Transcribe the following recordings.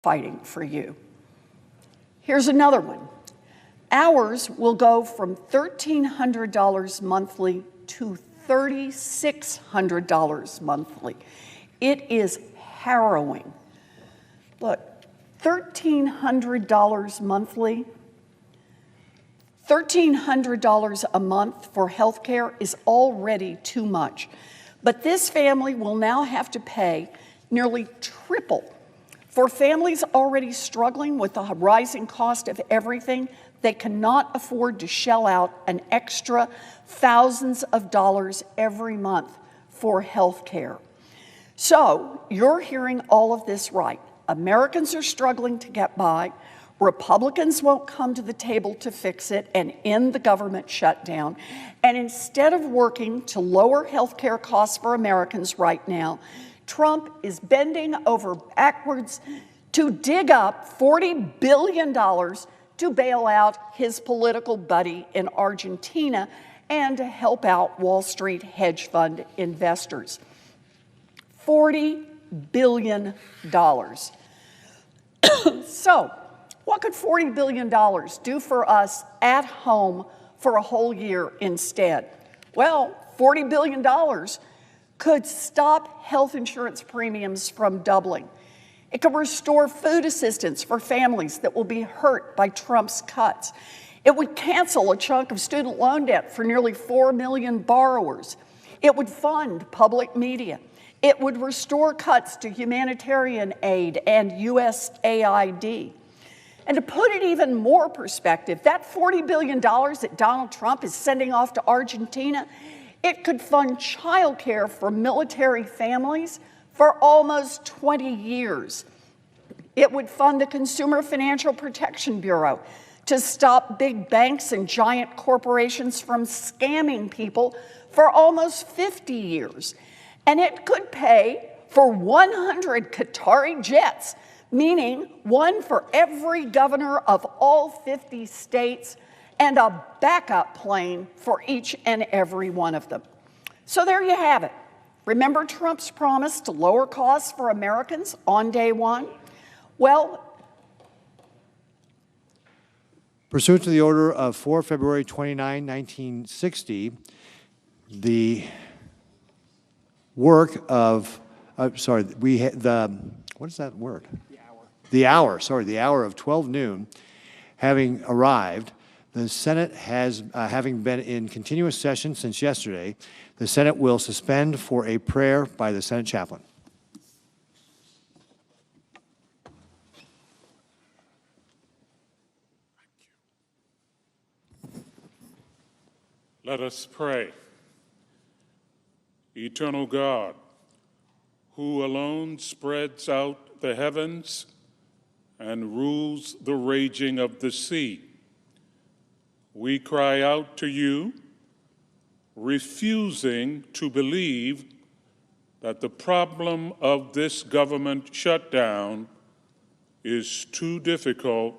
fighting for you. Here's another one. Ours will go from $1,300 monthly to $3,600 monthly. It is harrowing. Look, $1,300 monthly, $1,300 a month for health care is already too much. But this family will now have to pay nearly triple. For families already struggling with the rising cost of everything, they cannot afford to shell out an extra thousands of dollars every month for health care. So you're hearing all of this right. Americans are struggling to get by. Republicans won't come to the table to fix it and end the government shutdown. And instead of working to lower health care costs for Americans right now, Trump is bending over backwards to dig up $40 billion to bail out his political buddy in Argentina and to help out Wall Street hedge fund investors. $40 billion. So, what could $40 billion do for us at home for a whole year instead? Well, $40 billion could stop health insurance premiums from doubling. It could restore food assistance for families that will be hurt by Trump's cuts. It would cancel a chunk of student loan debt for nearly 4 million borrowers. It would fund public media. It would restore cuts to humanitarian aid and USAID. And to put it even more perspective, that $40 billion that Donald Trump is sending off to Argentina, it could fund childcare for military families for almost 20 years. It would fund the Consumer Financial Protection Bureau to stop big banks and giant corporations from scamming people for almost 50 years. And it could pay for 100 Qatari jets, meaning one for every governor of all 50 states and a backup plane for each and every one of them. So there you have it. Remember Trump's promise to lower costs for Americans on day one? Well, pursuant to the order of 4 February 29, 1960, the work of, what is that word? The hour of 12 noon having arrived, the Senate has, having been in continuous session since yesterday, the Senate will suspend for a prayer by the Senate chaplain. Let us pray. Eternal God, who alone spreads out the heavens and rules the raging of the sea, we cry out to you, refusing to believe that the problem of this government shutdown is too difficult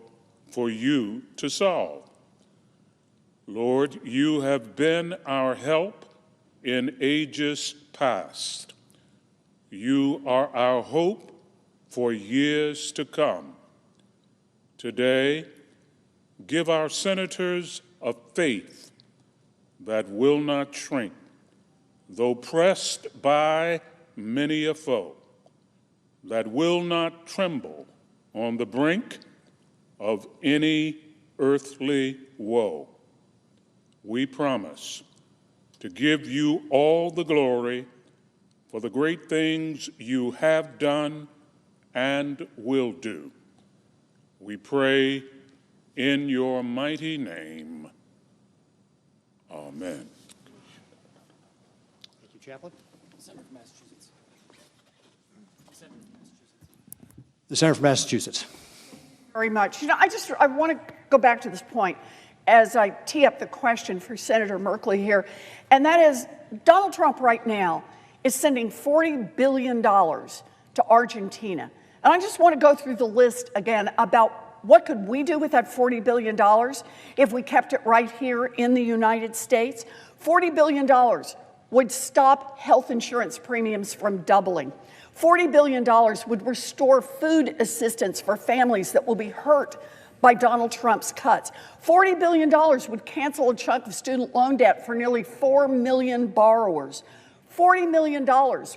for you to solve. Lord, you have been our help in ages past. You are our hope for years to come. Today, give our senators a faith that will not shrink, though pressed by many a foe, that will not tremble on the brink of any earthly woe. We promise to give you all the glory for the great things you have done and will do. We pray in your mighty name. Amen. Thank you, Chaplain. Senator from Massachusetts. The Senator from Massachusetts. Very much. You know, I want to go back to this point as I tee up the question for Senator Merkley here, and that is Donald Trump right now is sending $40 billion to Argentina. And I just want to go through the list again about what could we do with that $40 billion if we kept it right here in the United States? $40 billion would stop health insurance premiums from doubling. $40 billion would restore food assistance for families that will be hurt by Donald Trump's cuts. $40 billion would cancel a chunk of student loan debt for nearly 4 million borrowers. $40 million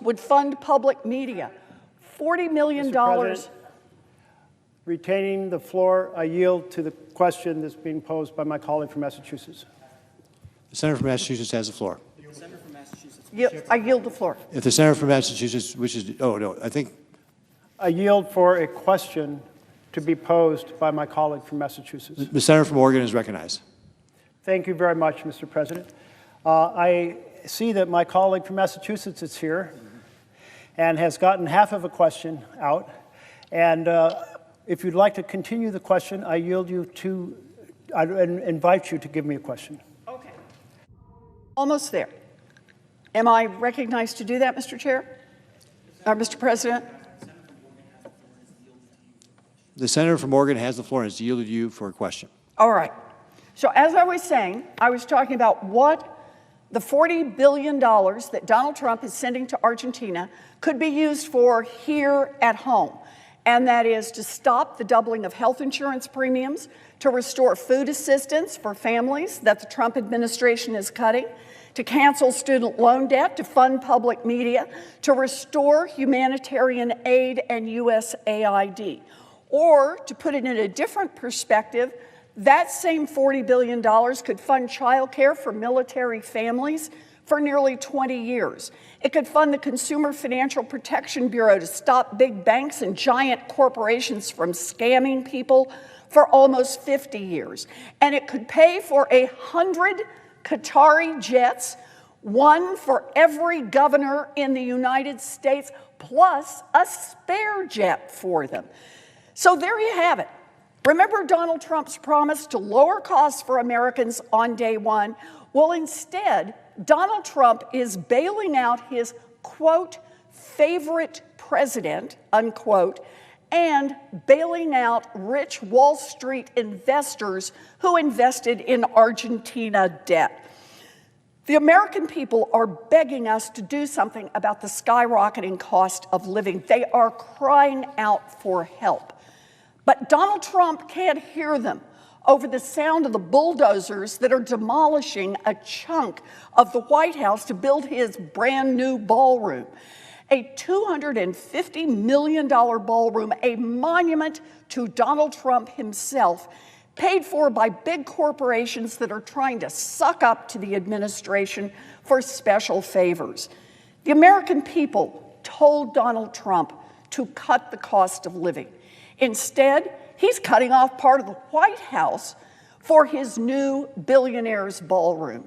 would fund public media. $40 million. Mr. President, retaining the floor, I yield to the question that's being posed by my colleague from Massachusetts. The senator from Massachusetts has the floor. I yield the floor. If the senator from Massachusetts wishes, I think I yield for a question to be posed by my colleague from Massachusetts. the senator from Oregon is recognized. Thank you very much, Mr. President. I see that my colleague from Massachusetts is here and has gotten half of a question out. And if you'd like to continue the question, I invite you to give me a question. Okay. Almost there. Am I recognized to do that, Mr. Chair? Or Mr. President? The senator from Oregon has the floor and has yielded you for a question. All right. So as I was saying, I was talking about what the $40 billion that Donald Trump is sending to Argentina could be used for here at home. And that is to stop the doubling of health insurance premiums, to restore food assistance for families that the Trump administration is cutting, to cancel student loan debt, to fund public media, to restore humanitarian aid and USAID. Or, to put it in a different perspective, that same $40 billion could fund childcare for military families for nearly 20 years. It could fund the Consumer Financial Protection Bureau to stop big banks and giant corporations from scamming people for almost 50 years. And it could pay for 100 Qatari jets, one for every governor in the United States, plus a spare jet for them. So there you have it. Remember Donald Trump's promise to lower costs for Americans on day one? Well, instead, Donald Trump is bailing out his, quote, favorite president, unquote, and bailing out rich Wall Street investors who invested in Argentina debt. The American people are begging us to do something about the skyrocketing cost of living. They are crying out for help. But Donald Trump can't hear them over the sound of the bulldozers that are demolishing a chunk of the White House to build his brand new ballroom. A $250 million ballroom, a monument to Donald Trump himself, paid for by big corporations that are trying to suck up to the administration for special favors. The American people told Donald Trump to cut the cost of living. Instead, he's cutting off part of the White House for his new billionaire's ballroom.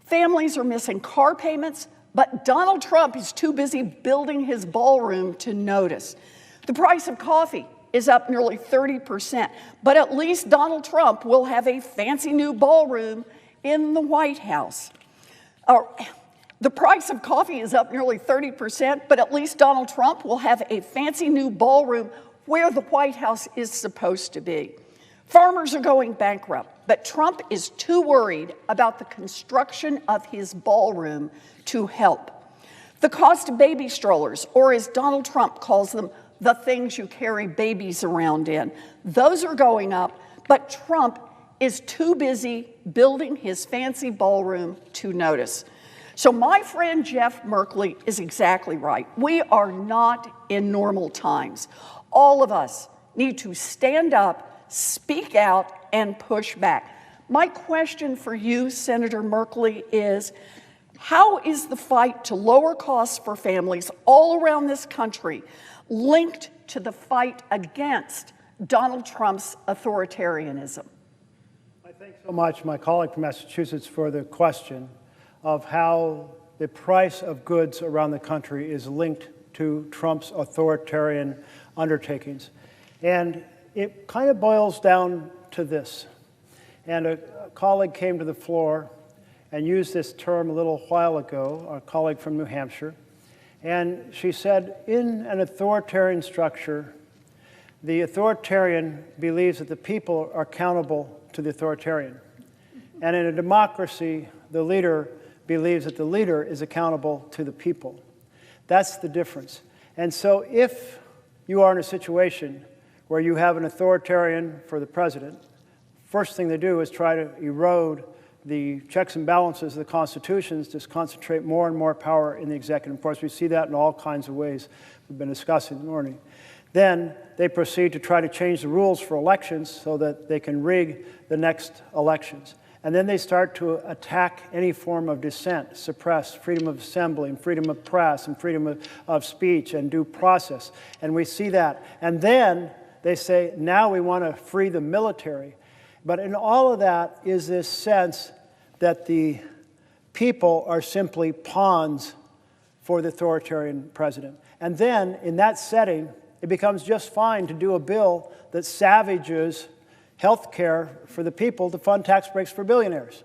Families are missing car payments, but Donald Trump is too busy building his ballroom to notice. The price of coffee is up nearly 30%, but at least Donald Trump will have a fancy new ballroom in the White House. The price of coffee is up nearly 30%, but at least Donald Trump will have a fancy new ballroom where the White House is supposed to be. Farmers are going bankrupt, but Trump is too worried about the construction of his ballroom to help. The cost of baby strollers, or as Donald Trump calls them, the things you carry babies around in, those are going up, but Trump is too busy building his fancy ballroom to notice. So my friend Jeff Merkley is exactly right. We are not in normal times. All of us need to stand up, speak out, and push back. My question for you, Senator Merkley, is how is the fight to lower costs for families all around this country linked to the fight against Donald Trump's authoritarianism? I thank so much my colleague from Massachusetts for the question of how the price of goods around the country is linked to Trump's authoritarian undertakings. And it kind of boils down to this. And a colleague came to the floor and used this term a little while ago, a colleague from New Hampshire, and she said, in an authoritarian structure, the authoritarian believes that the people are accountable to the authoritarian. And in a democracy, the leader believes that the leader is accountable to the people. That's the difference. And so if you are in a situation where you have an authoritarian for the president, first thing they do is try to erode the checks and balances of the constitutions to concentrate more and more power in the executive. Of course, we see that in all kinds of ways we've been discussing this morning. Then they proceed to try to change the rules for elections so that they can rig the next elections. And then they start to attack any form of dissent, suppress freedom of assembly and freedom of press and freedom of speech and due process. And we see that. And then they say, now we want to free the military. But in all of that is this sense that the people are simply pawns for the authoritarian president. And then in that setting, it becomes just fine to do a bill that savages health care for the people to fund tax breaks for billionaires.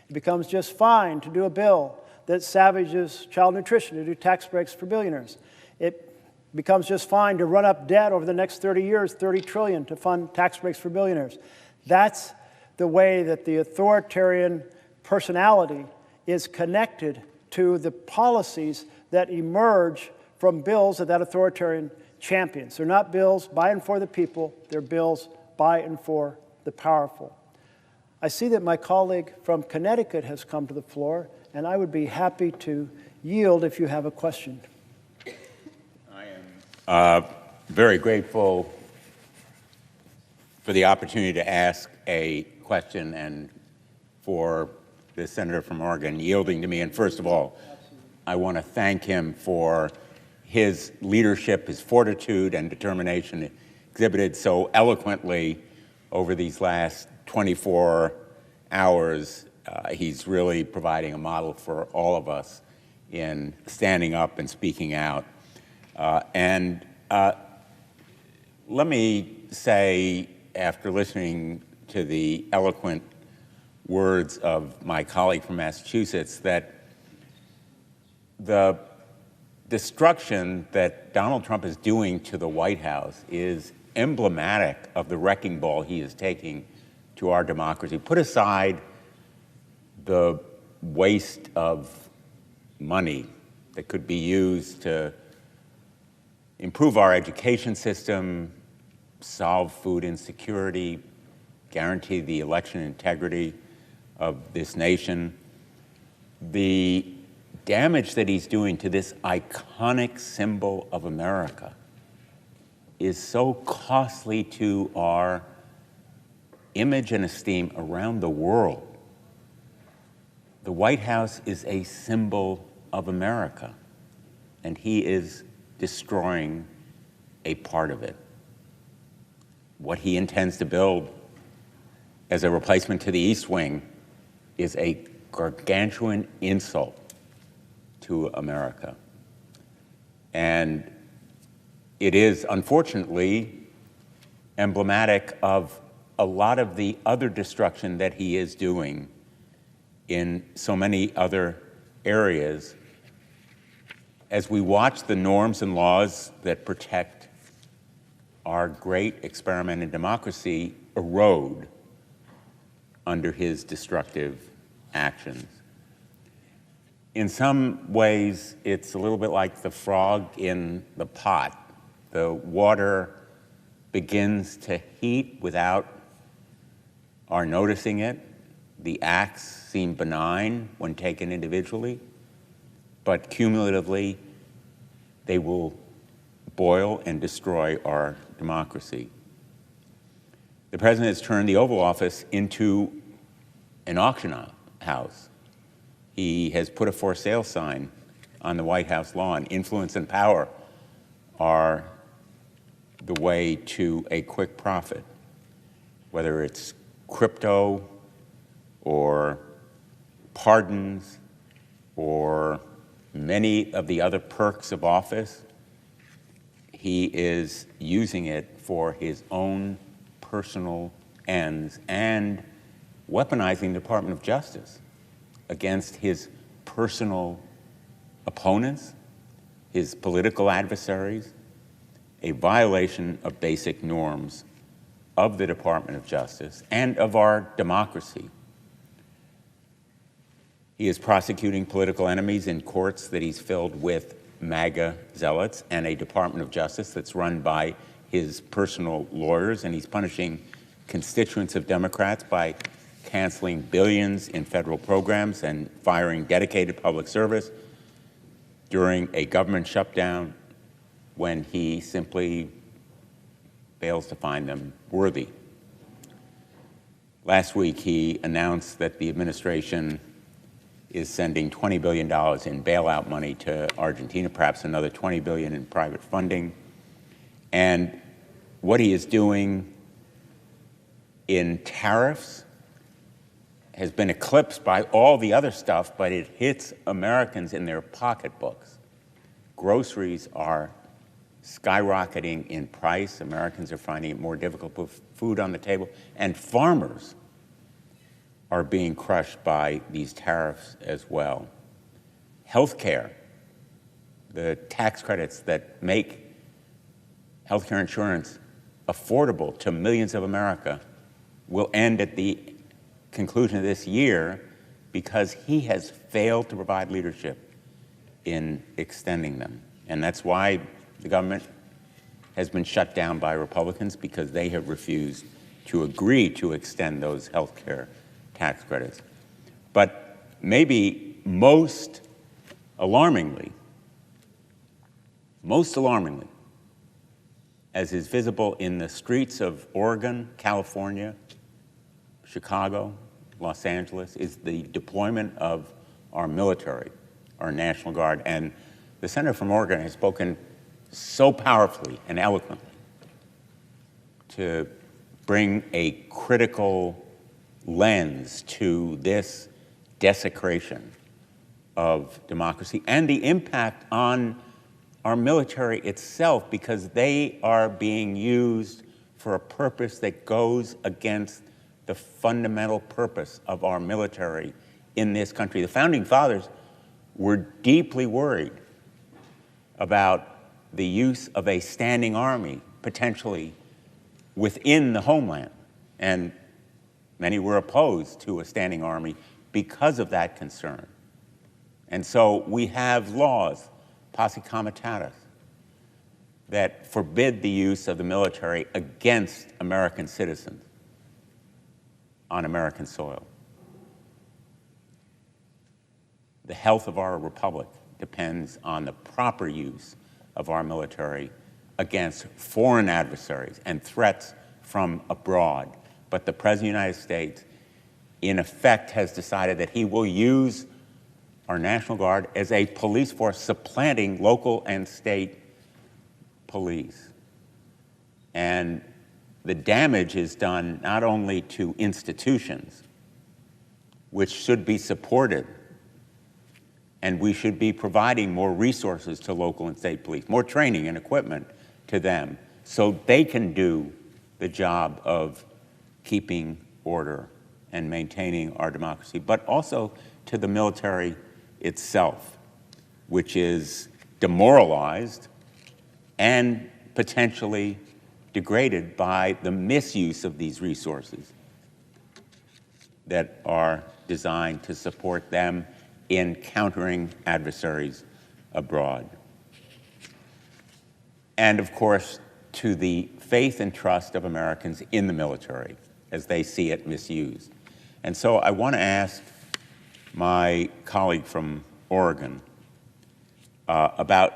It becomes just fine to do a bill that savages child nutrition to do tax breaks for billionaires. It becomes just fine to run up debt over the next 30 years, $30 trillion, to fund tax breaks for billionaires. That's the way that the authoritarian personality is connected to the policies that emerge from bills that authoritarian champions. They're not bills by and for the people, they're bills by and for the powerful. I see that my colleague from Connecticut has come to the floor, and I would be happy to yield if you have a question. I am very grateful for the opportunity to ask a question and for the senator from Oregon yielding to me. And first of all, I want to thank him for his leadership, his fortitude and determination exhibited so eloquently over these last 24 hours. He's really providing a model for all of us in standing up and speaking out. Let me say, after listening to the eloquent words of my colleague from Massachusetts, that the destruction that Donald Trump is doing to the White House is emblematic of the wrecking ball he is taking to our democracy. Put aside the waste of money that could be used to improve our education system, solve food insecurity, guarantee the election integrity of this nation. The damage that he's doing to this iconic symbol of America is so costly to our image and esteem around the world. The White House is a symbol of America, and he is destroying a part of it. What he intends to build as a replacement to the East Wing is a gargantuan insult to America. And it is, unfortunately, emblematic of a lot of the other destruction that he is doing in so many other areas as we watch the norms and laws that protect our great experiment in democracy erode under his destructive actions. In some ways, it's a little bit like the frog in the pot. The water begins to heat without our noticing it. The acts seem benign when taken individually, but cumulatively, they will boil and destroy our democracy. The president has turned the Oval Office into an auction house. He has put a for sale sign on the White House lawn. Influence and power are the way to a quick profit, whether it's crypto or pardons or many of the other perks of office. He is using it for his own personal ends and weaponizing the Department of Justice against his personal opponents, his political adversaries, a violation of basic norms of the Department of Justice and of our democracy. He is prosecuting political enemies in courts that he's filled with MAGA zealots and a Department of Justice that's run by his personal lawyers, and he's punishing constituents of Democrats by canceling billions in federal programs and firing dedicated public service during a government shutdown when he simply fails to find them worthy. Last week, he announced that the administration is sending $20 billion in bailout money to Argentina, perhaps another $20 billion in private funding. And what he is doing in tariffs has been eclipsed by all the other stuff, but it hits Americans in their pocketbooks. Groceries are skyrocketing in price. Americans are finding it more difficult to put food on the table. And farmers are being crushed by these tariffs as well. Healthcare, the tax credits that make healthcare insurance affordable to millions of America, will end at the conclusion of this year because he has failed to provide leadership in extending them. And that's why the government has been shut down by Republicans, because they have refused to agree to extend those health care tax credits. But maybe most alarmingly, as is visible in the streets of Oregon, California, Chicago, Los Angeles, is the deployment of our military, our National Guard. And the Senator from Oregon has spoken so powerfully and eloquently to bring a critical lens to this desecration of democracy and the impact on our military itself, because they are being used for a purpose that goes against the fundamental purpose of our military in this country. The Founding Fathers were deeply worried about the use of a standing army, potentially within the homeland. And many were opposed to a standing army because of that concern. And so we have laws, posse comitatus, that forbid the use of the military against American citizens on American soil. The health of our republic depends on the proper use of our military against foreign adversaries and threats from abroad. But the President of the United States, in effect, has decided that he will use our National Guard as a police force, supplanting local and state police. And the damage is done not only to institutions, which should be supported, and we should be providing more resources to local and state police, more training and equipment to them, so they can do the job of keeping order and maintaining our democracy, but also to the military itself, which is demoralized and potentially degraded by the misuse of these resources that are designed to support them in countering adversaries abroad. And of course, to the faith and trust of Americans in the military as they see it misused. And so I want to ask my colleague from Oregon about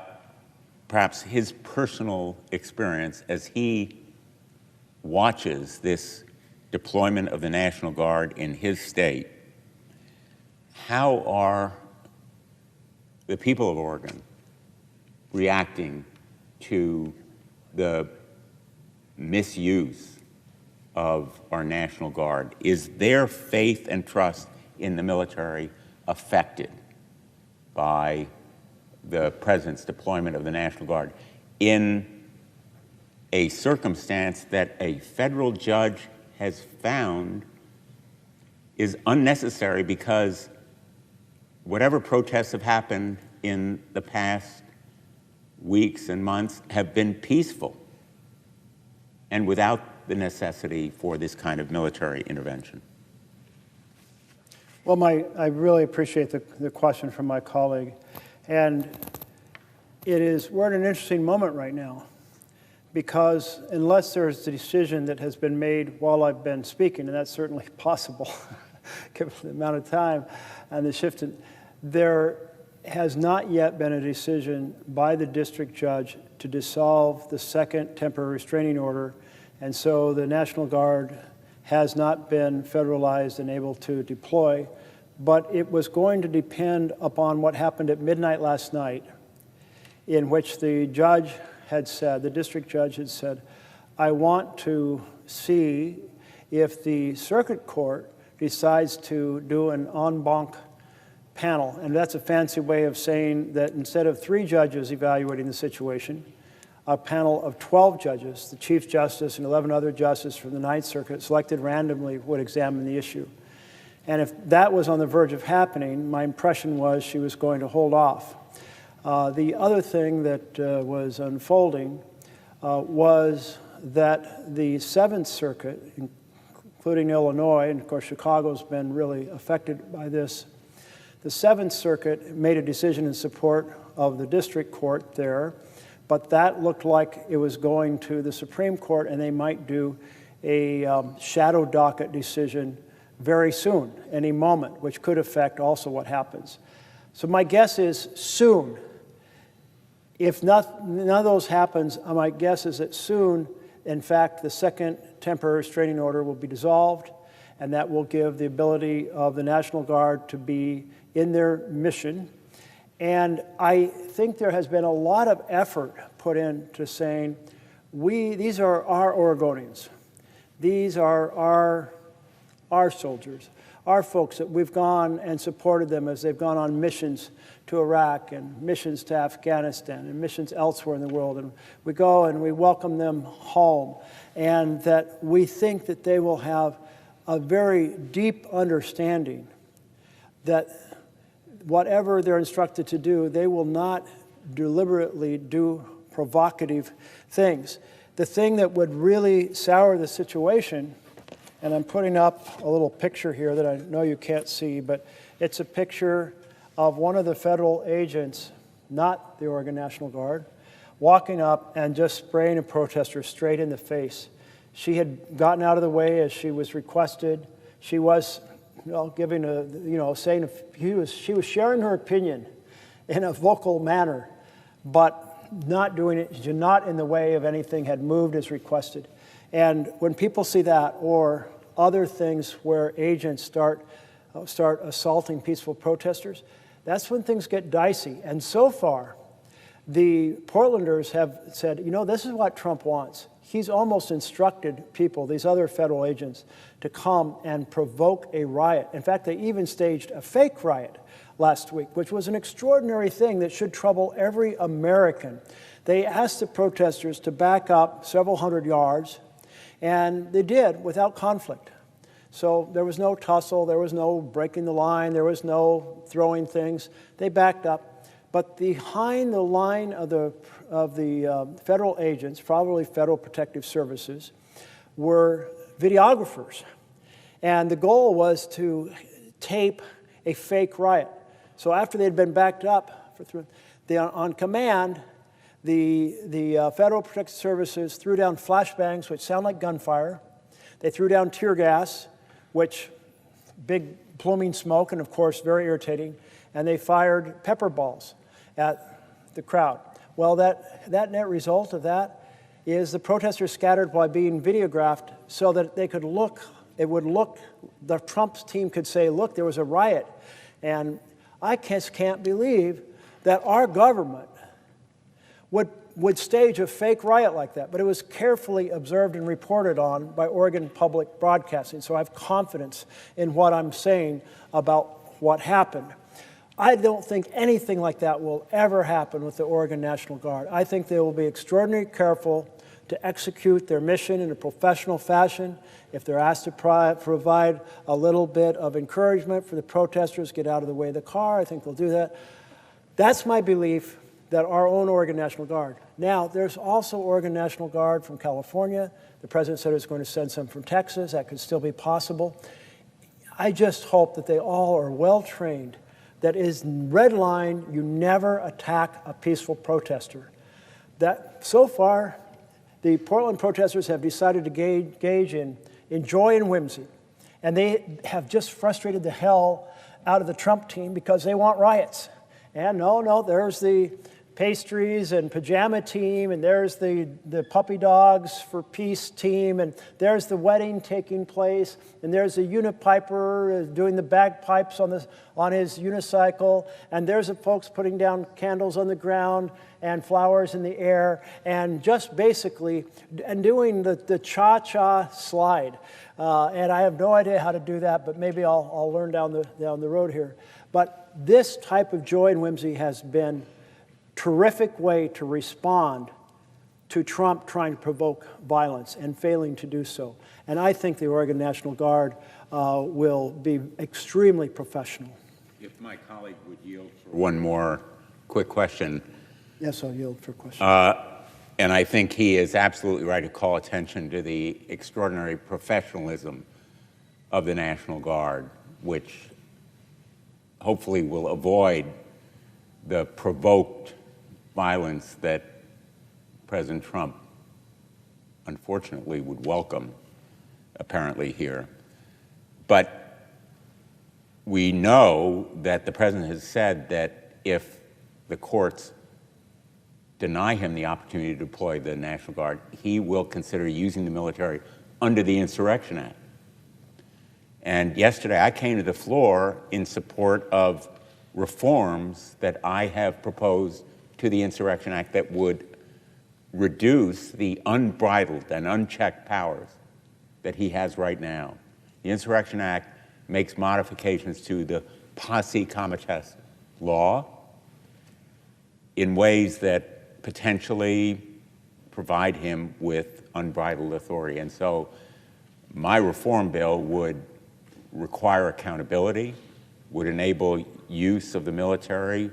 perhaps his personal experience as he watches this deployment of the National Guard in his state. How are the people of Oregon reacting to the misuse of our National Guard? Is their faith and trust in the military affected by the President's deployment of the National Guard in a circumstance that a federal judge has found is unnecessary, because whatever protests have happened in the past weeks and months have been peaceful and without the necessity for this kind of military intervention? Well, I really appreciate the question from my colleague. And we're at an interesting moment right now, because unless there's a decision that has been made while I've been speaking, and that's certainly possible, given the amount of time and the shift, there has not yet been a decision by the district judge to dissolve the second temporary restraining order, and so the National Guard has not been federalized and able to deploy, but it was going to depend upon what happened at midnight last night, in which the judge had said, the district judge had said, I want to see if the circuit court decides to do an en banc panel. And that's a fancy way of saying that instead of 3 judges evaluating the situation, a panel of 12 judges, the Chief Justice and 11 other justices from the Ninth Circuit, selected randomly, would examine the issue. And if that was on the verge of happening, my impression was she was going to hold off. The other thing that was unfolding was that the Seventh Circuit, including Illinois, and of course Chicago's been really affected by this, the Seventh Circuit made a decision in support of the district court there, but that looked like it was going to the Supreme Court, and they might do a shadow docket decision very soon, any moment, which could affect also what happens. So my guess is soon. If none of those happens, my guess is that soon, in fact, the second temporary restraining order will be dissolved, and that will give the ability of the National Guard to be in their mission. And I think there has been a lot of effort put into saying, these are our Oregonians. These are our soldiers, our folks that we've gone and supported them as they've gone on missions to Iraq and missions to Afghanistan and missions elsewhere in the world. And we go and we welcome them home. And that we think that they will have a very deep understanding that whatever they're instructed to do, they will not deliberately do provocative things. The thing that would really sour the situation, and I'm putting up a little picture here that I know you can't see, but it's a picture of one of the federal agents, not the Oregon National Guard, walking up and just spraying a protester straight in the face. She had gotten out of the way as she was requested. She was giving saying she was sharing her opinion in a vocal manner, but not doing it, not in the way of anything had moved as requested. And when people see that, or other things where agents start assaulting peaceful protesters, that's when things get dicey. And so far, the Portlanders have said, this is what Trump wants. He's almost instructed people, these other federal agents, to come and provoke a riot. In fact, they even staged a fake riot last week, which was an extraordinary thing that should trouble every American. They asked the protesters to back up several hundred yards, and they did without conflict. So there was no tussle, there was no breaking the line, there was no throwing things. They backed up. But behind the line of the federal agents, probably Federal Protective Services, were videographers. And the goal was to tape a fake riot. So after they'd been backed up, on command, the Federal Protective Services threw down flashbangs, which sound like gunfire. They threw down tear gas, which big pluming smoke, and of course very irritating. And they fired pepper balls at the crowd. Well, that net result of that is the protesters scattered by being videographed so that they could look, the Trump's team could say, look, there was a riot. And I just can't believe that our government would stage a fake riot like that. But it was carefully observed and reported on by Oregon Public Broadcasting. So I have confidence in what I'm saying about what happened. I don't think anything like that will ever happen with the Oregon National Guard. I think they will be extraordinarily careful to execute their mission in a professional fashion. If they're asked to provide a little bit of encouragement for the protesters, get out of the way of the car, I think they'll do that. That's my belief, that our own Oregon National Guard. Now, there's also Oregon National Guard from California. The president said he was going to send some from Texas. That could still be possible. I just hope that they all are well trained that is red line, you never attack a peaceful protester. That so far, the Portland protesters have decided to engage in joy and whimsy. And they have just frustrated the hell out of the Trump team because they want riots. And no, there's the pastries and pajama team, and there's the puppy dogs for peace team, and there's the wedding taking place, and there's the unipiper doing the bagpipes on his unicycle, and there's the folks putting down candles on the ground and flowers in the air, and just basically and doing the cha-cha slide. And I have no idea how to do that, but maybe I'll learn down the road here. But this type of joy and whimsy has been terrific way to respond to Trump trying to provoke violence and failing to do so. And I think the Oregon National Guard will be extremely professional. If my colleague would yield for one more quick question. Yes, I'll yield for a question. And I think he is absolutely right to call attention to the extraordinary professionalism of the National Guard, which hopefully will avoid the provoked violence that President Trump, unfortunately, would welcome, apparently, here. But we know that the President has said that if the courts deny him the opportunity to deploy the National Guard, he will consider using the military under the Insurrection Act. And yesterday, I came to the floor in support of reforms that I have proposed to the Insurrection Act that would reduce the unbridled and unchecked powers that he has right now. The Insurrection Act makes modifications to the posse comitatus law in ways that potentially provide him with unbridled authority. And so my reform bill would require accountability, would enable use of the military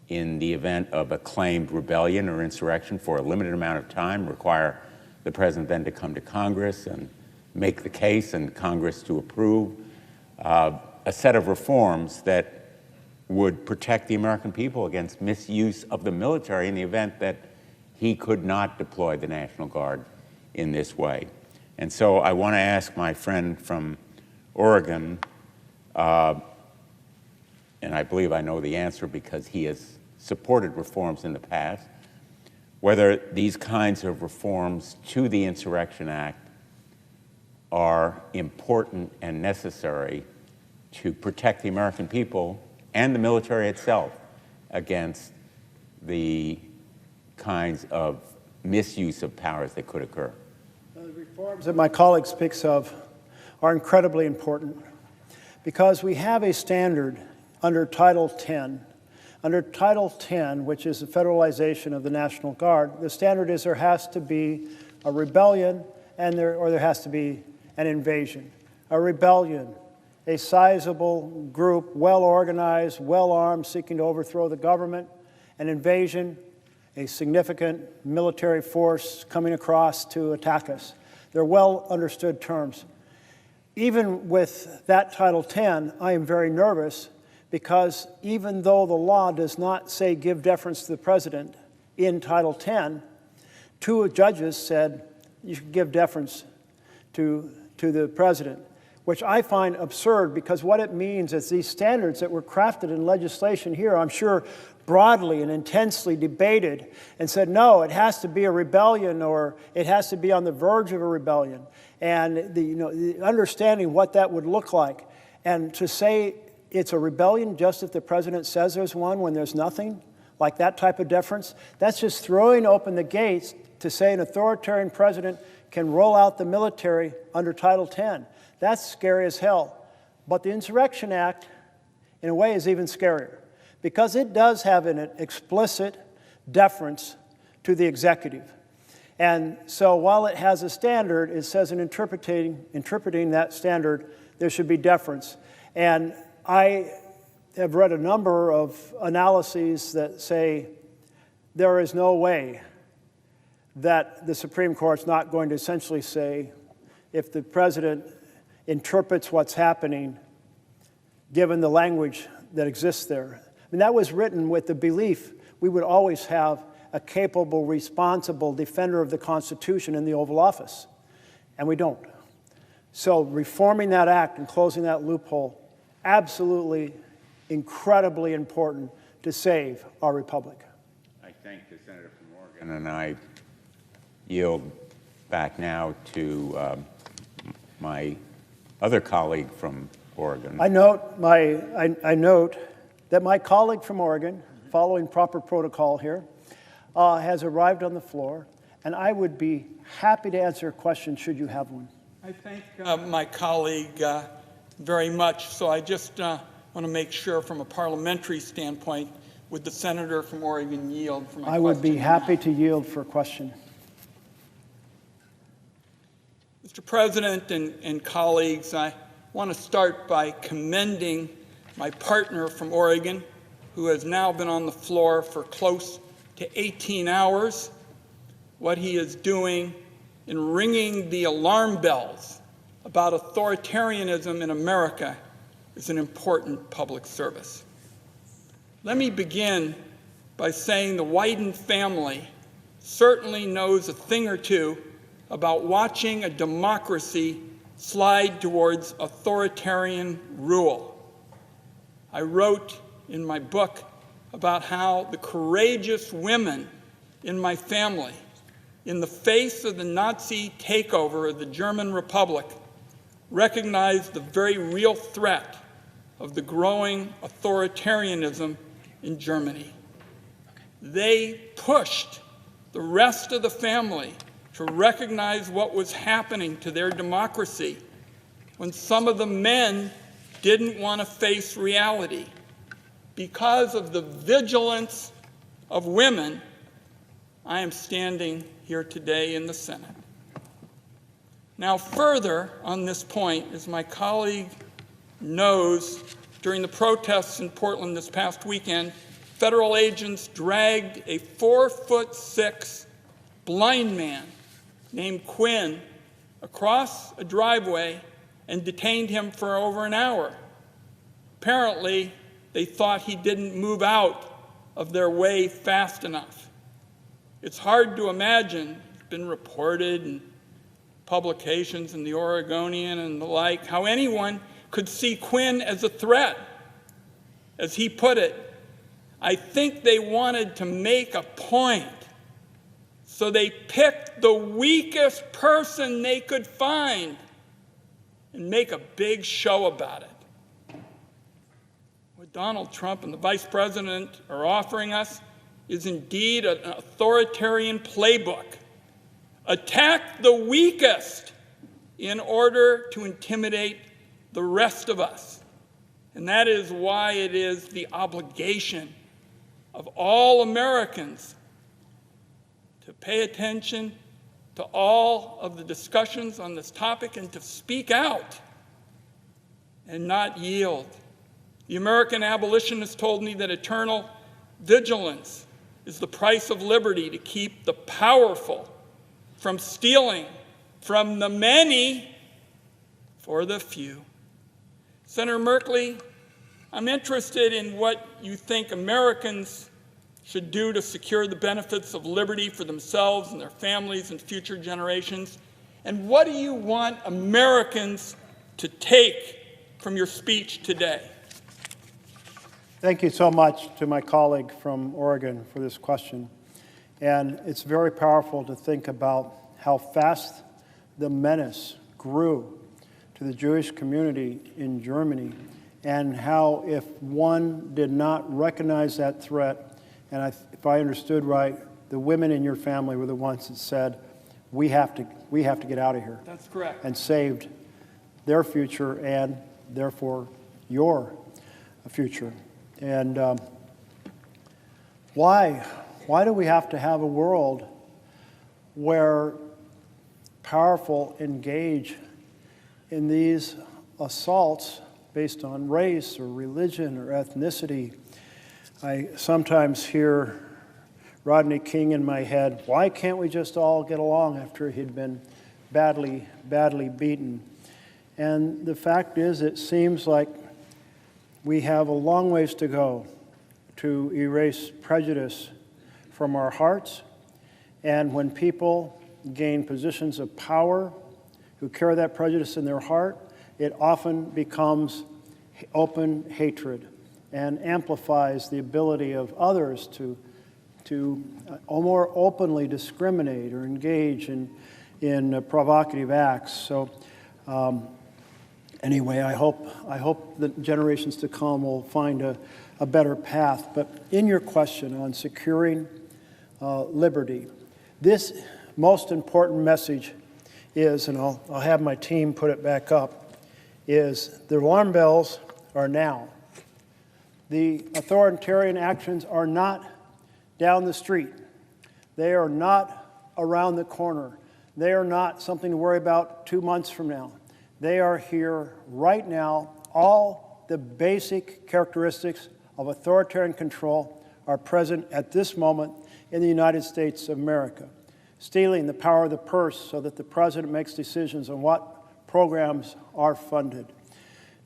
in the event of a claimed rebellion or insurrection for a limited amount of time, require the President then to come to Congress and make the case and Congress to approve a set of reforms that would protect the American people against misuse of the military in the event that he could not deploy the National Guard in this way. And so I want to ask my friend from Oregon, and I believe I know the answer because he has supported reforms in the past, whether these kinds of reforms to the Insurrection Act are important and necessary to protect the American people and the military itself against the kinds of misuse of powers that could occur. The reforms that my colleague speaks of are incredibly important because we have a standard under Title 10. Under Title 10, which is the federalization of the National Guard, the standard is there has to be a rebellion or there has to be an invasion. A rebellion, a sizable group, well-organized, well-armed, seeking to overthrow the government. An invasion, a significant military force coming across to attack us. They're well-understood terms. Even with that Title 10, I am very nervous because even though the law does not say give deference to the President in Title 10, two judges said you should give deference to the President, which I find absurd because what it means is these standards that were crafted in legislation here, I'm sure broadly and intensely debated and said, no, it has to be a rebellion or it has to be on the verge of a rebellion. And the understanding what that would look like. And to say it's a rebellion just if the President says there's one when there's nothing, like that type of deference, that's just throwing open the gates to say an authoritarian president can roll out the military under Title 10. That's scary as hell. But the Insurrection Act, in a way, is even scarier because it does have an explicit deference to the executive. And so while it has a standard, it says in interpreting that standard, there should be deference. And I have read a number of analyses that say there is no way that the Supreme Court's not going to essentially say if the President interprets what's happening, given the language that exists there. I mean, that was written with the belief we would always have a capable, responsible defender of the Constitution in the Oval Office, and we don't. So reforming that act and closing that loophole, absolutely incredibly important to save our republic. I thank the senator from Oregon, and I yield back now to my other colleague from Oregon. I note that my colleague from Oregon, following proper protocol here, has arrived on the floor, and I would be happy to answer a question should you have one. I thank my colleague very much. So I just want to make sure from a parliamentary standpoint, would the senator from Oregon yield for my question? I would be happy to yield for a question. Mr. President and colleagues, I want to start by commending my partner from Oregon, who has now been on the floor for close to 18 hours. What he is doing in ringing the alarm bells about authoritarianism in America is an important public service. Let me begin by saying the Wyden family certainly knows a thing or two about watching a democracy slide towards authoritarian rule. I wrote in my book about how the courageous women in my family, in the face of the Nazi takeover of the German Republic, recognized the very real threat of the growing authoritarianism in Germany. They pushed the rest of the family to recognize what was happening to their democracy when some of the men didn't want to face reality. Because of the vigilance of women, I am standing here today in the Senate. Now, further on this point, as my colleague knows, during the protests in Portland this past weekend, federal agents dragged a 4'6" blind man named Quinn across a driveway and detained him for over an hour. Apparently, they thought he didn't move out of their way fast enough. It's hard to imagine, it's been reported in publications in the Oregonian and the like, how anyone could see Quinn as a threat. As he put it, I think they wanted to make a point, so they picked the weakest person they could find and make a big show about it. What Donald Trump and the Vice President are offering us is indeed an authoritarian playbook. Attack the weakest in order to intimidate the rest of us. And that is why it is the obligation of all Americans to pay attention to all of the discussions on this topic and to speak out and not yield. The American abolitionist told me that eternal vigilance is the price of liberty, to keep the powerful from stealing from the many for the few. Senator Merkley, I'm interested in what you think Americans should do to secure the benefits of liberty for themselves and their families and future generations. And what do you want Americans to take from your speech today? Thank you so much to my colleague from Oregon for this question. And it's very powerful to think about how fast the menace grew to the Jewish community in Germany, and how if one did not recognize that threat, and if I understood right, the women in your family were the ones that said, we have to get out of here. That's correct. And saved their future and therefore your future. And why do we have to have a world where powerful engage in these assaults based on race or religion or ethnicity? I sometimes hear Rodney King in my head, why can't we just all get along after he'd been badly beaten? And the fact is, it seems like we have a long ways to go to erase prejudice from our hearts. And when people gain positions of power who carry that prejudice in their heart, it often becomes open hatred and amplifies the ability of others to more openly discriminate or engage in provocative acts. So anyway, I hope the generations to come will find a better path. But in your question on securing liberty, this most important message is, and I'll have my team put it back up, is the alarm bells are now. The authoritarian actions are not down the street. They are not around the corner. They are not something to worry about 2 months from now. They are here right now. All the basic characteristics of authoritarian control are present at this moment in the United States of America. Stealing the power of the purse so that the president makes decisions on what programs are funded.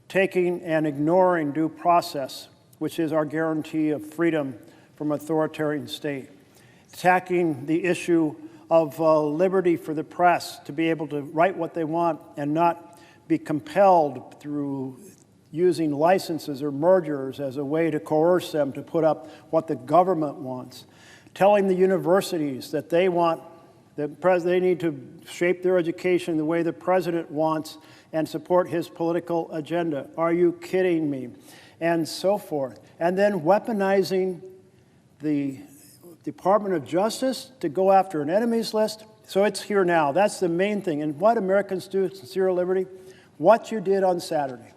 Taking and ignoring due process, which is our guarantee of freedom from authoritarian state. Attacking the issue of liberty for the press to be able to write what they want and not be compelled through using licenses or mergers as a way to coerce them to put up what the government wants. Telling the universities that they need to shape their education the way the president wants and support his political agenda. Are you kidding me? And so forth. And then weaponizing the Department of Justice to go after an enemies list. So it's here now. That's the main thing. And what Americans do at Sincere Liberty, what you did on Saturday.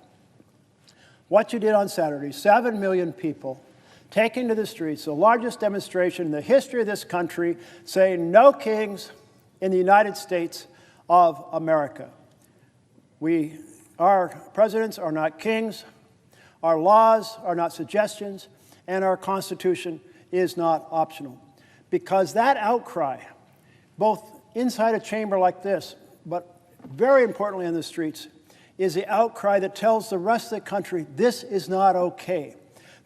What you did on Saturday, 7 million people taking to the streets, the largest demonstration in the history of this country, saying no kings in the United States of America. Our presidents are not kings, our laws are not suggestions, and our Constitution is not optional. Because that outcry, both inside a chamber like this, but very importantly in the streets, is the outcry that tells the rest of the country this is not okay.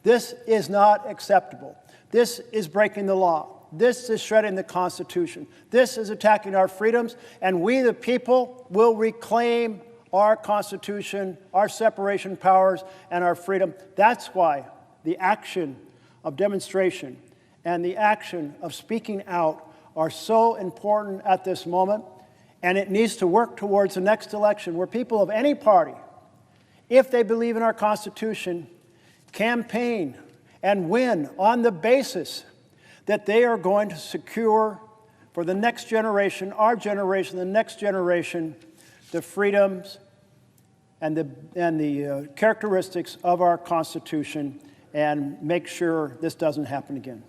This is not acceptable. This is breaking the law. This is shredding the Constitution. This is attacking our freedoms, and we, the people, will reclaim our Constitution, our separation powers, and our freedom. That's why the action of demonstration and the action of speaking out are so important at this moment, and it needs to work towards the next election where people of any party, if they believe in our Constitution, campaign and win on the basis that they are going to secure for the next generation, our generation, the next generation, the freedoms and the characteristics of our Constitution, and make sure this doesn't happen again.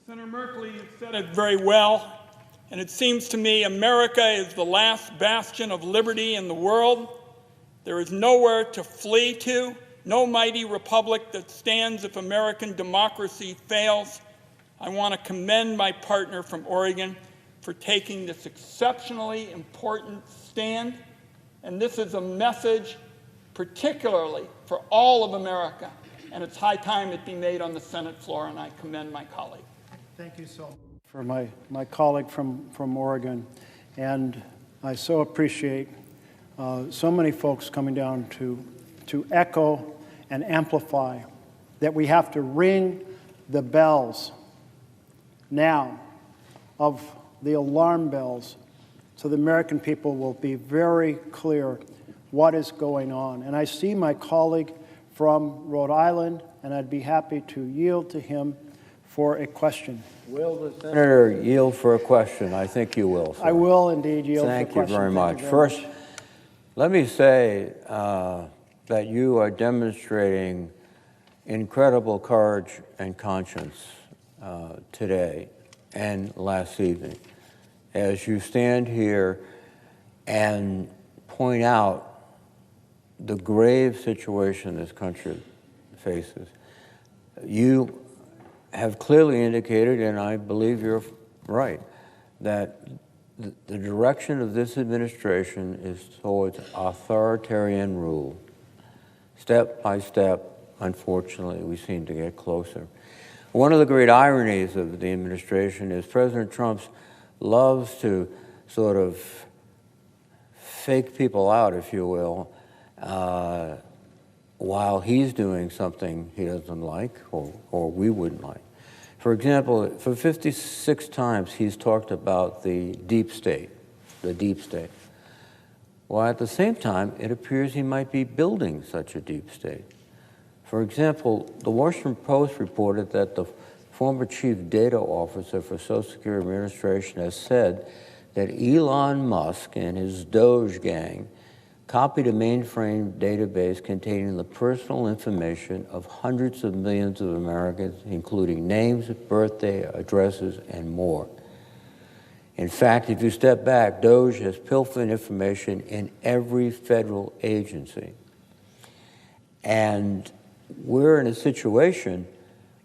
Senator Merkley, you said it very well, and it seems to me America is the last bastion of liberty in the world. There is nowhere to flee to, no mighty republic that stands if American democracy fails. I want to commend my partner from Oregon for taking this exceptionally important stand. And this is a message particularly for all of America. And it's high time it be made on the Senate floor, and I commend my colleague. Thank you so much for my colleague from Oregon. And I so appreciate so many folks coming down to echo and amplify that we have to ring the bells now of the alarm bells so the American people will be very clear what is going on. And I see my colleague from Rhode Island, and I'd be happy to yield to him for a question. Will the senator yield for a question? I think you will, sir. I will indeed yield for a question. Thank you very much. First, let me say that you are demonstrating incredible courage and conscience today and last evening as you stand here and point out the grave situation this country faces. You have clearly indicated, and I believe you're right, that the direction of this administration is towards authoritarian rule, step by step, unfortunately, we seem to get closer. One of the great ironies of the administration is President Trump loves to sort of fake people out, if you will, while he's doing something he doesn't like or we wouldn't like. For example, for 56 times he's talked about the deep state, While at the same time, it appears he might be building such a deep state. For example, the Washington Post reported that the former chief data officer for Social Security Administration has said that Elon Musk and his Doge gang copied a mainframe database containing the personal information of hundreds of millions of Americans, including names, birthday, addresses, and more. In fact, if you step back, Doge has pilfered information in every federal agency. And we're in a situation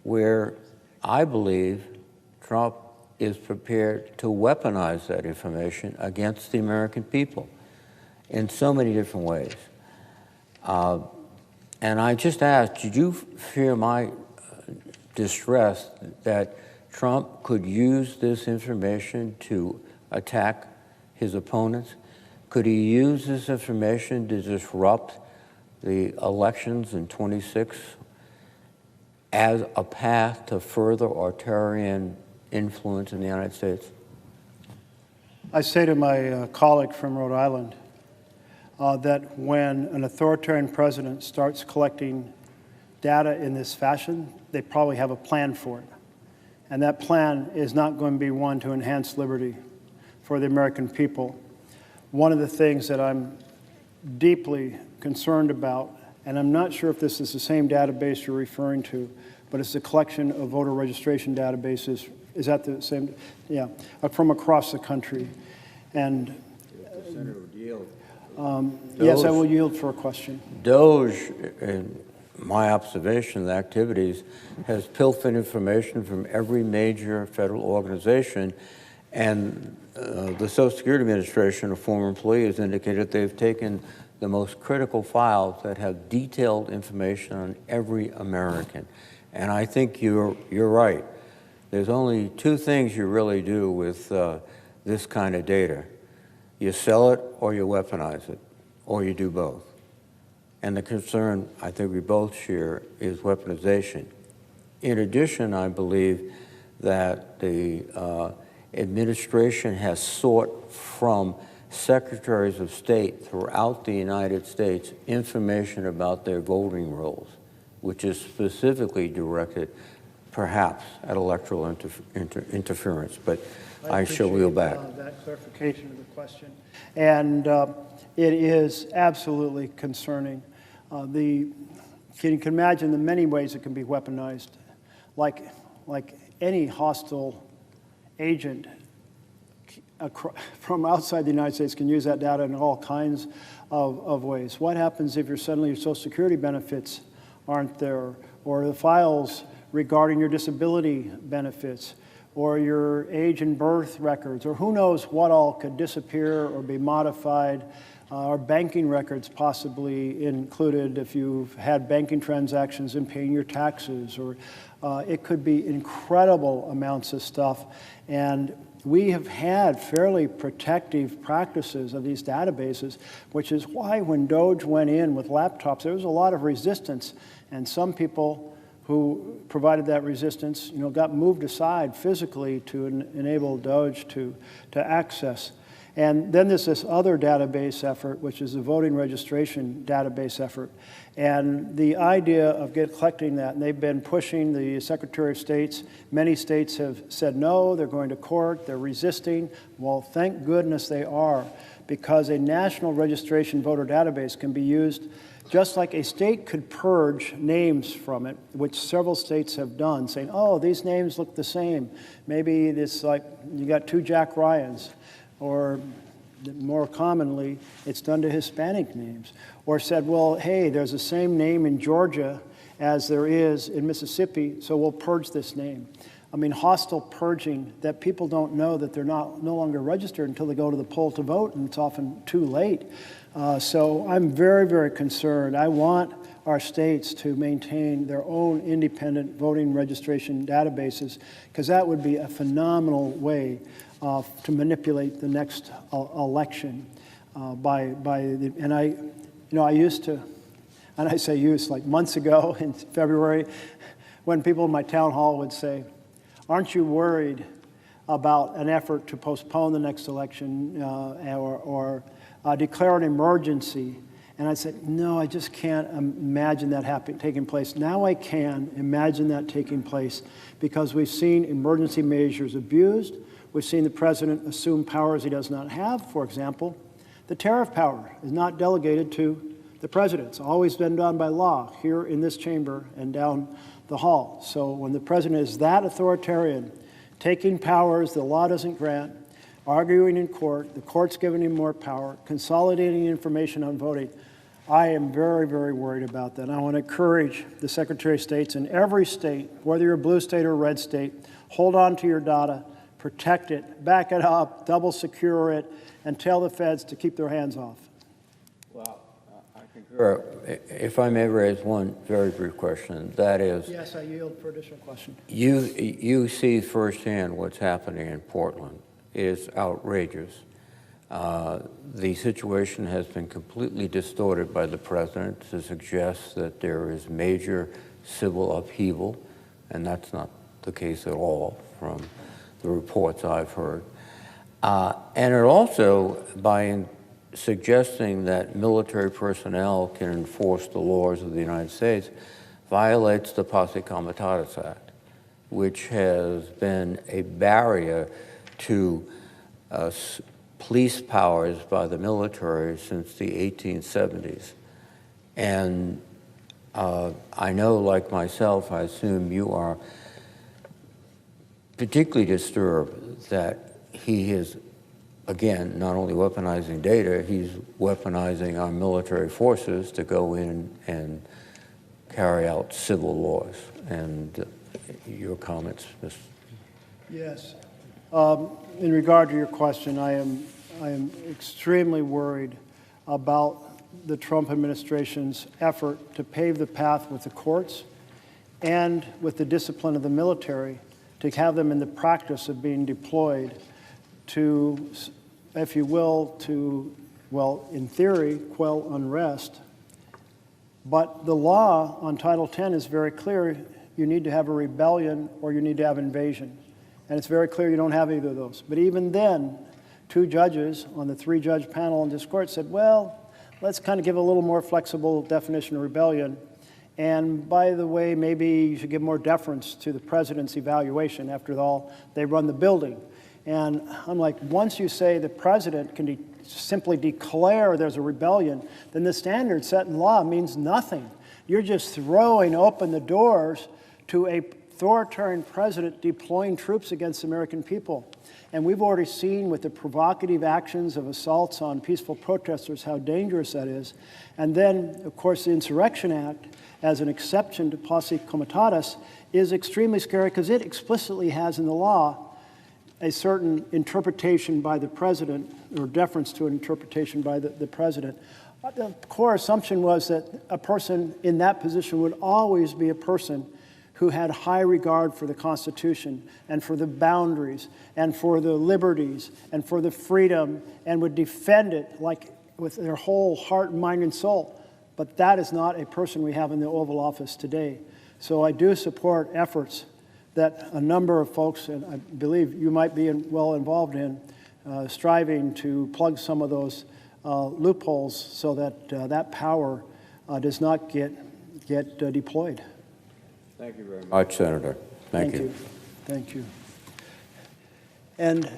where I believe Trump is prepared to weaponize that information against the American people in so many different ways. And I just asked, did you fear my distress that Trump could use this information to attack his opponents? Could he use this information to disrupt the elections in 26 as a path to further authoritarian influence in the United States? I say to my colleague from Rhode Island that when an authoritarian president starts collecting data in this fashion, they probably have a plan for it. And that plan is not going to be one to enhance liberty for the American people. One of the things that I'm deeply concerned about, and I'm not sure if this is the same database you're referring to, but it's a collection of voter registration databases. Is that the same? Yeah, from across the country. And Senator would yield. Yes, I will yield for a question. Doge, in my observation of the activities, has pilfered information from every major federal organization, and the Social Security Administration, a former employee, has indicated they've taken the most critical files that have detailed information on every American. And I think you're right. There's only two things you really do with this kind of data. You sell it or you weaponize it, or you do both. And the concern I think we both share is weaponization. In addition, I believe that the administration has sought from secretaries of state throughout the United States information about their voting rolls, which is specifically directed perhaps at electoral interference. But I shall wheel back. That clarification of the question. And it is absolutely concerning. You can imagine the many ways it can be weaponized. Like any hostile agent from outside the United States can use that data in all kinds of ways. What happens if suddenly your Social Security benefits aren't there, or the files regarding your disability benefits, or your age and birth records, or who knows what all could disappear or be modified, or banking records possibly included if you've had banking transactions in paying your taxes, or it could be incredible amounts of stuff. And we have had fairly protective practices of these databases, which is why when Doge went in with laptops, there was a lot of resistance, and some people who provided that resistance, got moved aside physically to enable Doge to access. And then there's this other database effort, which is the voting registration database effort. And the idea of collecting that, and they've been pushing the Secretary of States. Many states have said no, they're going to court, they're resisting. Well, thank goodness they are, because a national registration voter database can be used just like a state could purge names from it, which several states have done, saying, oh, these names look the same. Maybe it's like you got two Jack Ryans, or more commonly, it's done to Hispanic names. Or said, well, hey, there's the same name in Georgia as there is in Mississippi, so we'll purge this name. I mean, hostile purging that people don't know that they're no longer registered until they go to the poll to vote, and it's often too late. So I'm very, very concerned. I want our states to maintain their own independent voting registration databases, because that would be a phenomenal way to manipulate the next election. And I used to, and I say used, like months ago in February, when people in my town hall would say, "Aren't you worried about an effort to postpone the next election or declare an emergency?" And I said, no, I just can't imagine that taking place. Now I can imagine that taking place, because we've seen emergency measures abused. We've seen the president assume powers he does not have. For example, the tariff power is not delegated to the president. It's always been done by law here in this chamber and down the hall. So when the president is that authoritarian, taking powers the law doesn't grant, arguing in court, the court's giving him more power, consolidating information on voting, I am very, very worried about that. And I want to encourage the Secretary of States in every state, whether you're a blue state or red state, hold on to your data, protect it, back it up, double secure it, and tell the feds to keep their hands off. Well, I concur. If I may raise one very brief question, that is... Yes, I yield for additional question. You see firsthand what's happening in Portland. It is outrageous. The situation has been completely distorted by the president to suggest that there is major civil upheaval, and that's not the case at all from the reports I've heard. And it also, by suggesting that military personnel can enforce the laws of the United States, violates the Posse Comitatus Act, which has been a barrier to police powers by the military since the 1870s. And I know, like myself, I assume you are particularly disturbed that he is, again, not only weaponizing data, he's weaponizing our military forces to go in and carry out civil laws. And your comments, Mr. Yes. In regard to your question, I am extremely worried about the Trump administration's effort to pave the path with the courts and with the discipline of the military to have them in the practice of being deployed to, if you will, to, well, in theory, quell unrest. But the law on Title X is very clear. You need to have a rebellion or you need to have invasion. And it's very clear you don't have either of those. But even then, 2 judges on the 3-judge panel in this court said, well, let's kind of give a little more flexible definition of rebellion. And by the way, maybe you should give more deference to the president's evaluation. After all, they run the building. And I'm like, once you say the president can simply declare there's a rebellion, then the standard set in law means nothing. You're just throwing open the doors to a authoritarian president deploying troops against the American people. And we've already seen with the provocative actions of assaults on peaceful protesters how dangerous that is. And then, of course, the Insurrection Act, as an exception to Posse Comitatus, is extremely scary because it explicitly has in the law a certain interpretation by the president, or deference to an interpretation by the president. The core assumption was that a person in that position would always be a person who had high regard for the Constitution and for the boundaries and for the liberties and for the freedom and would defend it like with their whole heart, mind, and soul. But that is not a person we have in the Oval Office today. So I do support efforts that a number of folks, and I believe you might be well involved in, striving to plug some of those loopholes so that that power does not get deployed. Thank you very much, Senator. Thank you. Thank you. And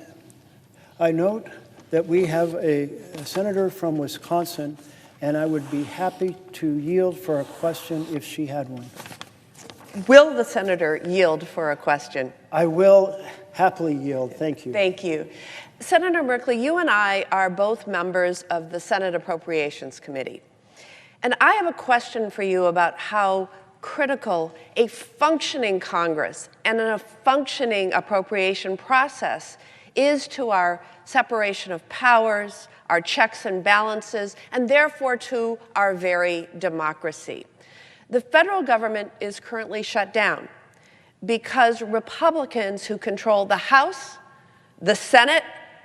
I note that we have a senator from Wisconsin, and I would be happy to yield for a question if she had one. Will the senator yield for a question? I will happily yield. Thank you. Thank you. Senator Merkley, you and I are both members of the Senate Appropriations Committee. And I have a question for you about how critical a functioning Congress and a functioning appropriation process is to our separation of powers, our checks and balances, and therefore to our very democracy. The federal government is currently shut down because Republicans who control the House, the Senate,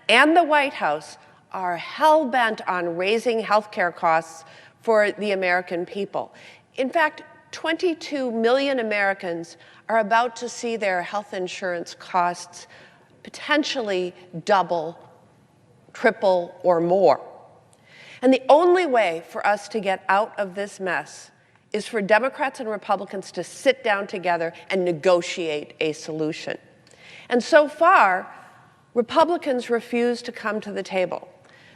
and the White House are hell-bent on raising health care costs for the American people. In fact, 22 million Americans are about to see their health insurance costs potentially double, triple, or more. And the only way for us to get out of this mess is for Democrats and Republicans to sit down together and negotiate a solution. And so far, Republicans refuse to come to the table.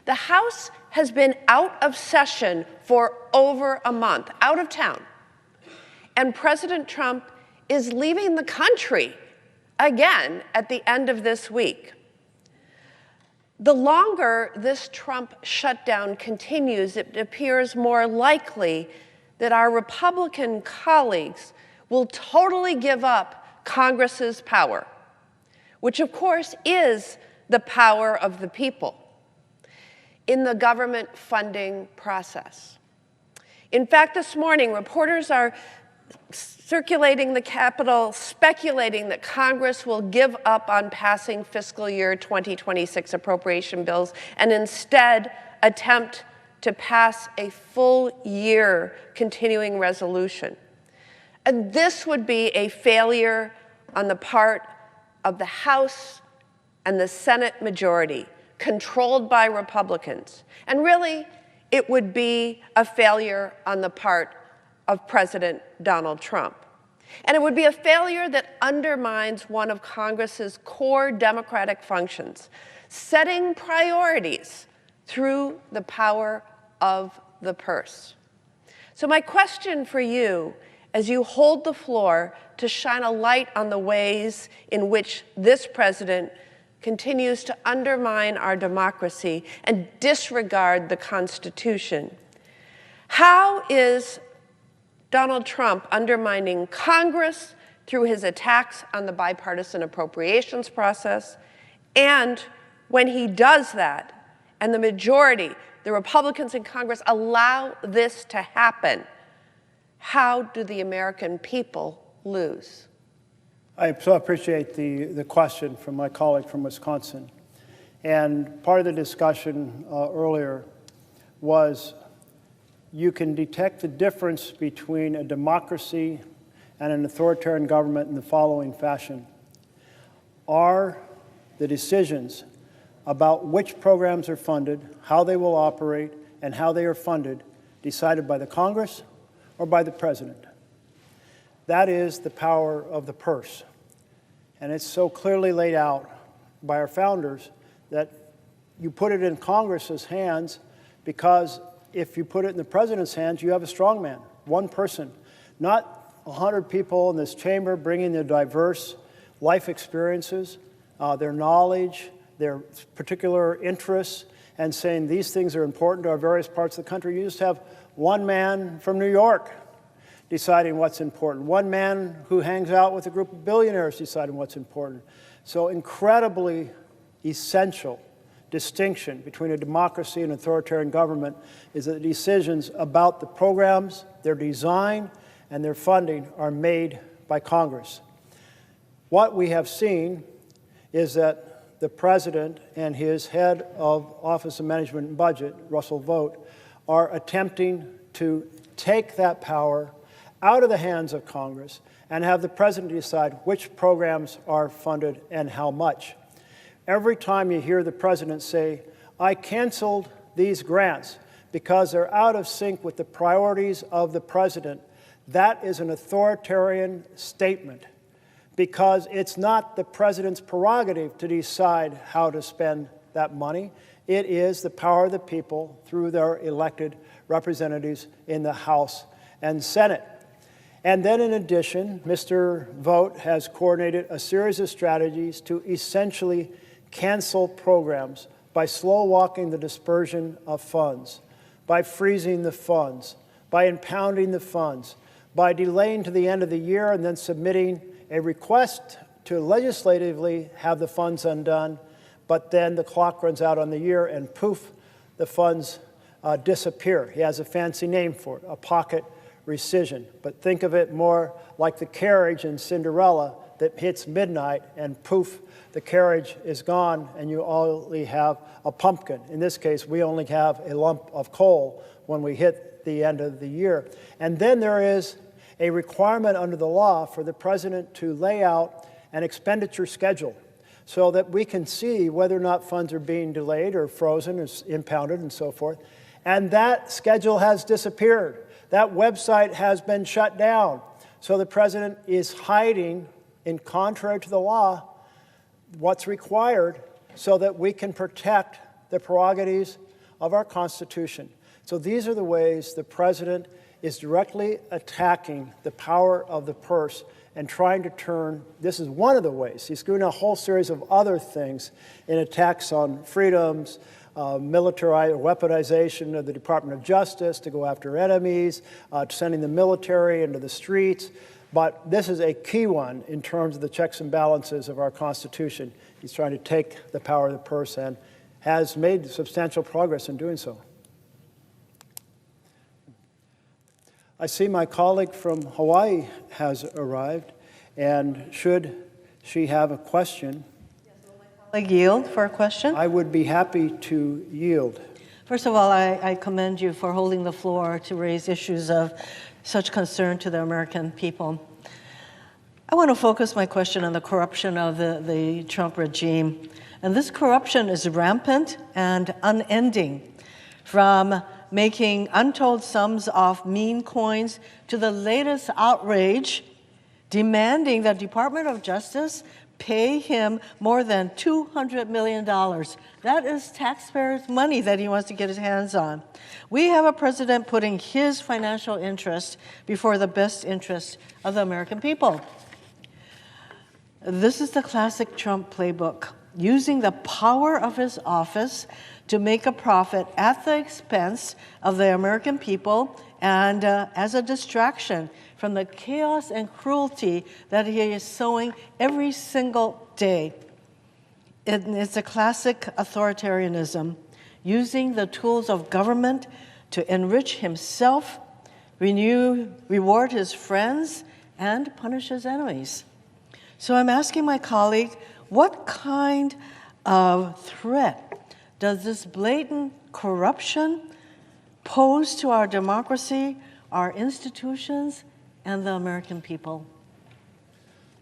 The House has been out of session for over a month, out of town. And President Trump is leaving the country again at the end of this week. The longer this Trump shutdown continues, it appears more likely that our Republican colleagues will totally give up Congress's power, which of course is the power of the people, in the government funding process. In fact, this morning, reporters are circulating the Capitol, speculating that Congress will give up on passing fiscal year 2026 appropriation bills and instead attempt to pass a full-year continuing resolution. And this would be a failure on the part of the House and the Senate majority, controlled by Republicans. And really, it would be a failure on the part of President Donald Trump. And it would be a failure that undermines one of Congress's core democratic functions, setting priorities through the power of the purse. So my question for you, as you hold the floor to shine a light on the ways in which this president continues to undermine our democracy and disregard the Constitution, how is Donald Trump undermining Congress through his attacks on the bipartisan appropriations process? And when he does that, and the majority, the Republicans in Congress, allow this to happen, how do the American people lose? I so appreciate the question from my colleague from Wisconsin. And part of the discussion earlier was you can detect the difference between a democracy and an authoritarian government in the following fashion. Are the decisions about which programs are funded, how they will operate, and how they are funded decided by the Congress or by the President? That is the power of the purse. And it's so clearly laid out by our founders that you put it in Congress's hands, because if you put it in the President's hands, you have a strong man, one person, not 100 people in this chamber bringing their diverse life experiences, their knowledge, their particular interests, and saying these things are important to our various parts of the country. You just have one man from New York deciding what's important, one man who hangs out with a group of billionaires deciding what's important. So incredibly essential distinction between a democracy and authoritarian government is that the decisions about the programs, their design, and their funding are made by Congress. What we have seen is that the President and his head of Office of Management and Budget, Russell Vought, are attempting to take that power out of the hands of Congress and have the President decide which programs are funded and how much. Every time you hear the President say, I canceled these grants because they're out of sync with the priorities of the President, that is an authoritarian statement, because it's not the President's prerogative to decide how to spend that money. It is the power of the people through their elected representatives in the House and Senate. And then in addition, Mr. Vought has coordinated a series of strategies to essentially cancel programs by slow-walking the dispersion of funds, by freezing the funds, by impounding the funds, by delaying to the end of the year and then submitting a request to legislatively have the funds undone, but then the clock runs out on the year and poof, the funds disappear. He has a fancy name for it, a pocket rescission. But think of it more like the carriage in Cinderella that hits midnight and poof, the carriage is gone and you only have a pumpkin. In this case, we only have a lump of coal when we hit the end of the year. And then there is a requirement under the law for the president to lay out an expenditure schedule so that we can see whether or not funds are being delayed or frozen or impounded and so forth. And that schedule has disappeared. That website has been shut down. So the president is hiding, in contrary to the law, what's required so that we can protect the prerogatives of our Constitution. So these are the ways the president is directly attacking the power of the purse and trying to turn, this is one of the ways. He's doing a whole series of other things in attacks on freedoms, military weaponization of the Department of Justice to go after enemies, sending the military into the streets. But this is a key one in terms of the checks and balances of our Constitution. He's trying to take the power of the purse and has made substantial progress in doing so. I see my colleague from Hawaii has arrived, and should she have a question, Yield for a question? I would be happy to yield. First of all, I commend you for holding the floor to raise issues of such concern to the American people. I want to focus my question on the corruption of the Trump regime. And this corruption is rampant and unending, from making untold sums off meme coins to the latest outrage demanding the Department of Justice pay him more than $200 million. That is taxpayers' money that he wants to get his hands on. We have a president putting his financial interest before the best interest of the American people. This is the classic Trump playbook, using the power of his office to make a profit at the expense of the American people and as a distraction from the chaos and cruelty that he is sowing every single day. It's a classic authoritarianism, using the tools of government to enrich himself, reward his friends, and punish his enemies. So I'm asking my colleague, what kind of threat does this blatant corruption pose to our democracy, our institutions, and the American people?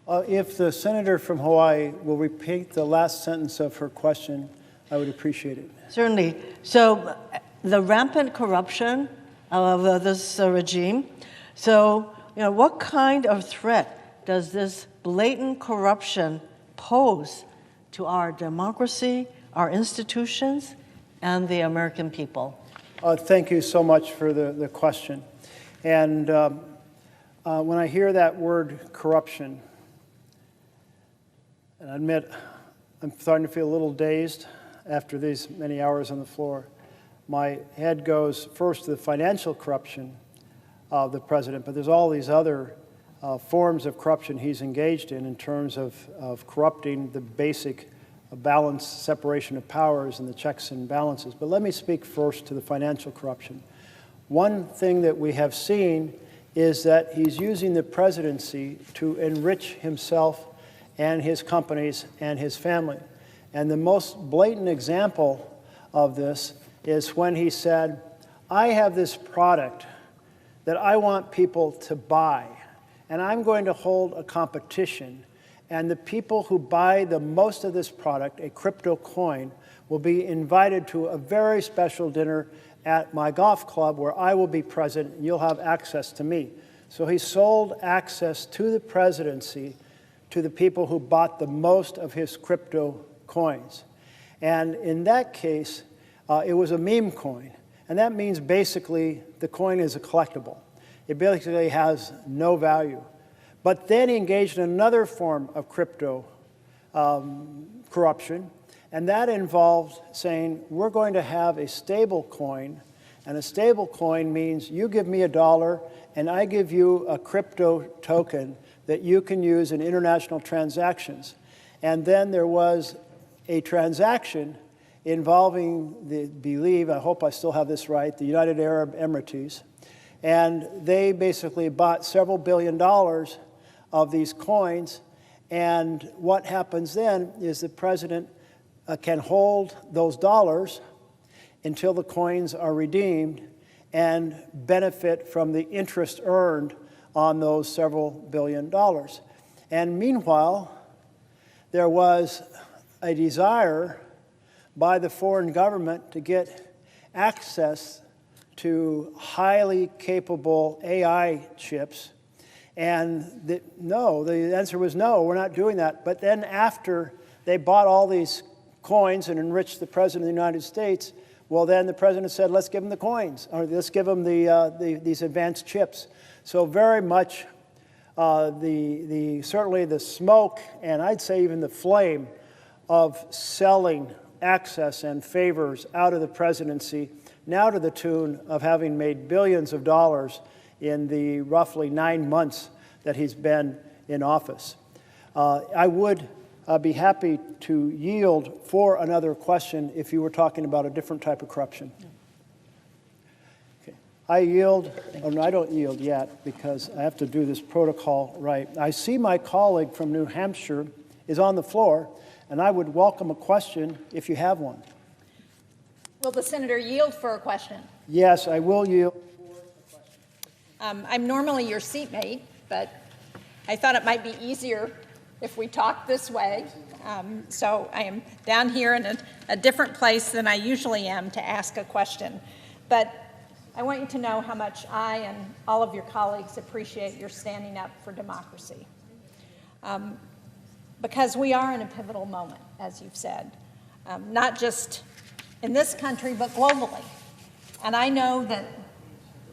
If the senator from Hawaii will repeat the last sentence of her question, I would appreciate it. Certainly. So the rampant corruption of this regime. So, what kind of threat does this blatant corruption pose to our democracy, our institutions, and the American people? Thank you so much for the question. And when I hear that word corruption, and I admit I'm starting to feel a little dazed after these many hours on the floor, my head goes first to the financial corruption of the president, but there's all these other forms of corruption he's engaged in terms of corrupting the basic balance, separation of powers, and the checks and balances. But let me speak first to the financial corruption. One thing that we have seen is that he's using the presidency to enrich himself and his companies and his family. And the most blatant example of this is when he said, I have this product that I want people to buy, and I'm going to hold a competition, and the people who buy the most of this product, a crypto coin, will be invited to a very special dinner at my golf club where I will be present and you'll have access to me. So he sold access to the presidency to the people who bought the most of his crypto coins. And in that case, it was a meme coin. And that means basically the coin is a collectible. It basically has no value. But then he engaged in another form of crypto corruption, and that involved saying, we're going to have a stable coin, and a stable coin means you give me $1 and I give you a crypto token that you can use in international transactions. And then there was a transaction involving I hope I still have this right, the United Arab Emirates. And they basically bought several $billion of these coins. And what happens then is the president can hold those dollars until the coins are redeemed and benefit from the interest earned on those several $1 billion. And meanwhile, there was a desire by the foreign government to get access to highly capable AI chips. And the answer was no, we're not doing that. But then after they bought all these coins and enriched the President of the United States, well, then the President said, let's give them the coins, or let's give them these advanced chips. So very much certainly the smoke, and I'd say even the flame of selling access and favors out of the presidency, now to the tune of having made billions of dollars in the roughly 9 months that he's been in office. I would be happy to yield for another question if you were talking about a different type of corruption. Okay. I yield, oh, no, I don't yield yet because I have to do this protocol right. I see my colleague from New Hampshire is on the floor, and I would welcome a question if you have one. Will the senator yield for a question? Yes, I will yield. I'm normally your seatmate, but I thought it might be easier if we talked this way. So I am down here in a different place than I usually am to ask a question. But I want you to know how much I and all of your colleagues appreciate your standing up for democracy. Because we are in a pivotal moment, as you've said, not just in this country, but globally. And I know that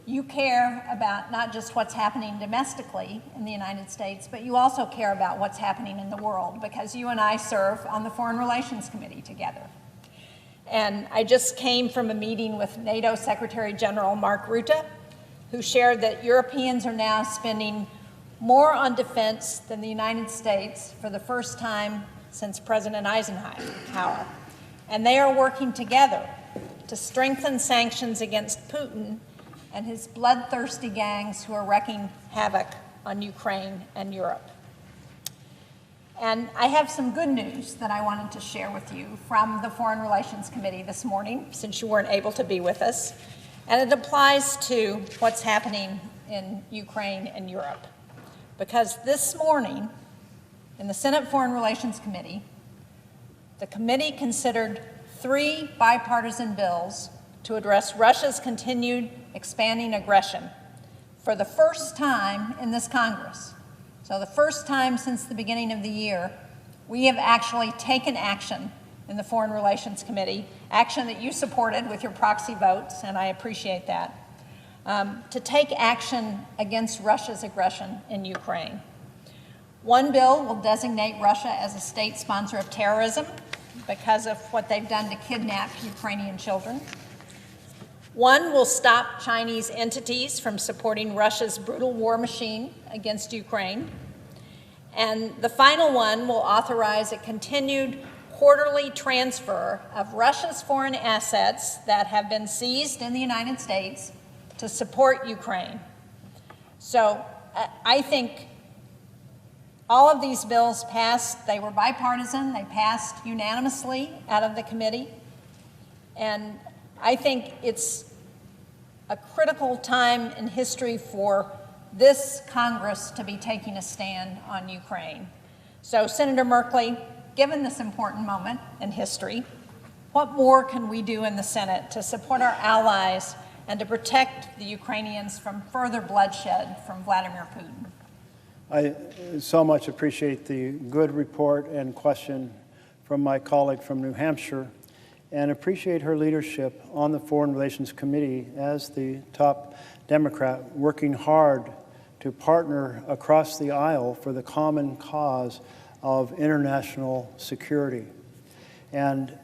you care about not just what's happening domestically in the United States, but you also care about what's happening in the world, because you and I serve on the Foreign Relations Committee together. And I just came from a meeting with NATO Secretary General Mark Rutte, who shared that Europeans are now spending more on defense than the United States for the first time since President Eisenhower. And they are working together to strengthen sanctions against Putin and his bloodthirsty gangs who are wreaking havoc on Ukraine and Europe. And I have some good news that I wanted to share with you from the Foreign Relations Committee this morning, since you weren't able to be with us. And it applies to what's happening in Ukraine and Europe. Because this morning, in the Senate Foreign Relations Committee, the committee considered 3 bipartisan bills to address Russia's continued expanding aggression for the first time in this Congress. So the first time since the beginning of the year, we have actually taken action in the Foreign Relations Committee, action that you supported with your proxy votes, and I appreciate that, to take action against Russia's aggression in Ukraine. One bill will designate Russia as a state sponsor of terrorism because of what they've done to kidnap Ukrainian children. One will stop Chinese entities from supporting Russia's brutal war machine against Ukraine. And the final one will authorize a continued quarterly transfer of Russia's foreign assets that have been seized in the United States to support Ukraine. So I think all of these bills passed. They were bipartisan. They passed unanimously out of the committee. And I think it's a critical time in history for this Congress to be taking a stand on Ukraine. So, Senator Merkley, given this important moment in history, what more can we do in the Senate to support our allies and to protect the Ukrainians from further bloodshed from Vladimir Putin? I so much appreciate the good report and question from my colleague from New Hampshire, and appreciate her leadership on the Foreign Relations Committee as the top Democrat, working hard to partner across the aisle for the common cause of international security. And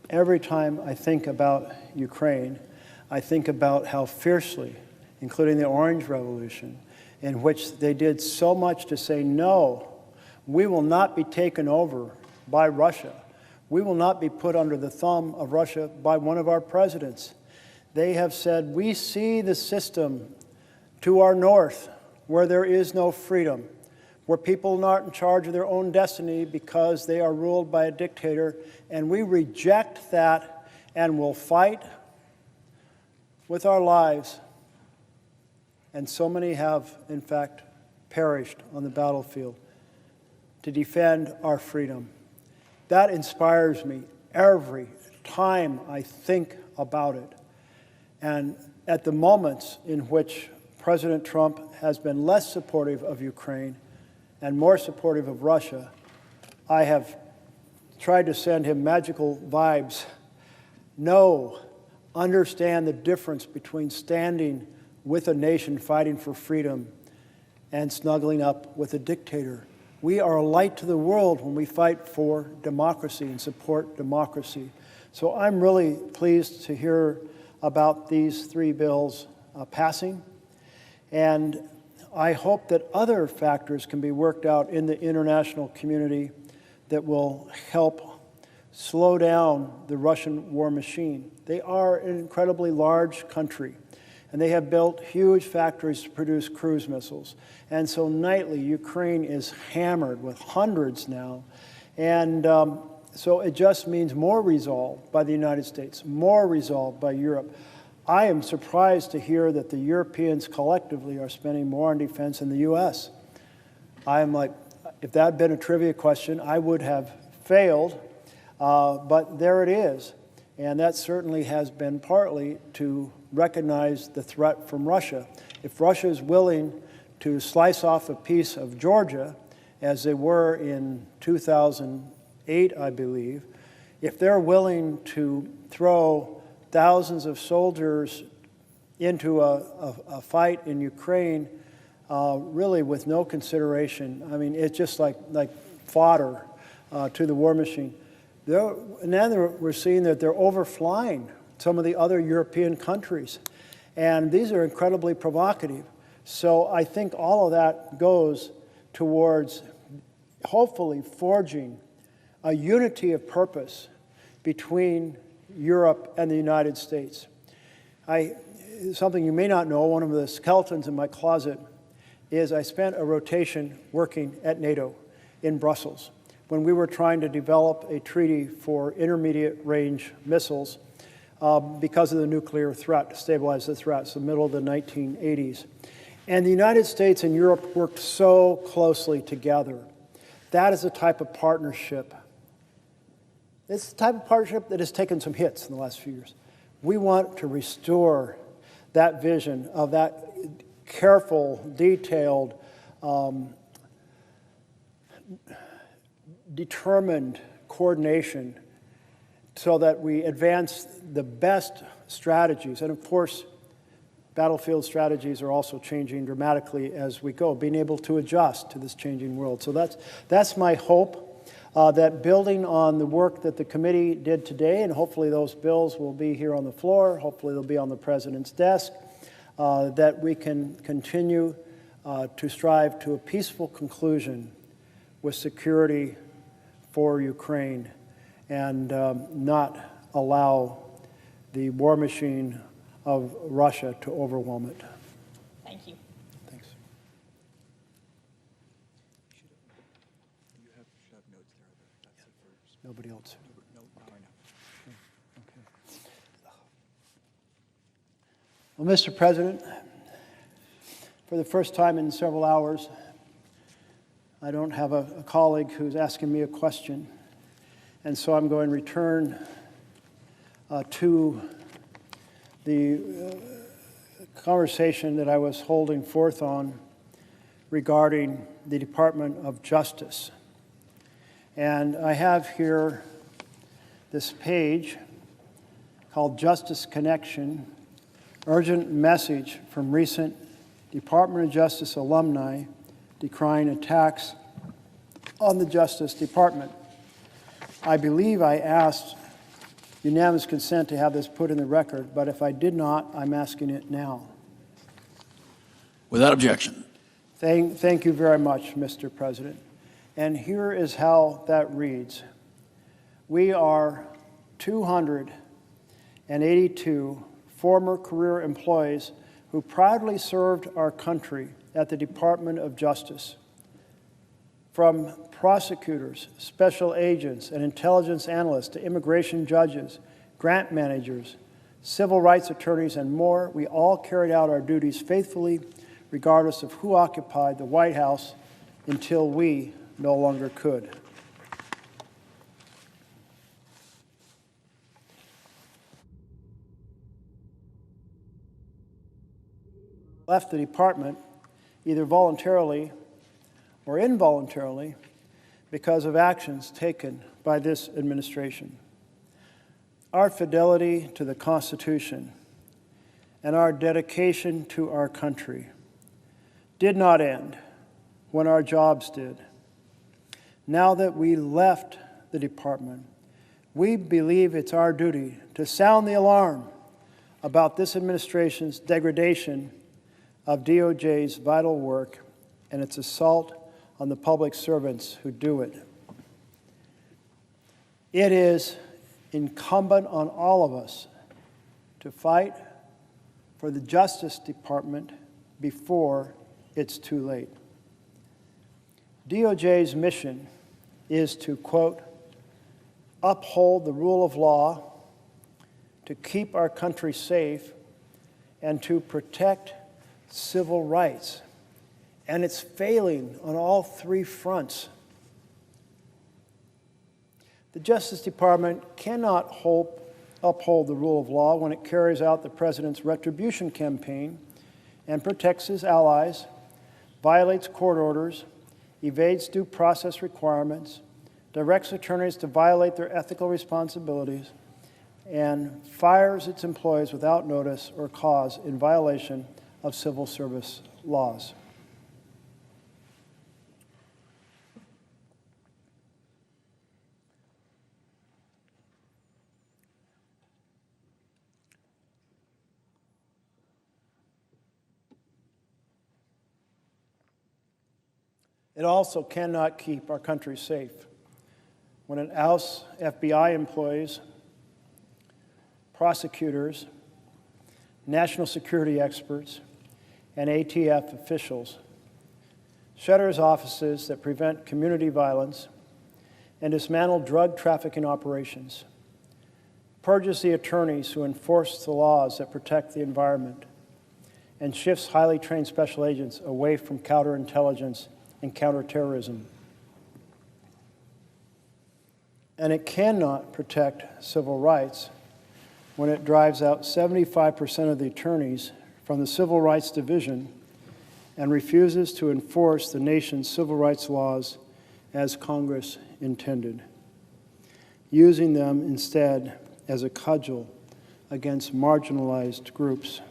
every time I think about Ukraine, I think about how fiercely, including the Orange Revolution, in which they did so much to say, no, we will not be taken over by Russia. We will not be put under the thumb of Russia by one of our presidents. They have said, we see the system to our north, where there is no freedom, where people aren't in charge of their own destiny because they are ruled by a dictator, and we reject that and will fight with our lives. And so many have, in fact, perished on the battlefield to defend our freedom. That inspires me every time I think about it. And at the moments in which President Trump has been less supportive of Ukraine and more supportive of Russia, I have tried to send him magical vibes. Know, understand the difference between standing with a nation fighting for freedom and snuggling up with a dictator. We are a light to the world when we fight for democracy and support democracy. So I'm really pleased to hear about these three bills passing. And I hope that other factors can be worked out in the international community that will help slow down the Russian war machine. They are an incredibly large country, and they have built huge factories to produce cruise missiles. And so nightly, Ukraine is hammered with hundreds now. And so it just means more resolve by the United States, more resolve by Europe. I am surprised to hear that the Europeans collectively are spending more on defense than the U.S. I am like, if that had been a trivia question, I would have failed. But there it is. And that certainly has been partly to recognize the threat from Russia. If Russia is willing to slice off a piece of Georgia, as they were in 2008, I believe, if they're willing to throw thousands of soldiers into a fight in Ukraine, really with no consideration, I mean, it's just like fodder to the war machine. And then we're seeing that they're overflying some of the other European countries. And these are incredibly provocative. So I think all of that goes towards hopefully forging a unity of purpose between Europe and the United States. Something you may not know, one of the skeletons in my closet is I spent a rotation working at NATO in Brussels when we were trying to develop a treaty for intermediate range missiles because of the nuclear threat, to stabilize the threat. It's the middle of the 1980s. And the United States and Europe worked so closely together. That is the type of partnership. It's the type of partnership that has taken some hits in the last few years. We want to restore that vision of that careful, detailed, determined coordination so that we advance the best strategies. And of course, battlefield strategies are also changing dramatically as we go, being able to adjust to this changing world. So that's my hope, that building on the work that the committee did today, and hopefully those bills will be here on the floor, hopefully they'll be on the President's desk, that we can continue to strive to a peaceful conclusion with security for Ukraine and not allow the war machine of Russia to overwhelm it. Thank you. Thanks. Nobody else? Okay. Well, Mr. President, for the first time in several hours, I don't have a colleague who's asking me a question, and so I'm going to return to the conversation that I was holding forth on regarding the Department of Justice. And I have here this page called Justice Connection, urgent message from recent Department of Justice alumni decrying attacks on the Justice Department. I believe I asked unanimous consent to have this put in the record, but if I did not, I'm asking it now. Without objection. Thank you very much, Mr. President. And here is how that reads. We are 282 former career employees who proudly served our country at the Department of Justice. From prosecutors, special agents, and intelligence analysts to immigration judges, grant managers, civil rights attorneys, and more, we all carried out our duties faithfully, regardless of who occupied the White House, until we no longer could. Left the department, either voluntarily or involuntarily, because of actions taken by this administration. Our fidelity to the Constitution and our dedication to our country did not end when our jobs did. Now that we left the department, we believe it's our duty to sound the alarm about this administration's degradation of DOJ's vital work and its assault on the public servants who do it. It is incumbent on all of us to fight for the Justice Department before it's too late. DOJ's mission is to, quote, uphold the rule of law, to keep our country safe, and to protect civil rights. And it's failing on all three fronts. The Justice Department cannot uphold the rule of law when it carries out the president's retribution campaign and protects his allies, violates court orders, evades due process requirements, directs attorneys to violate their ethical responsibilities, and fires its employees without notice or cause in violation of civil service laws. It also cannot keep our country safe when it ousts FBI employees, prosecutors, national security experts, and ATF officials, shutters offices that prevent community violence, and dismantle drug trafficking operations, purges the attorneys who enforce the laws that protect the environment, and shifts highly trained special agents away from counterintelligence and counterterrorism. And it cannot protect civil rights when it drives out 75% of the attorneys from the Civil Rights Division and refuses to enforce the nation's civil rights laws as Congress intended, using them instead as a cudgel against marginalized groups.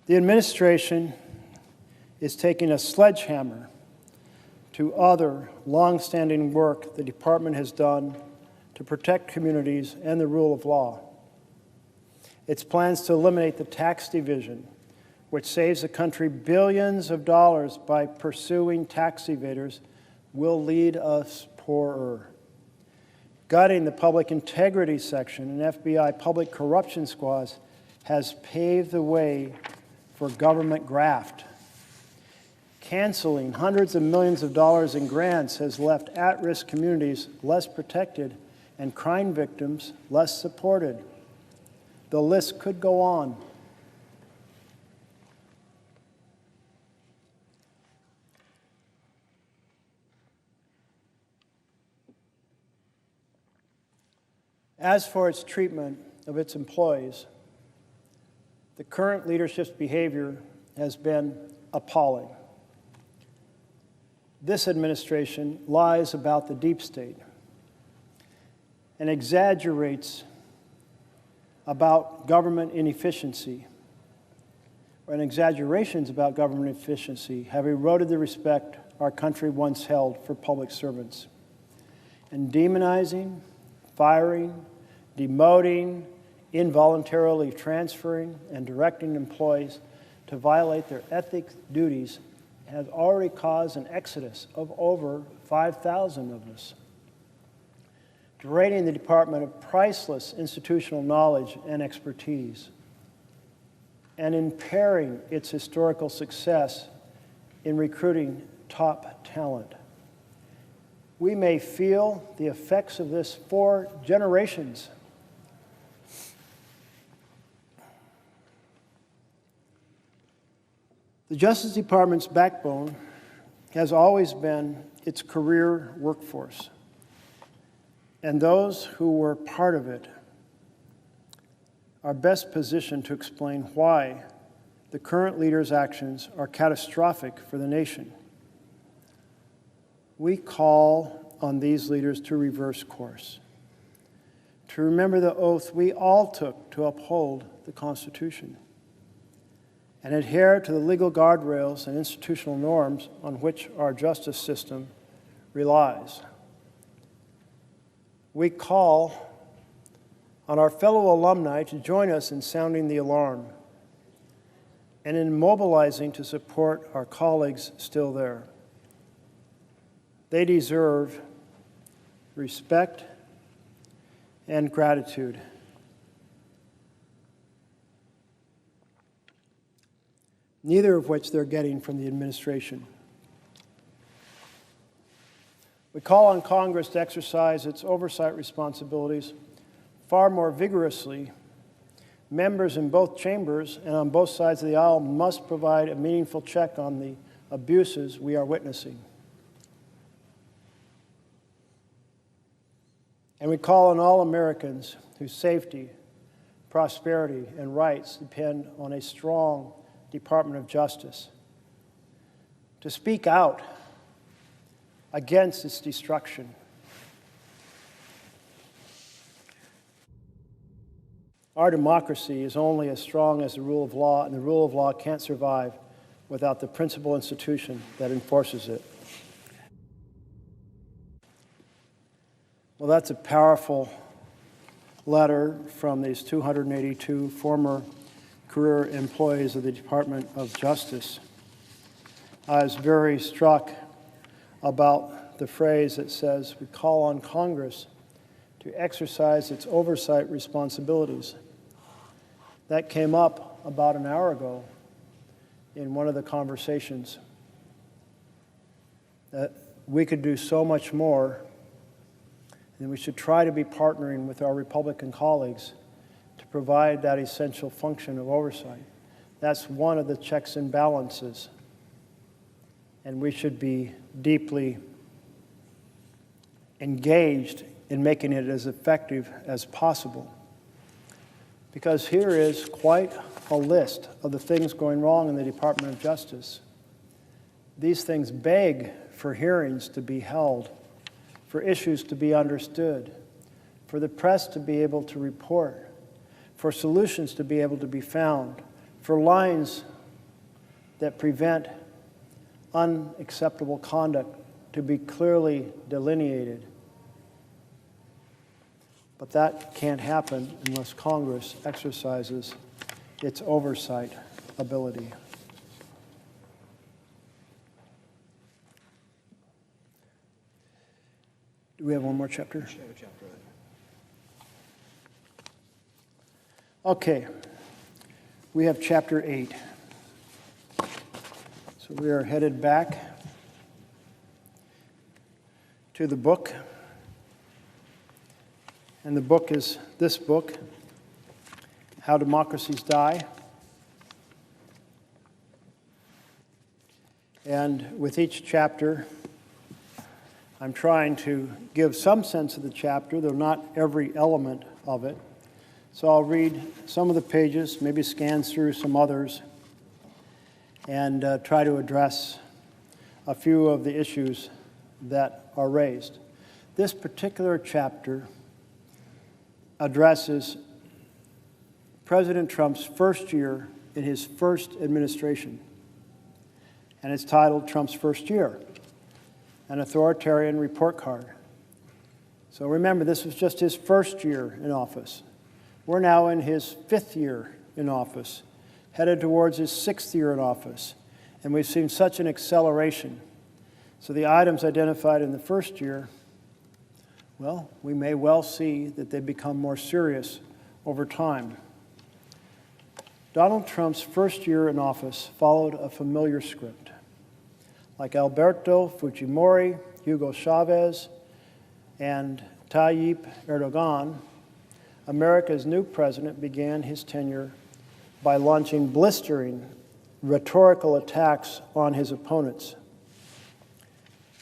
The administration is taking a sledgehammer to other long-standing work the department has done to protect communities and the rule of law. Its plans to eliminate the tax division, which saves the country billions of dollars by pursuing tax evaders, will lead us poorer. Gutting the public integrity section and FBI public corruption squads has paved the way for government graft. Canceling hundreds of millions of dollars in grants has left at-risk communities less protected and crime victims less supported. The list could go on. As for its treatment of its employees, the current leadership's behavior has been appalling. This administration lies about the deep state and exaggerates about government inefficiency, and exaggerations about government efficiency have eroded the respect our country once held for public servants. And demonizing, firing, demoting, involuntarily transferring, and directing employees to violate their ethics duties has already caused an exodus of over 5,000 of us, draining the department of priceless institutional knowledge and expertise. and impairing its historical success in recruiting top talent. We may feel the effects of this for generations. The Justice Department's backbone has always been its career workforce, and those who were part of it are best positioned to explain why the current leader's actions are catastrophic for the nation. We call on these leaders to reverse course, to remember the oath we all took to uphold the Constitution, and adhere to the legal guardrails and institutional norms on which our justice system relies. We call on our fellow alumni to join us in sounding the alarm and in mobilizing to support our colleagues still there. They deserve respect and gratitude. Neither of which they're getting from the administration. We call on Congress to exercise its oversight responsibilities far more vigorously. Members in both chambers and on both sides of the aisle must provide a meaningful check on the abuses we are witnessing. And we call on all Americans whose safety, prosperity, and rights depend on a strong Department of Justice to speak out against its destruction. Our democracy is only as strong as the rule of law, and the rule of law can't survive without the principal institution that enforces it. Well, that's a powerful letter from these 282 former career employees of the Department of Justice. I was very struck about the phrase that says, we call on Congress to exercise its oversight responsibilities. That came up about an hour ago in one of the conversations, that we could do so much more, and we should try to be partnering with our Republican colleagues to provide that essential function of oversight. That's one of the checks and balances, and we should be deeply engaged in making it as effective as possible. Because here is quite a list of the things going wrong in the Department of Justice. These things beg for hearings to be held, for issues to be understood, for the press to be able to report, for solutions to be able to be found, for lines that prevent unacceptable conduct to be clearly delineated. But that can't happen unless Congress exercises its oversight ability. Do we have one more chapter? Okay. We have chapter 8. So we are headed back to the book. And the book is this book, How Democracies Die. And with each chapter, I'm trying to give some sense of the chapter, though not every element of it. So I'll read some of the pages, maybe scan through some others, and try to address a few of the issues that are raised. This particular chapter addresses President Trump's first year in his first administration, and it's titled Trump's First Year, an Authoritarian Report Card. So remember, this was just his first year in office. We're now in his 5th year in office, headed towards his 6th year in office, and we've seen such an acceleration. So the items identified in the first year, well, we may well see that they become more serious over time. Donald Trump's first year in office followed a familiar script. Like Alberto Fujimori, Hugo Chavez, and Tayyip Erdogan, America's new president began his tenure by launching blistering rhetorical attacks on his opponents.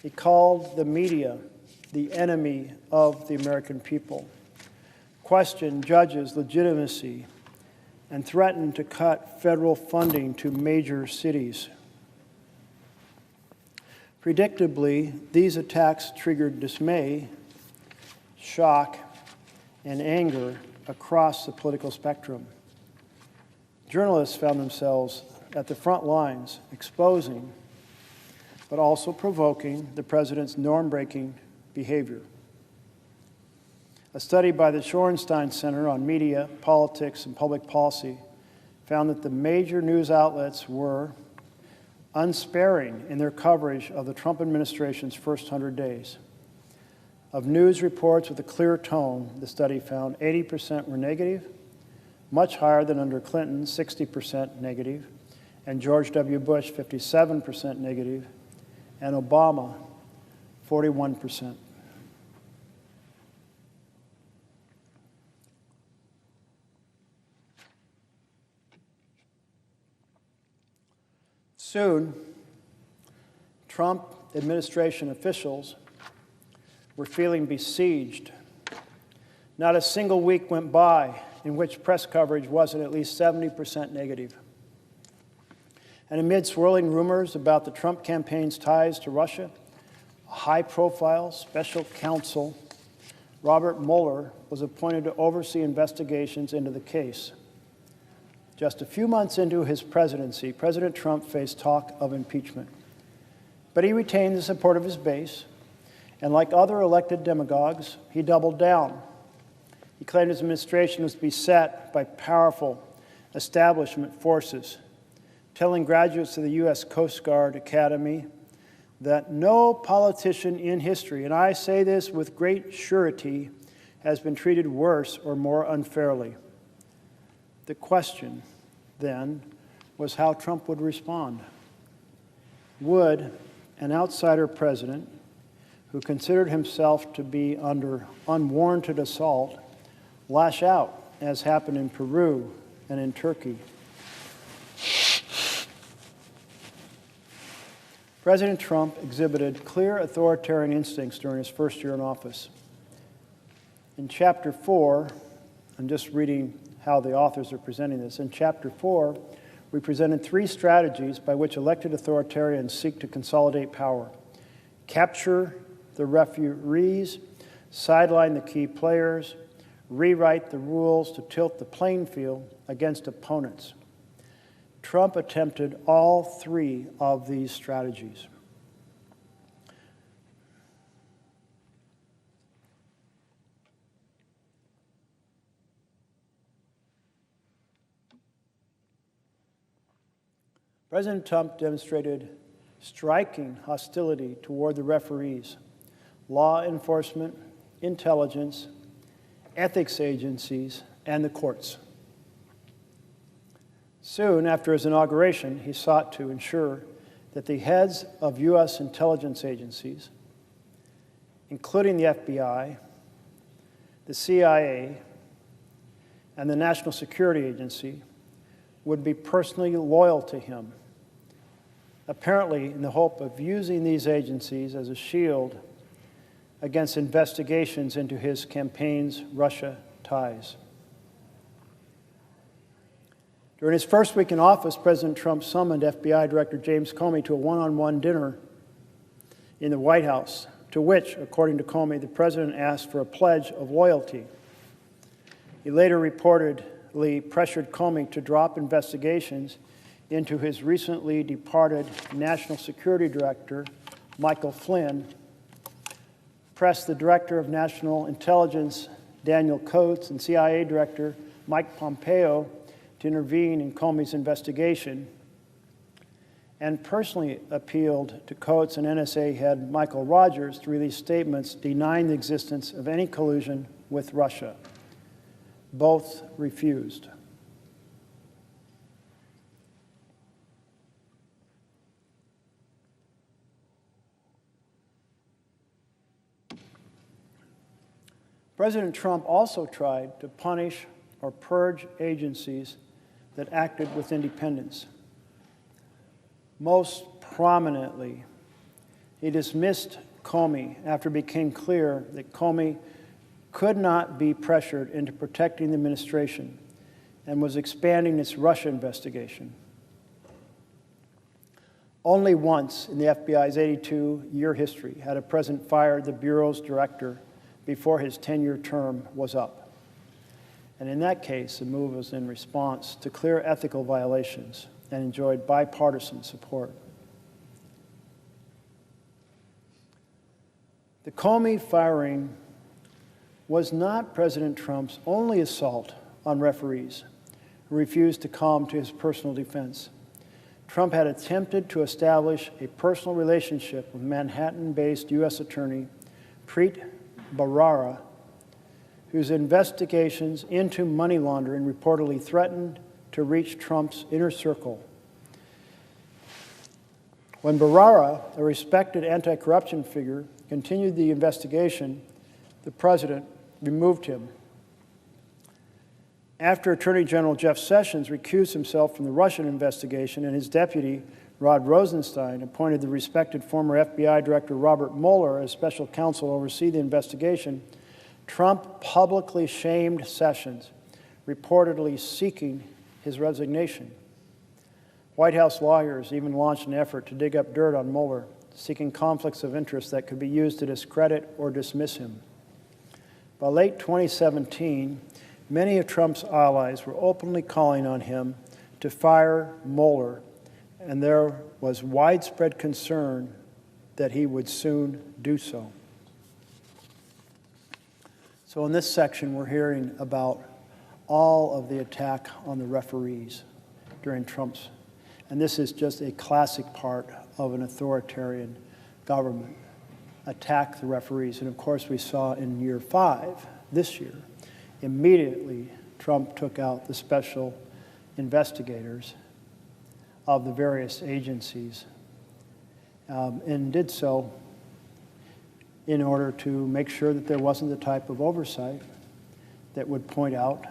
He called the media the enemy of the American people, questioned judges' legitimacy, and threatened to cut federal funding to major cities. Predictably, these attacks triggered dismay, shock, and anger across the political spectrum. Journalists found themselves at the front lines, exposing, but also provoking the president's norm-breaking behavior. A study by the Shorenstein Center on Media, Politics, and Public Policy found that the major news outlets were unsparing in their coverage of the Trump administration's first 100 days. Of news reports with a clear tone, the study found 80% were negative, much higher than under Clinton, 60% negative, and George W. Bush, 57% negative, and Obama, 41%. Soon, Trump administration officials were feeling besieged. Not a single week went by in which press coverage wasn't at least 70% negative. And amid swirling rumors about the Trump campaign's ties to Russia, a high-profile special counsel, Robert Mueller, was appointed to oversee investigations into the case. Just a few months into his presidency, President Trump faced talk of impeachment. But he retained the support of his base, and like other elected demagogues, he doubled down. He claimed his administration was beset by powerful establishment forces, telling graduates of the U.S. Coast Guard Academy that no politician in history, and I say this with great surety, has been treated worse or more unfairly. The question, then, was how Trump would respond. Would an outsider president who considered himself to be under unwarranted assault lash out, as happened in Peru and in Turkey? President Trump exhibited clear authoritarian instincts during his first year in office. In Chapter 4, I'm just reading how the authors are presenting this. In Chapter 4, we presented 3 strategies by which elected authoritarians seek to consolidate power: capture the referees, sideline the key players, rewrite the rules to tilt the playing field against opponents. Trump attempted all 3 of these strategies. President Trump demonstrated striking hostility toward the referees, law enforcement, intelligence, ethics agencies, and the courts. Soon after his inauguration, he sought to ensure that the heads of U.S. intelligence agencies, including the FBI, the CIA, and the National Security Agency, would be personally loyal to him, apparently in the hope of using these agencies as a shield against investigations into his campaign's Russia ties. During his first week in office, President Trump summoned FBI Director James Comey to a one-on-one dinner in the White House, to which, according to Comey, the president asked for a pledge of loyalty. He later reportedly pressured Comey to drop investigations into his recently departed National Security Director, Michael Flynn, pressed the Director of National Intelligence, Daniel Coats, and CIA Director Mike Pompeo to intervene in Comey's investigation, and personally appealed to Coats and NSA head Michael Rogers to release statements denying the existence of any collusion with Russia. Both refused. President Trump also tried to punish or purge agencies that acted with independence. Most prominently, he dismissed Comey after it became clear that Comey could not be pressured into protecting the administration and was expanding its Russia investigation. Only once in the FBI's 82-year history had a president fired the Bureau's director before his 10-year term was up. And in that case, the move was in response to clear ethical violations and enjoyed bipartisan support. The Comey firing was not President Trump's only assault on referees who refused to come to his personal defense. Trump had attempted to establish a personal relationship with Manhattan-based U.S. Attorney Preet Bharara, whose investigations into money laundering reportedly threatened to reach Trump's inner circle. When Bharara, a respected anti-corruption figure, continued the investigation, the president removed him. After Attorney General Jeff Sessions recused himself from the Russian investigation and his deputy, Rod Rosenstein, appointed the respected former FBI Director Robert Mueller as special counsel to oversee the investigation, Trump publicly shamed Sessions, reportedly seeking his resignation. White House lawyers even launched an effort to dig up dirt on Mueller, seeking conflicts of interest that could be used to discredit or dismiss him. By late 2017, many of Trump's allies were openly calling on him to fire Mueller, and there was widespread concern that he would soon do so. So in this section, we're hearing about all of the attack on the referees during Trump's, and this is just a classic part of an authoritarian government, attack the referees. And of course, we saw in year 5, this year, immediately Trump took out the special investigators of the various agencies and did so in order to make sure that there wasn't the type of oversight that would point out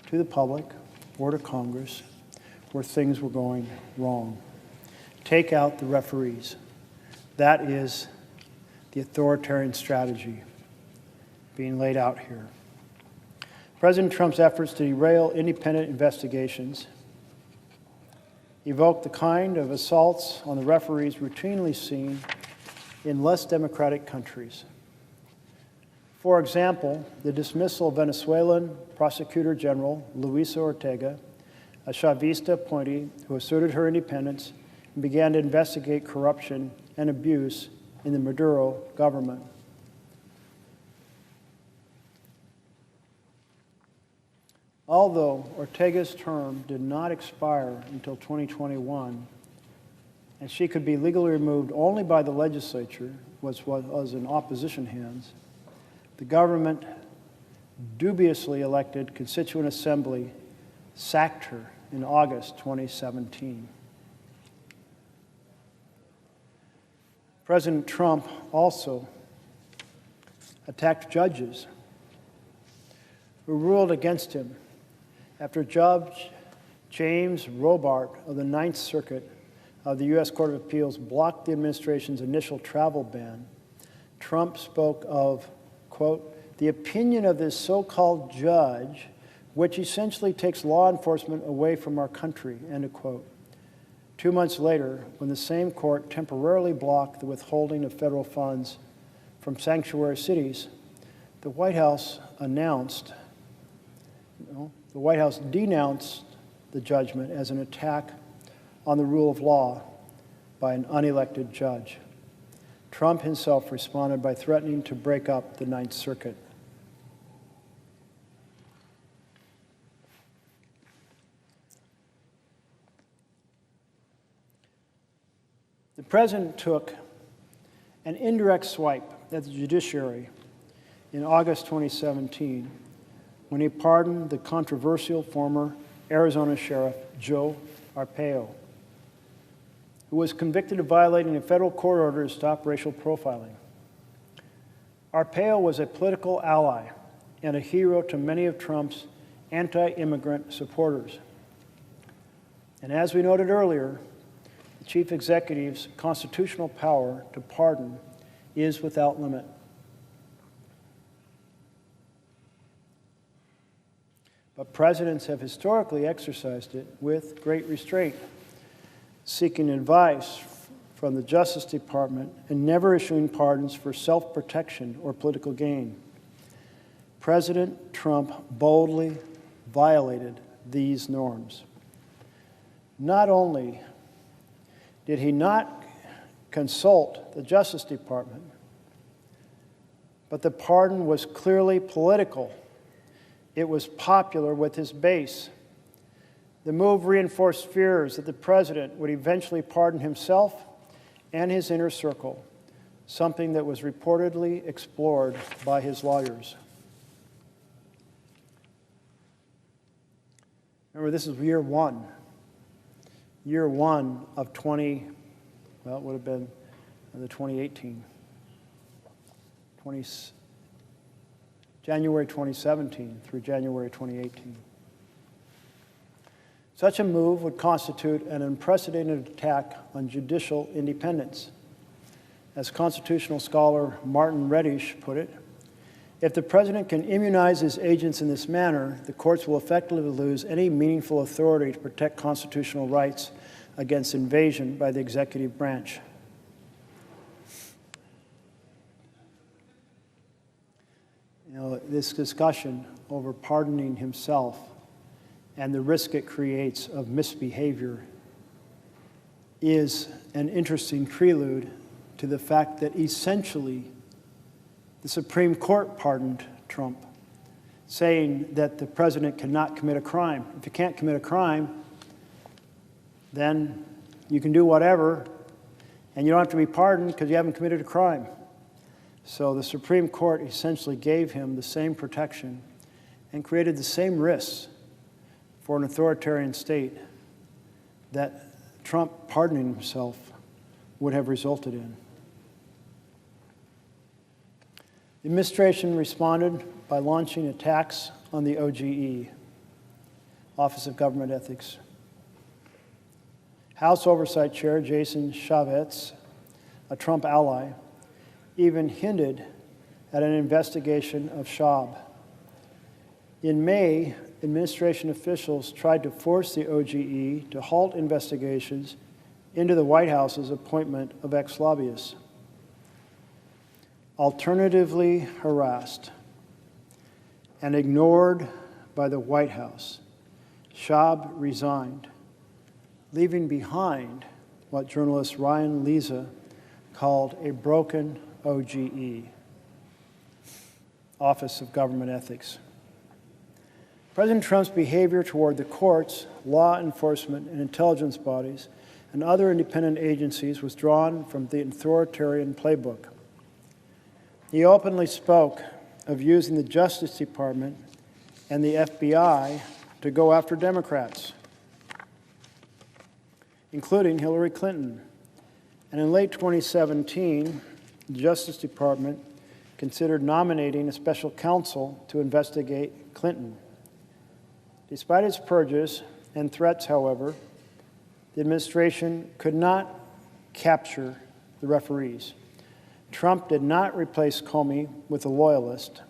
to the public or to Congress where things were going wrong. Take out the referees. That is the authoritarian strategy being laid out here. President Trump's efforts to derail independent investigations evoke the kind of assaults on the referees routinely seen in less democratic countries. For example, the dismissal of Venezuelan Prosecutor General Luisa Ortega, a Chavista appointee who asserted her independence and began to investigate corruption and abuse in the Maduro government. Although Ortega's term did not expire until 2021, and she could be legally removed only by the legislature, which was in opposition hands, the government dubiously elected Constituent Assembly sacked her in August 2017. President Trump also attacked judges who ruled against him after Judge James Robart of the Ninth Circuit of the U.S. Court of Appeals blocked the administration's initial travel ban. Trump spoke of, quote, the opinion of this so-called judge, which essentially takes law enforcement away from our country, end of quote. 2 months later, when the same court temporarily blocked the withholding of federal funds from sanctuary cities, the White House denounced the judgment as an attack on the rule of law by an unelected judge. Trump himself responded by threatening to break up the Ninth Circuit. The president took an indirect swipe at the judiciary in August 2017 when he pardoned the controversial former Arizona Sheriff Joe Arpaio, who was convicted of violating a federal court order to stop racial profiling. Arpaio was a political ally and a hero to many of Trump's anti-immigrant supporters. And as we noted earlier, the chief executive's constitutional power to pardon is without limit. But presidents have historically exercised it with great restraint, seeking advice from the Justice Department and never issuing pardons for self-protection or political gain. President Trump boldly violated these norms. Not only did he not consult the Justice Department, but the pardon was clearly political. It was popular with his base. The move reinforced fears that the president would eventually pardon himself and his inner circle, something that was reportedly explored by his lawyers. Remember, this is year one of it would have been the 2018, January 2017 through January 2018. Such a move would constitute an unprecedented attack on judicial independence. As constitutional scholar Martin Reddish put it, if the president can immunize his agents in this manner, the courts will effectively lose any meaningful authority to protect constitutional rights against invasion by the executive branch. This discussion over pardoning himself and the risk it creates of misbehavior is an interesting prelude to the fact that essentially the Supreme Court pardoned Trump, saying that the president cannot commit a crime. If you can't commit a crime, then you can do whatever, and you don't have to be pardoned because you haven't committed a crime. So the Supreme Court essentially gave him the same protection and created the same risks for an authoritarian state that Trump pardoning himself would have resulted in. The administration responded by launching attacks on the OGE, Office of Government Ethics. House Oversight Chair Jason Chaffetz, a Trump ally, even hinted at an investigation of Schaub. In May, administration officials tried to force the OGE to halt investigations into the White House's appointment of ex-lobbyists. Alternatively harassed and ignored by the White House, Schaub resigned, leaving behind what journalist Ryan Leza called a broken OGE, Office of Government Ethics. President Trump's behavior toward the courts, law enforcement, and intelligence bodies, and other independent agencies was drawn from the authoritarian playbook. He openly spoke of using the Justice Department and the FBI to go after Democrats, including Hillary Clinton. And in late 2017, the Justice Department considered nominating a special counsel to investigate Clinton. Despite its purges and threats, however, the administration could not capture the referees. Trump did not replace Comey with a loyalist,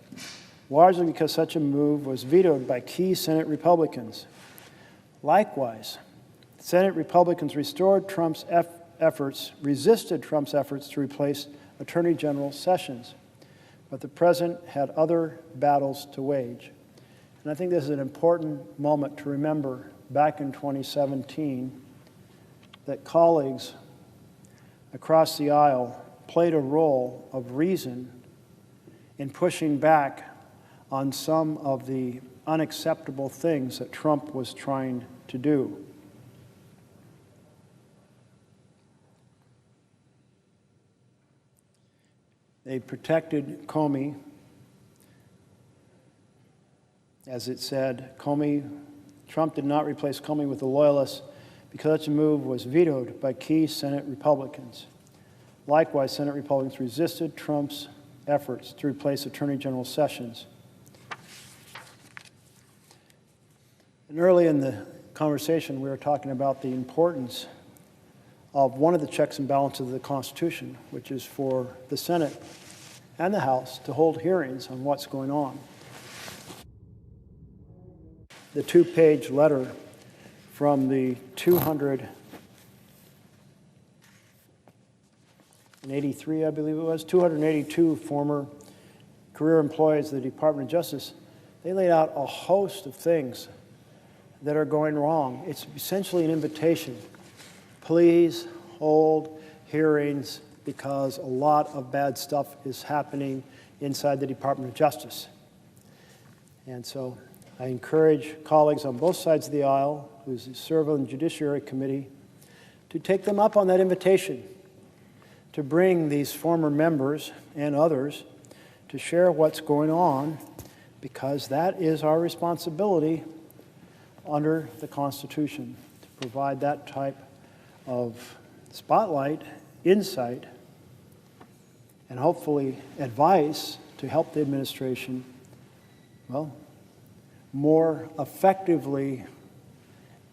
largely because such a move was vetoed by key Senate Republicans. Likewise, Senate Republicans resisted Trump's efforts to replace Attorney General Sessions, but the president had other battles to wage. And I think this is an important moment to remember back in 2017 that colleagues across the aisle played a role of reason in pushing back on some of the unacceptable things that Trump was trying to do. They protected Comey. As it said, Trump did not replace Comey with a loyalist because such a move was vetoed by key Senate Republicans. Likewise, Senate Republicans resisted Trump's efforts to replace Attorney General Sessions. And early in the conversation, we were talking about the importance of one of the checks and balances of the Constitution, which is for the Senate and the House to hold hearings on what's going on. The two-page letter from the 283, I believe it was, 282 former career employees of the Department of Justice, they laid out a host of things that are going wrong. It's essentially an invitation. Please hold hearings because a lot of bad stuff is happening inside the Department of Justice. And so I encourage colleagues on both sides of the aisle who serve on the Judiciary Committee to take them up on that invitation, to bring these former members and others to share what's going on, because that is our responsibility under the Constitution, to provide that type of spotlight, insight, and hopefully advice to help the administration, well, more effectively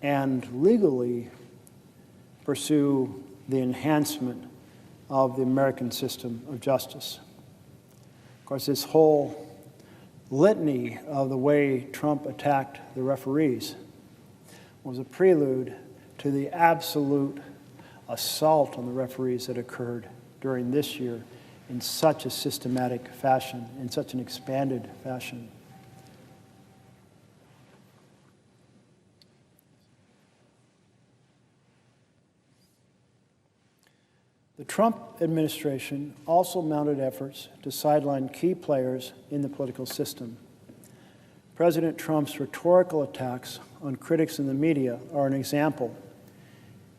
and legally pursue the enhancement of the American system of justice. Of course, this whole litany of the way Trump attacked the referees was a prelude to the absolute assault on the referees that occurred during this year in such a systematic fashion, in such an expanded fashion. The Trump administration also mounted efforts to sideline key players in the political system. President Trump's rhetorical attacks on critics in the media are an example.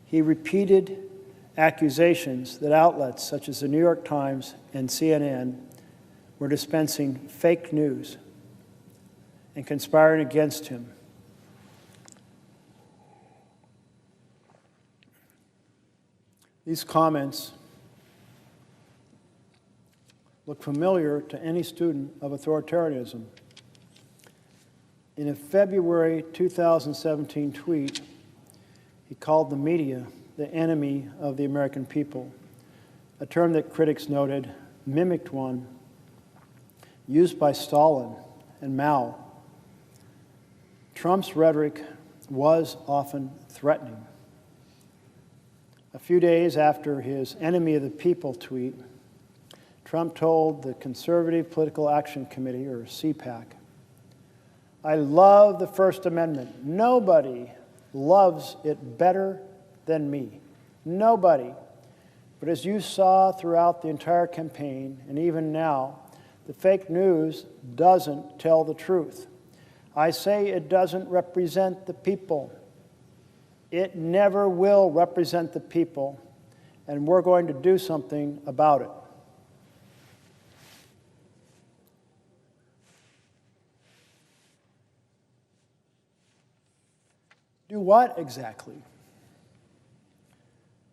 He repeated accusations that outlets such as the New York Times and CNN were dispensing fake news and conspiring against him. These comments look familiar to any student of authoritarianism. In a February 2017 tweet, he called the media the enemy of the American people, a term that critics noted mimicked one used by Stalin and Mao. Trump's rhetoric was often threatening. A few days after his enemy of the people tweet, Trump told the Conservative Political Action Committee, or CPAC, "I love the First Amendment. Nobody loves it better than me. Nobody. But as you saw throughout the entire campaign, and even now, the fake news doesn't tell the truth. I say it doesn't represent the people. It never will represent the people, and we're going to do something about it." Do what exactly?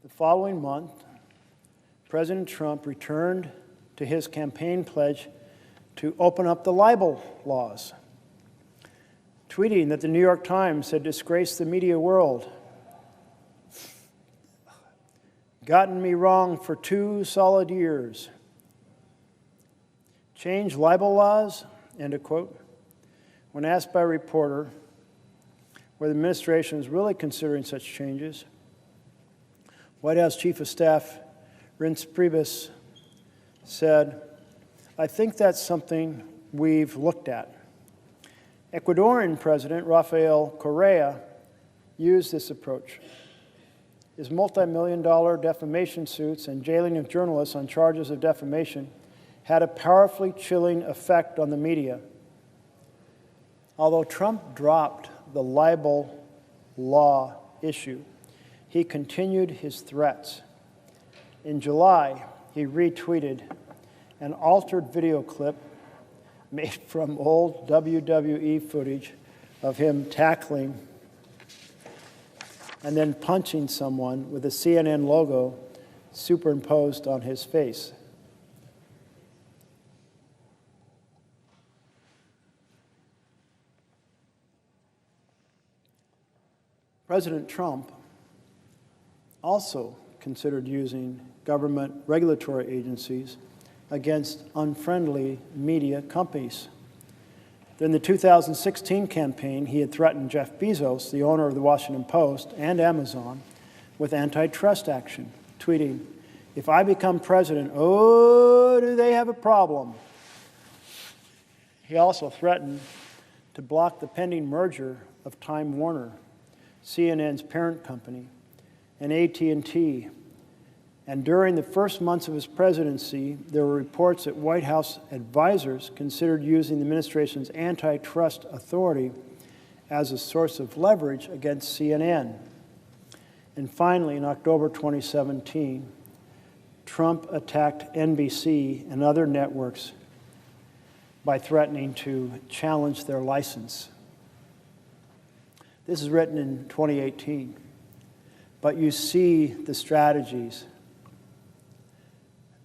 The following month, President Trump returned to his campaign pledge to open up the libel laws, tweeting that the New York Times had disgraced the media world, gotten me wrong for 2 solid years. Change libel laws, end of quote. When asked by a reporter whether the administration is really considering such changes, White House Chief of Staff Reince Priebus said, "I think that's something we've looked at." Ecuadorian President Rafael Correa used this approach. His multi-million-dollar defamation suits and jailing of journalists on charges of defamation had a powerfully chilling effect on the media. Although Trump dropped the libel law issue, he continued his threats. In July, he retweeted an altered video clip made from old WWE footage of him tackling and then punching someone with a CNN logo superimposed on his face. President Trump also considered using government regulatory agencies against unfriendly media companies. During the 2016 campaign, he had threatened Jeff Bezos, the owner of the Washington Post and Amazon, with antitrust action, tweeting, "If I become president, oh, do they have a problem." He also threatened to block the pending merger of Time Warner, CNN's parent company, and AT&T. And during the first months of his presidency, there were reports that White House advisors considered using the administration's antitrust authority as a source of leverage against CNN. And finally, in October 2017, Trump attacked NBC and other networks by threatening to challenge their license. This is written in 2018, but you see the strategies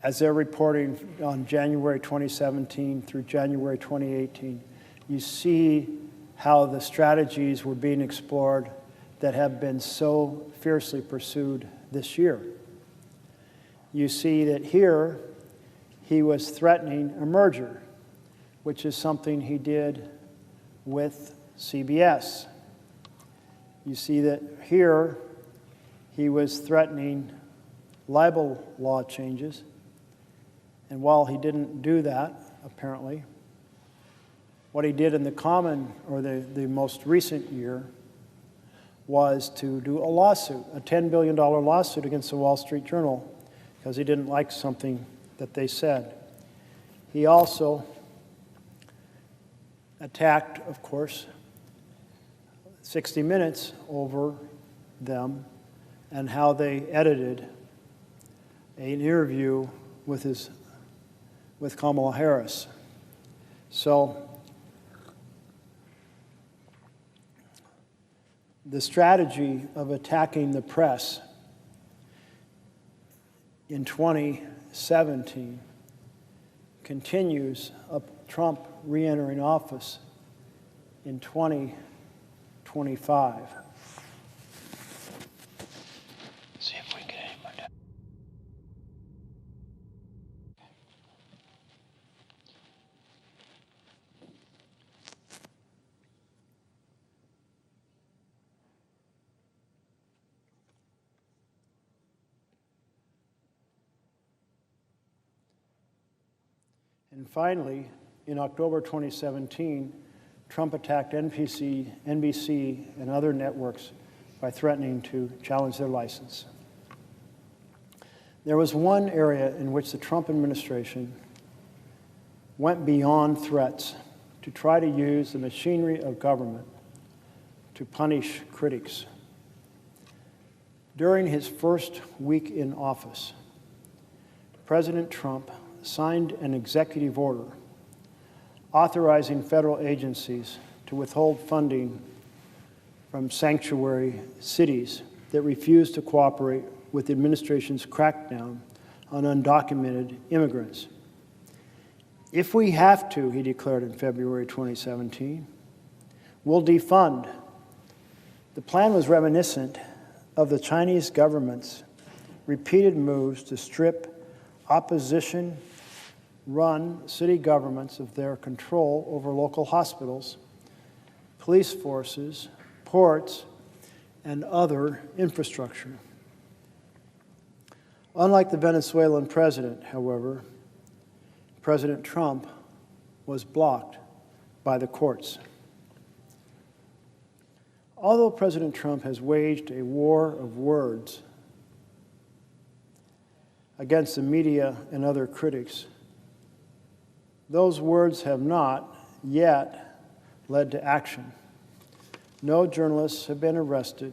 as they're reporting on January 2017 through January 2018. You see how the strategies were being explored that have been so fiercely pursued this year. You see that here he was threatening a merger, which is something he did with CBS. You see that here he was threatening libel law changes. And while he didn't do that, apparently, what he did in the most recent year was to do a lawsuit, a $10 billion lawsuit against the Wall Street Journal, because he didn't like something that they said. He also attacked, of course, 60 Minutes over them and how they edited an interview with Kamala Harris. So the strategy of attacking the press in 2017 continues up Trump re-entering office in 2025. See if we can get anybody down. And finally, in October 2017, Trump attacked NBC, and other networks by threatening to challenge their license. There was one area in which the Trump administration went beyond threats to try to use the machinery of government to punish critics. During his first week in office, President Trump signed an executive order authorizing federal agencies to withhold funding from sanctuary cities that refuse to cooperate with the administration's crackdown on undocumented immigrants. If we have to, he declared in February 2017, we'll defund. The plan was reminiscent of the Chinese government's repeated moves to strip opposition-run city governments of their control over local hospitals, police forces, ports, and other infrastructure. Unlike the Venezuelan president, however, President Trump was blocked by the courts. Although President Trump has waged a war of words against the media and other critics, those words have not yet led to action. No journalists have been arrested.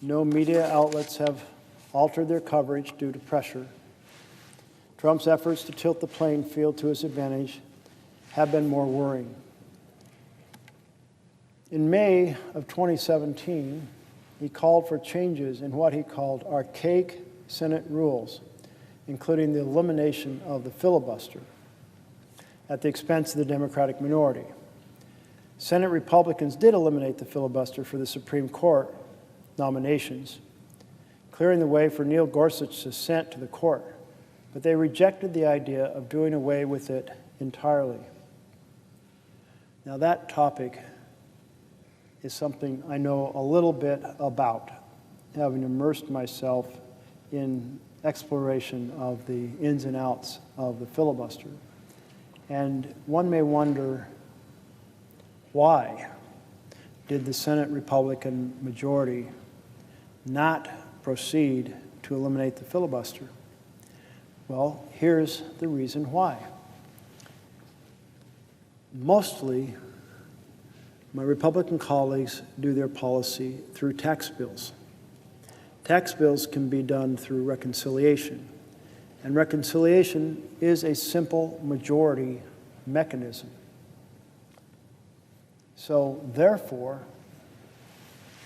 No media outlets have altered their coverage due to pressure. Trump's efforts to tilt the playing field to his advantage have been more worrying. In May of 2017, he called for changes in what he called archaic Senate rules, including the elimination of the filibuster at the expense of the Democratic minority. Senate Republicans did eliminate the filibuster for the Supreme Court nominations, clearing the way for Neil Gorsuch's ascent to the court, but they rejected the idea of doing away with it entirely. Now, that topic is something I know a little bit about, having immersed myself in exploration of the ins and outs of the filibuster. And one may wonder, why did the Senate Republican majority not proceed to eliminate the filibuster? Well, here's the reason why. Mostly, my Republican colleagues do their policy through tax bills. Tax bills can be done through reconciliation, and reconciliation is a simple majority mechanism. So, therefore,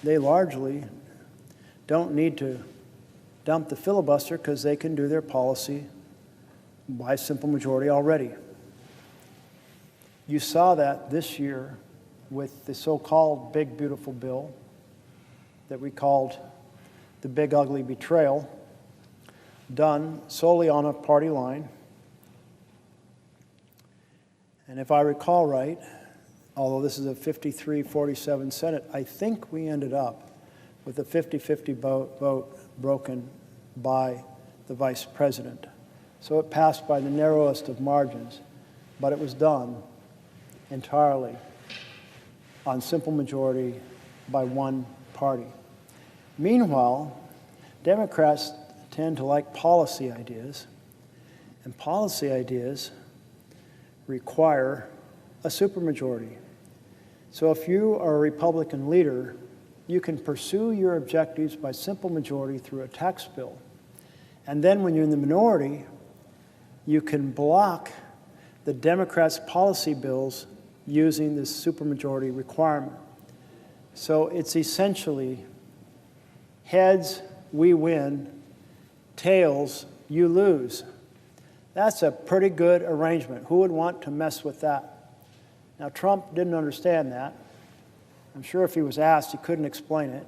they largely don't need to dump the filibuster because they can do their policy by simple majority already. You saw that this year with the so-called Big Beautiful Bill that we called the Big Ugly Betrayal, done solely on a party line. And if I recall right, although this is a 53-47 Senate, I think we ended up with a 50-50 vote broken by the Vice President. So it passed by the narrowest of margins, but it was done entirely on simple majority by one party. Meanwhile, Democrats tend to like policy ideas, and policy ideas require a supermajority. So if you are a Republican leader, you can pursue your objectives by simple majority through a tax bill. And then when you're in the minority, you can block the Democrats' policy bills using this supermajority requirement. So it's essentially heads, we win, tails, you lose. That's a pretty good arrangement. Who would want to mess with that? Now, Trump didn't understand that. I'm sure if he was asked, he couldn't explain it.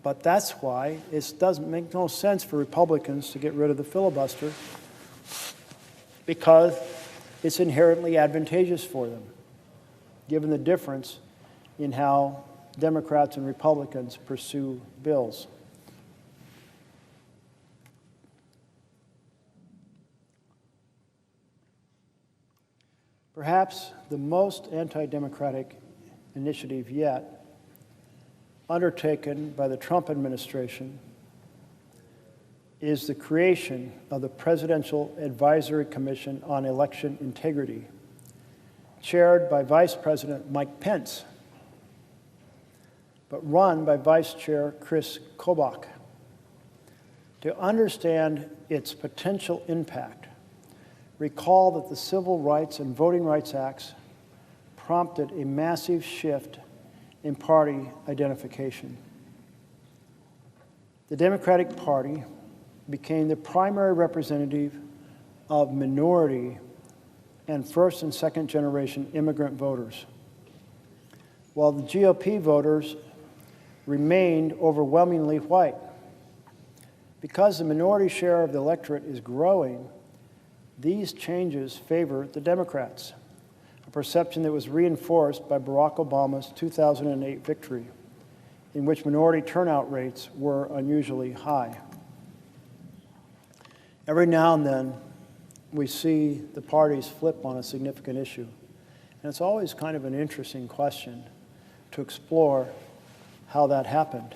But that's why it doesn't make no sense for Republicans to get rid of the filibuster, because it's inherently advantageous for them, given the difference in how Democrats and Republicans pursue bills. Perhaps the most anti-democratic initiative yet undertaken by the Trump administration is the creation of the Presidential Advisory Commission on Election Integrity, chaired by Vice President Mike Pence, but run by Vice Chair Chris Kobach. To understand its potential impact, recall that the Civil Rights and Voting Rights Acts prompted a massive shift in party identification. The Democratic Party became the primary representative of minority and first and second generation immigrant voters, while the GOP voters remained overwhelmingly white. Because the minority share of the electorate is growing, these changes favor the Democrats, a perception that was reinforced by Barack Obama's 2008 victory, in which minority turnout rates were unusually high. Every now and then, we see the parties flip on a significant issue. And it's always kind of an interesting question to explore how that happened.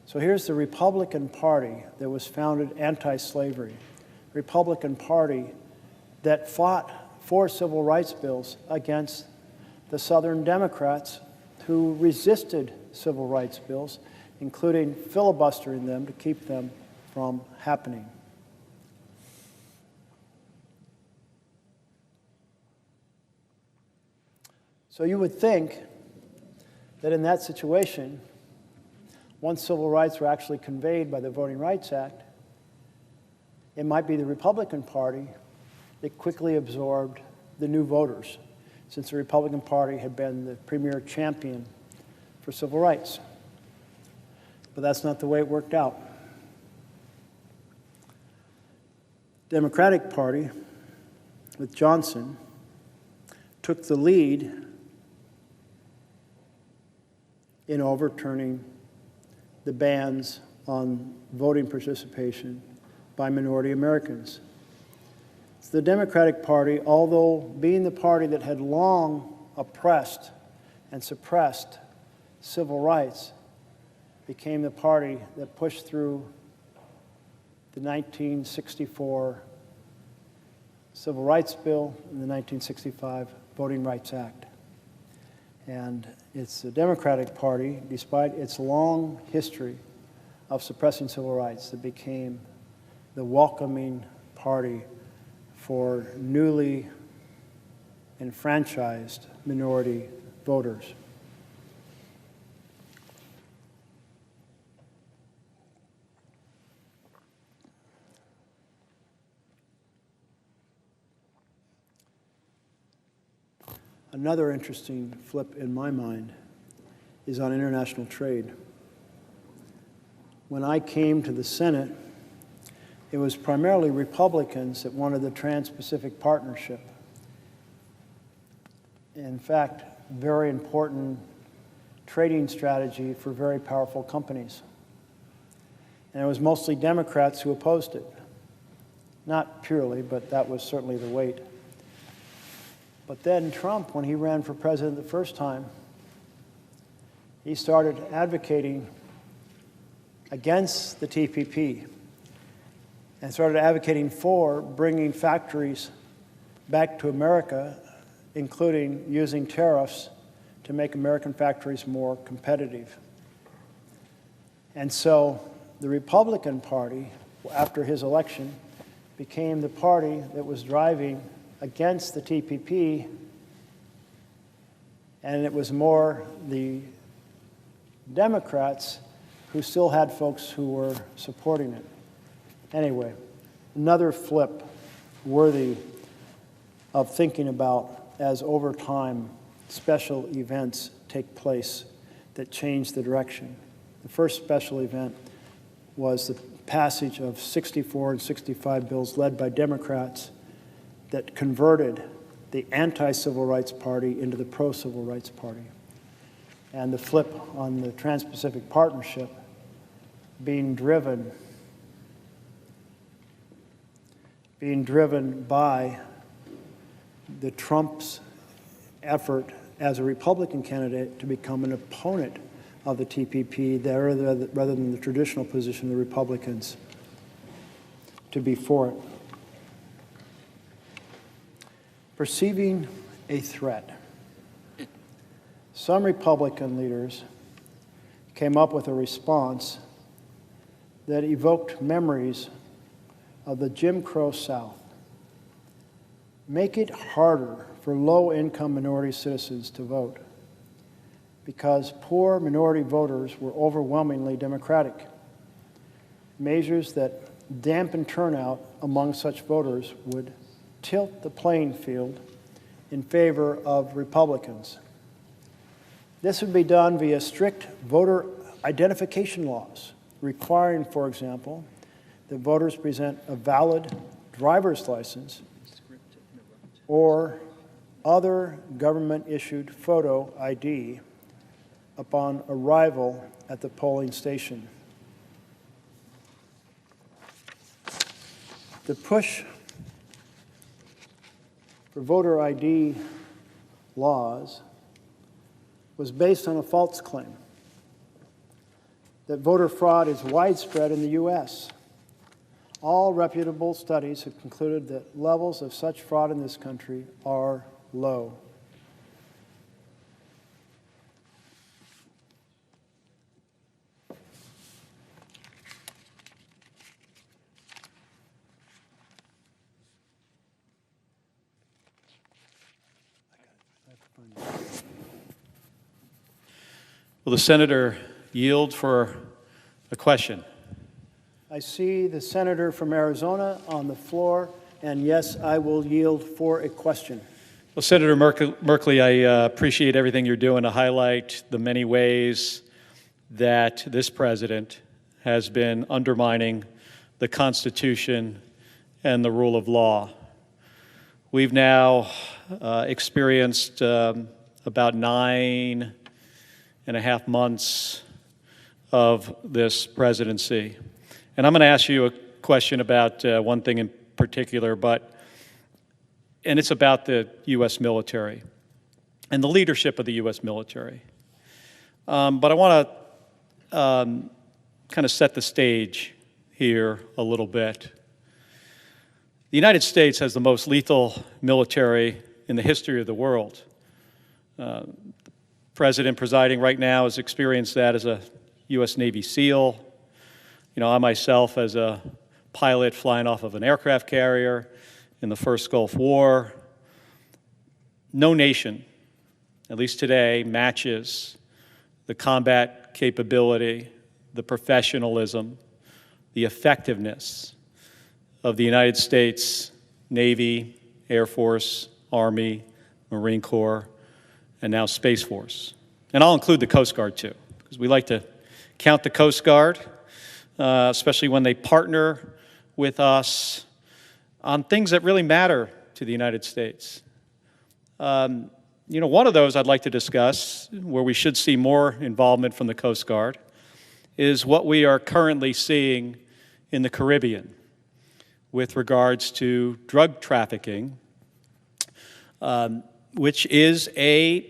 So here's the Republican Party that was founded anti-slavery, Republican Party that fought for civil rights bills against the Southern Democrats who resisted civil rights bills, including filibustering them to keep them from happening. So you would think that in that situation, once civil rights were actually conveyed by the Voting Rights Act, it might be the Republican Party that quickly absorbed the new voters. since the Republican Party had been the premier champion for civil rights. But that's not the way it worked out. The Democratic Party, with Johnson, took the lead in overturning the bans on voting participation by minority Americans. The Democratic Party, although being the party that had long oppressed and suppressed civil rights, became the party that pushed through the 1964 Civil Rights Bill and the 1965 Voting Rights Act. And it's the Democratic Party, despite its long history of suppressing civil rights, that became the welcoming party for newly enfranchised minority voters. Another interesting flip in my mind is on international trade. When I came to the Senate, it was primarily Republicans that wanted the Trans-Pacific Partnership. In fact, very important trading strategy for very powerful companies. And it was mostly Democrats who opposed it. Not purely, but that was certainly the weight. But then Trump, when he ran for president the first time, he started advocating against the TPP and started advocating for bringing factories back to America, including using tariffs to make American factories more competitive. And so the Republican Party, after his election, became the party that was driving against the TPP, and it was more the Democrats who still had folks who were supporting it. Anyway, another flip worthy of thinking about as over time special events take place that change the direction. The first special event was the passage of 64 and 65 bills led by Democrats that converted the anti-civil rights party into the pro-civil rights party. And the flip on the Trans-Pacific Partnership being driven by the Trump's effort as a Republican candidate to become an opponent of the TPP rather than the traditional position of the Republicans to be for it. Perceiving a threat. Some Republican leaders came up with a response that evoked memories of the Jim Crow South. Make it harder for low-income minority citizens to vote because poor minority voters were overwhelmingly Democratic. Measures that dampen turnout among such voters would tilt the playing field in favor of Republicans. This would be done via strict voter identification laws, requiring, for example, that voters present a valid driver's license or other government-issued photo ID upon arrival at the polling station. The push for voter ID laws was based on a false claim that voter fraud is widespread in the U.S. All reputable studies have concluded that levels of such fraud in this country are low. Will the senator yield for a question? I see the senator from Arizona on the floor, and yes, I will yield for a question. Well, Senator Merkley, I appreciate everything you're doing to highlight the many ways that this president has been undermining the Constitution and the rule of law. We've now experienced about 9.5 months of this presidency. And I'm going to ask you a question about one thing in particular, and it's about the U.S. military and the leadership of the U.S. military. But I want to kind of set the stage here a little bit. The United States has the most lethal military in the history of the world. The president presiding right now has experienced that as a U.S. Navy SEAL. You know, I myself, as a pilot flying off of an aircraft carrier in the first Gulf War. No nation, at least today, matches the combat capability, the professionalism, the effectiveness of the United States Navy, Air Force, Army, Marine Corps, and now Space Force. And I'll include the Coast Guard too, because we like to count the Coast Guard, especially when they partner with us on things that really matter to the United States. You know, one of those I'd like to discuss, where we should see more involvement from the Coast Guard, is what we are currently seeing in the Caribbean with regards to drug trafficking, which is a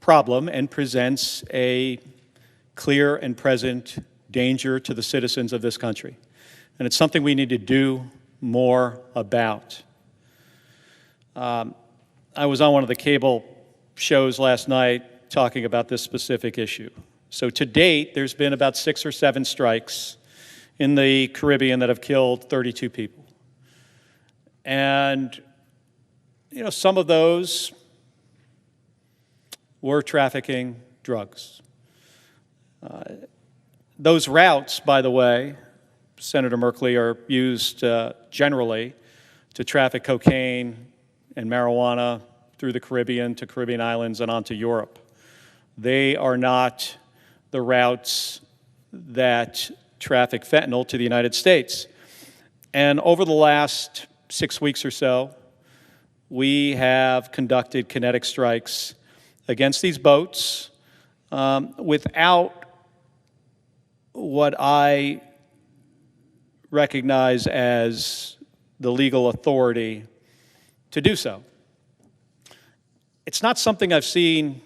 problem and presents a clear and present danger to the citizens of this country. And it's something we need to do more about. I was on one of the cable shows last night talking about this specific issue. So to date, there's been about 6 or 7 strikes in the Caribbean that have killed 32 people. And, you know, some of those were trafficking drugs. Those routes, by the way, Senator Merkley, are used generally to traffic cocaine and marijuana through the Caribbean to Caribbean islands and onto Europe. They are not the routes that traffic fentanyl to the United States. And over the last 6 weeks or so, we have conducted kinetic strikes against these boats without what I recognize as the legal authority to do so. It's not something I've seen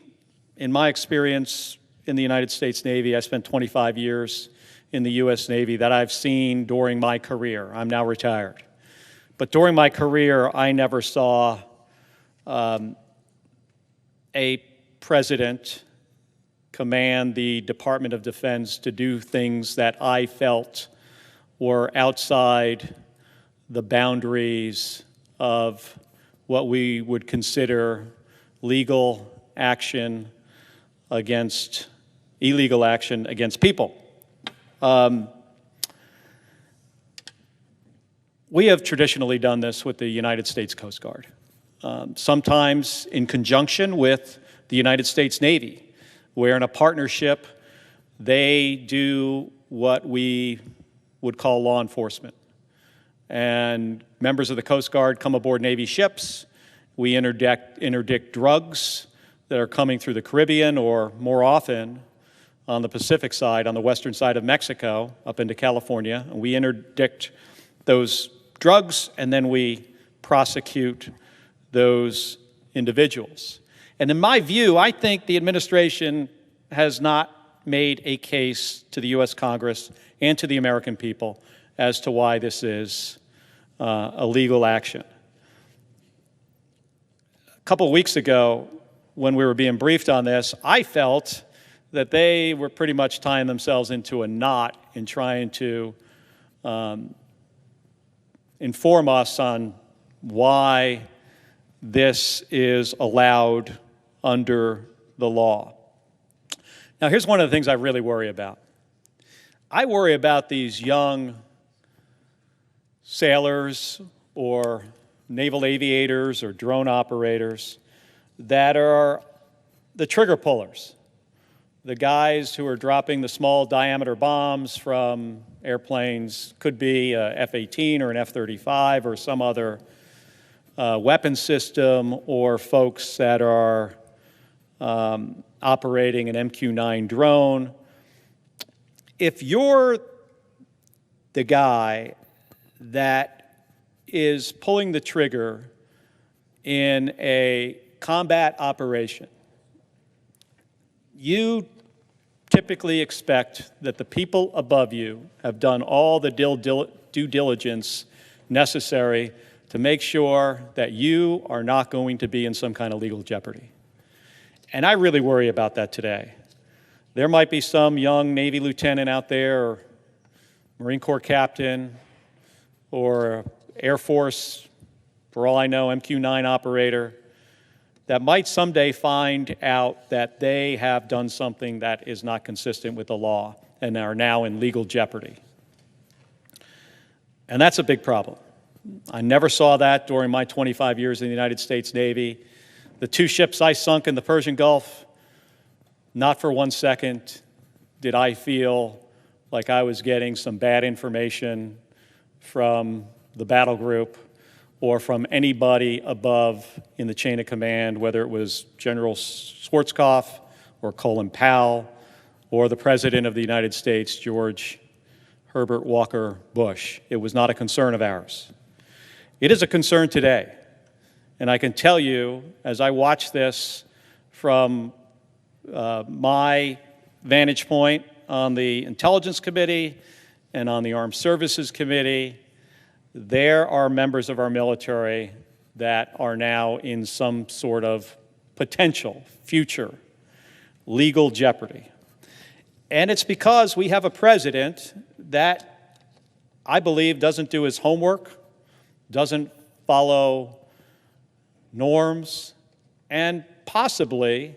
in my experience in the United States Navy. I spent 25 years in the U.S. Navy that I've seen during my career. I'm now retired. But during my career, I never saw a president command the Department of Defense to do things that I felt were outside the boundaries of what we would consider legal action against, illegal action against people. We have traditionally done this with the United States Coast Guard, sometimes in conjunction with the United States Navy, where in a partnership, they do what we would call law enforcement. And members of the Coast Guard come aboard Navy ships. We interdict drugs that are coming through the Caribbean, or more often on the Pacific side, on the western side of Mexico, up into California. And we interdict those drugs, and then we prosecute those individuals. And in my view, I think the administration has not made a case to the U.S. Congress and to the American people as to why this is a legal action. A couple of weeks ago, when we were being briefed on this, I felt that they were pretty much tying themselves into a knot in trying to inform us on why this is allowed under the law. Now, here's one of the things I really worry about. I worry about these young sailors or naval aviators or drone operators that are the trigger pullers, the guys who are dropping the small diameter bombs from airplanes, could be a F-18 or an F-35 or some other weapon system, or folks that are operating an MQ-9 drone. If you're the guy that is pulling the trigger in a combat operation, you typically expect that the people above you have done all the due diligence necessary to make sure that you are not going to be in some kind of legal jeopardy. And I really worry about that today. There might be some young Navy lieutenant out there, or Marine Corps captain, or Air Force, for all I know, MQ-9 operator, that might someday find out that they have done something that is not consistent with the law and are now in legal jeopardy. And that's a big problem. I never saw that during my 25 years in the United States Navy. The 2 ships I sunk in the Persian Gulf, not for 1 second did I feel like I was getting some bad information from the battle group or from anybody above in the chain of command, whether it was General Schwarzkopf or Colin Powell or the President of the United States, George Herbert Walker Bush. It was not a concern of ours. It is a concern today. And I can tell you, as I watch this from my vantage point on the Intelligence Committee and on the Armed Services Committee, there are members of our military that are now in some sort of potential future legal jeopardy. And it's because we have a president that I believe doesn't do his homework, doesn't follow norms, and possibly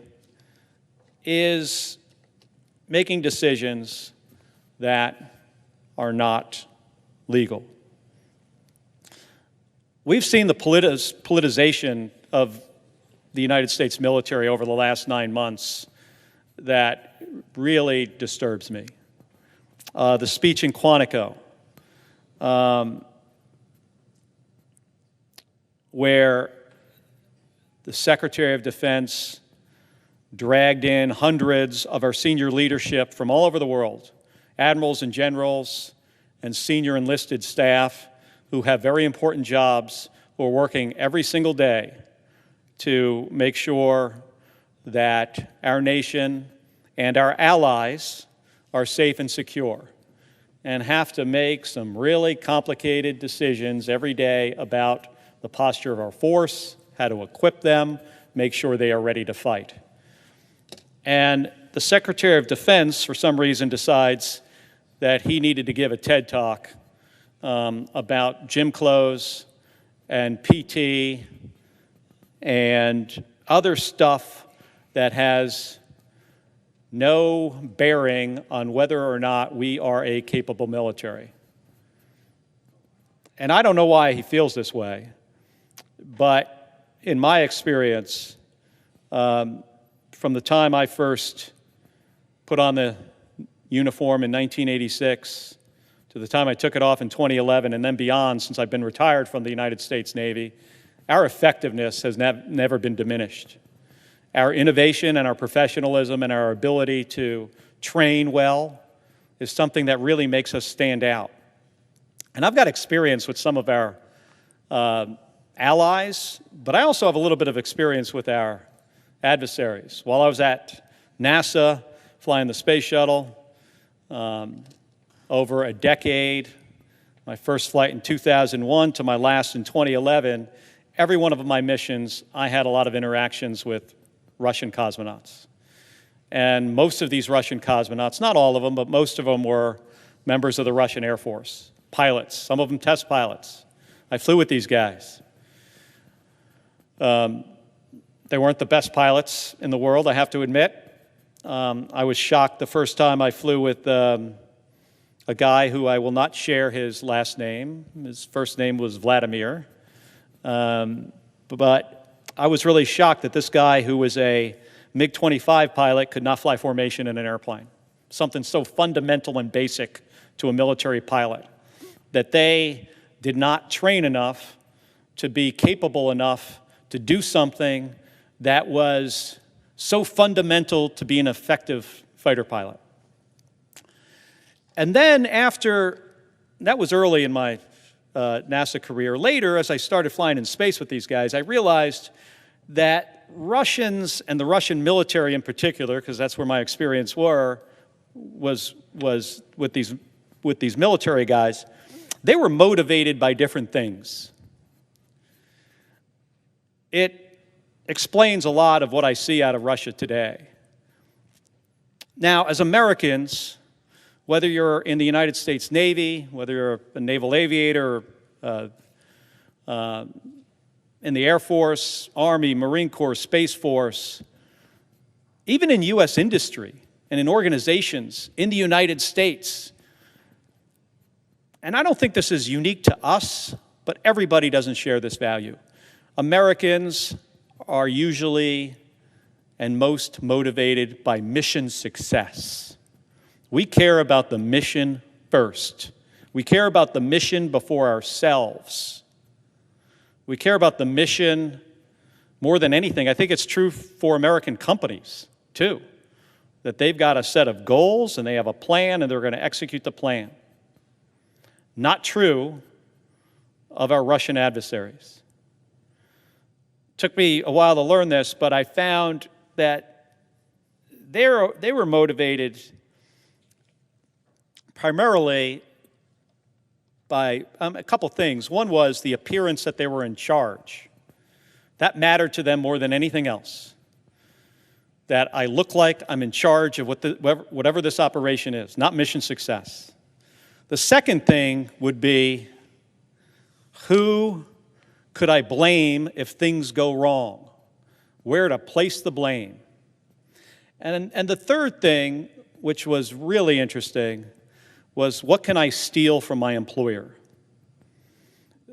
is making decisions that are not legal. We've seen the politicization of the United States military over the last 9 months that really disturbs me. The speech in Quantico, where the Secretary of Defense dragged in hundreds of our senior leadership from all over the world, admirals and generals and senior enlisted staff who have very important jobs, who are working every single day to make sure that our nation and our allies are safe and secure, and have to make some really complicated decisions every day about the posture of our force, how to equip them, make sure they are ready to fight. And the Secretary of Defense, for some reason, decides that he needed to give a TED Talk about gym clothes and PT and other stuff that has no bearing on whether or not we are a capable military. And I don't know why he feels this way, but in my experience, from the time I first put on the uniform in 1986 to the time I took it off in 2011 and then beyond, since I've been retired from the United States Navy, our effectiveness has never been diminished. Our innovation and our professionalism and our ability to train well is something that really makes us stand out. And I've got experience with some of our allies, but I also have a little bit of experience with our adversaries. While I was at NASA, flying the space shuttle, over a decade, my first flight in 2001 to my last in 2011, every one of my missions, I had a lot of interactions with Russian cosmonauts. And most of these Russian cosmonauts, not all of them, but most of them were members of the Russian Air Force, pilots, some of them test pilots. I flew with these guys. They weren't the best pilots in the world, I have to admit. I was shocked the first time I flew with a guy who I will not share his last name. His first name was Vladimir. But I was really shocked that this guy who was a MiG-25 pilot could not fly formation in an airplane. Something so fundamental and basic to a military pilot, that they did not train enough to be capable enough to do something that was so fundamental to be an effective fighter pilot. And then after, that was early in my NASA career. Later, as I started flying in space with these guys, I realized that Russians, and the Russian military in particular, because that's where my experience was with these military guys, they were motivated by different things. It explains a lot of what I see out of Russia today. Now, as Americans, whether you're in the United States Navy, whether you're a naval aviator, in the Air Force, Army, Marine Corps, Space Force, even in U.S. industry and in organizations in the United States, and I don't think this is unique to us, but everybody doesn't share this value. Americans are usually and most motivated by mission success. We care about the mission first. We care about the mission before ourselves. We care about the mission more than anything. I think it's true for American companies, too, that they've got a set of goals and they have a plan and they're going to execute the plan. Not true of our Russian adversaries. Took me a while to learn this, but I found that they were motivated primarily by a couple things. One was the appearance that they were in charge. That mattered to them more than anything else. That I look like I'm in charge of whatever this operation is, not mission success. The second thing would be, who could I blame if things go wrong? Where to place the blame? And the third thing, which was really interesting, was what can I steal from my employer?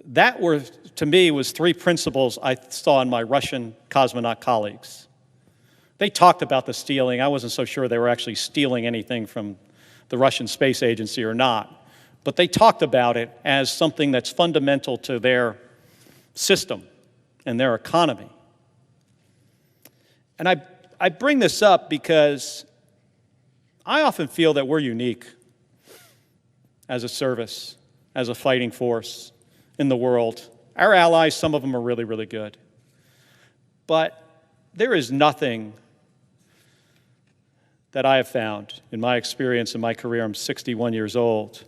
That to me, was three principles I saw in my Russian cosmonaut colleagues. They talked about the stealing. I wasn't so sure they were actually stealing anything from the Russian Space Agency or not. But they talked about it as something that's fundamental to their system and their economy. And I bring this up because I often feel that we're unique as a service, as a fighting force in the world. Our allies, some of them are really, really good. But there is nothing that I have found in my experience in my career, I'm 61 years old,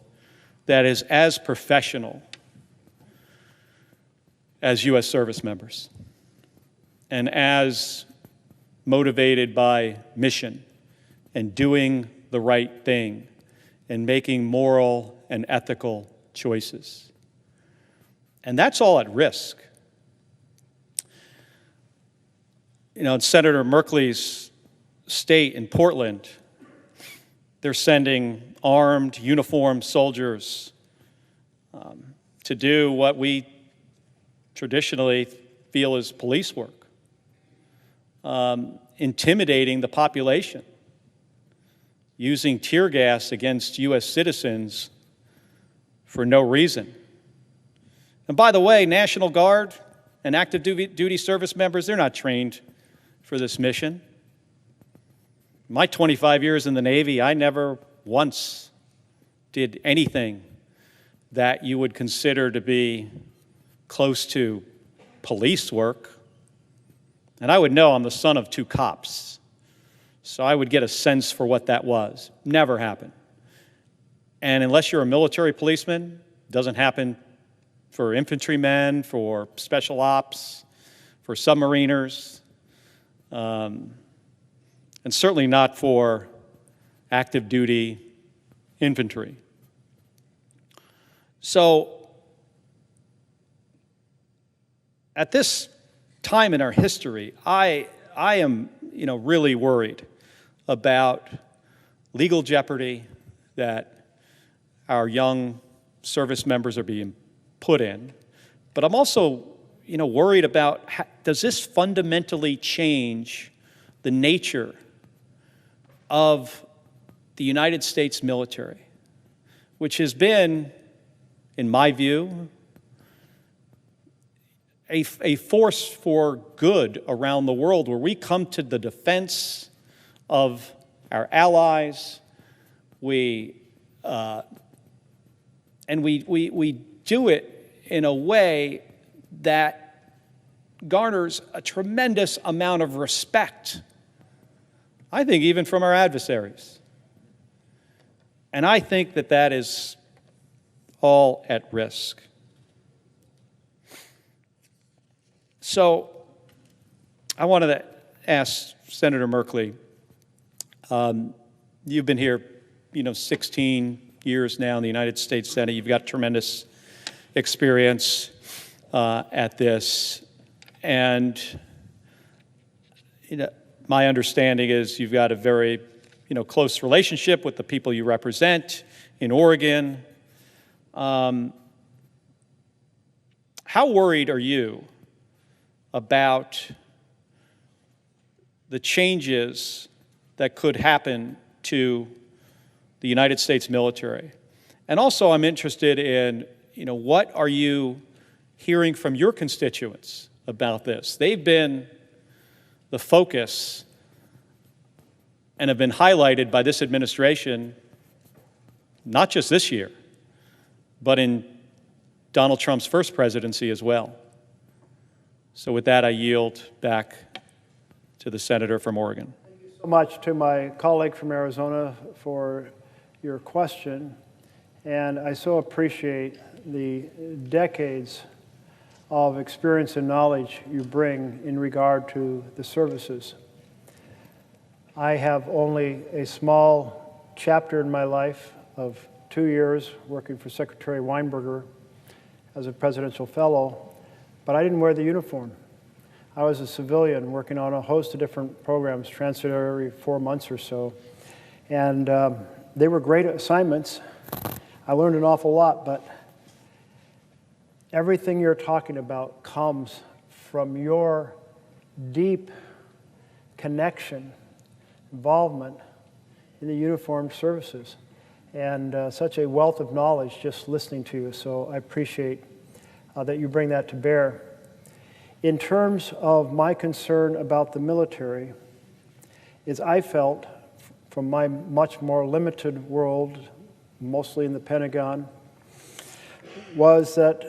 that is as professional as U.S. service members and as motivated by mission and doing the right thing and making moral and ethical choices. And that's all at risk. You know, in Senator Merkley's state in Portland, they're sending armed, uniformed soldiers to do what we traditionally feel is police work, intimidating the population, using tear gas against U.S. citizens for no reason. And by the way, National Guard and active duty service members, they're not trained for this mission. My 25 years in the Navy, I never once did anything that you would consider to be close to police work. And I would know I'm the son of two cops. So I would get a sense for what that was. Never happened. And unless you're a military policeman, it doesn't happen for infantrymen, for special ops, for submariners, and certainly not for active duty infantry. So at this time in our history, I am really worried about legal jeopardy that our young service members are being put in. But I'm also, worried about does this fundamentally change the nature of the United States military, which has been, in my view, a force for good around the world, where we come to the defense of our allies, we do it in a way that garners a tremendous amount of respect, I think even from our adversaries. And I think that that is all at risk. So I wanted to ask Senator Merkley, you've been here, 16 years now in the United States Senate. You've got tremendous experience at this. And my understanding is you've got a very close relationship with the people you represent in Oregon. How worried are you about the changes that could happen to the United States military? And also, I'm interested in, what are you hearing from your constituents about this? They've been the focus and have been highlighted by this administration, not just this year, but in Donald Trump's first presidency as well. So with that, I yield back to the senator from Oregon. Thank you so much to my colleague from Arizona for your question. And I so appreciate the decades of experience and knowledge you bring in regard to the services. I have only a small chapter in my life of 2 years working for Secretary Weinberger as a presidential fellow, but I didn't wear the uniform. I was a civilian working on a host of different programs, transferred every 4 months or so. And they were great assignments. I learned an awful lot, but everything you're talking about comes from your deep connection, involvement in the uniformed services, and such a wealth of knowledge just listening to you. So I appreciate that you bring that to bear. In terms of my concern about the military, is I felt from my much more limited world, mostly in the Pentagon, was that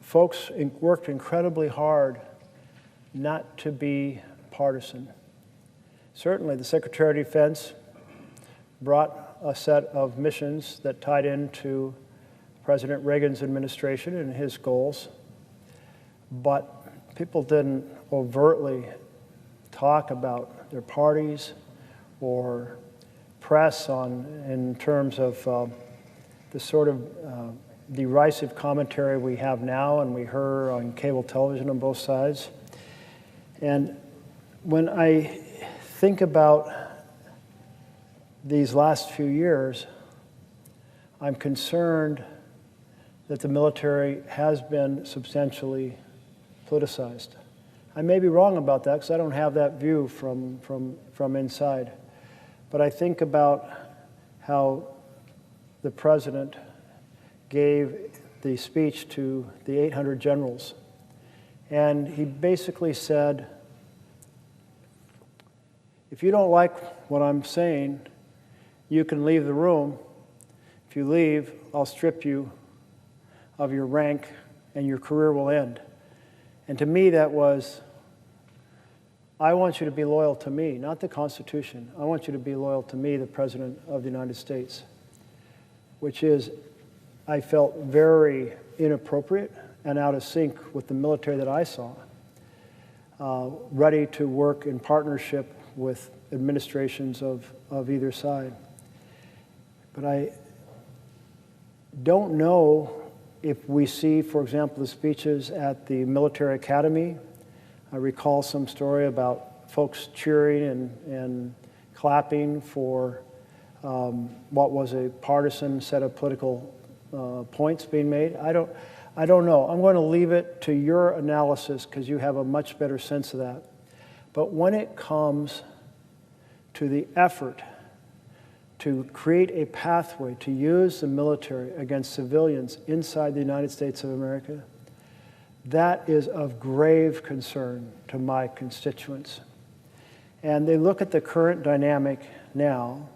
folks worked incredibly hard not to be partisan. Certainly, the Secretary of Defense brought a set of missions that tied into President Reagan's administration and his goals, but people didn't overtly talk about their parties or press in terms of the sort of derisive commentary we have now and we heard on cable television on both sides. And when I think about these last few years, I'm concerned that the military has been substantially politicized. I may be wrong about that because I don't have that view from inside. But I think about how the president gave the speech to the 800 generals. And he basically said, if you don't like what I'm saying, you can leave the room. If you leave, I'll strip you of your rank and your career will end. And to me, that was, I want you to be loyal to me, not the Constitution. I want you to be loyal to me, the President of the United States, which is, I felt very inappropriate and out of sync with the military that I saw, ready to work in partnership with administrations of either side. But I don't know if we see, for example, the speeches at the military academy. I recall some story about folks cheering and clapping for what was a partisan set of political points being made. I don't know. I'm going to leave it to your analysis because you have a much better sense of that. But when it comes to the effort to create a pathway to use the military against civilians inside the United States of America, that is of grave concern to my constituents. And they look at the current dynamic now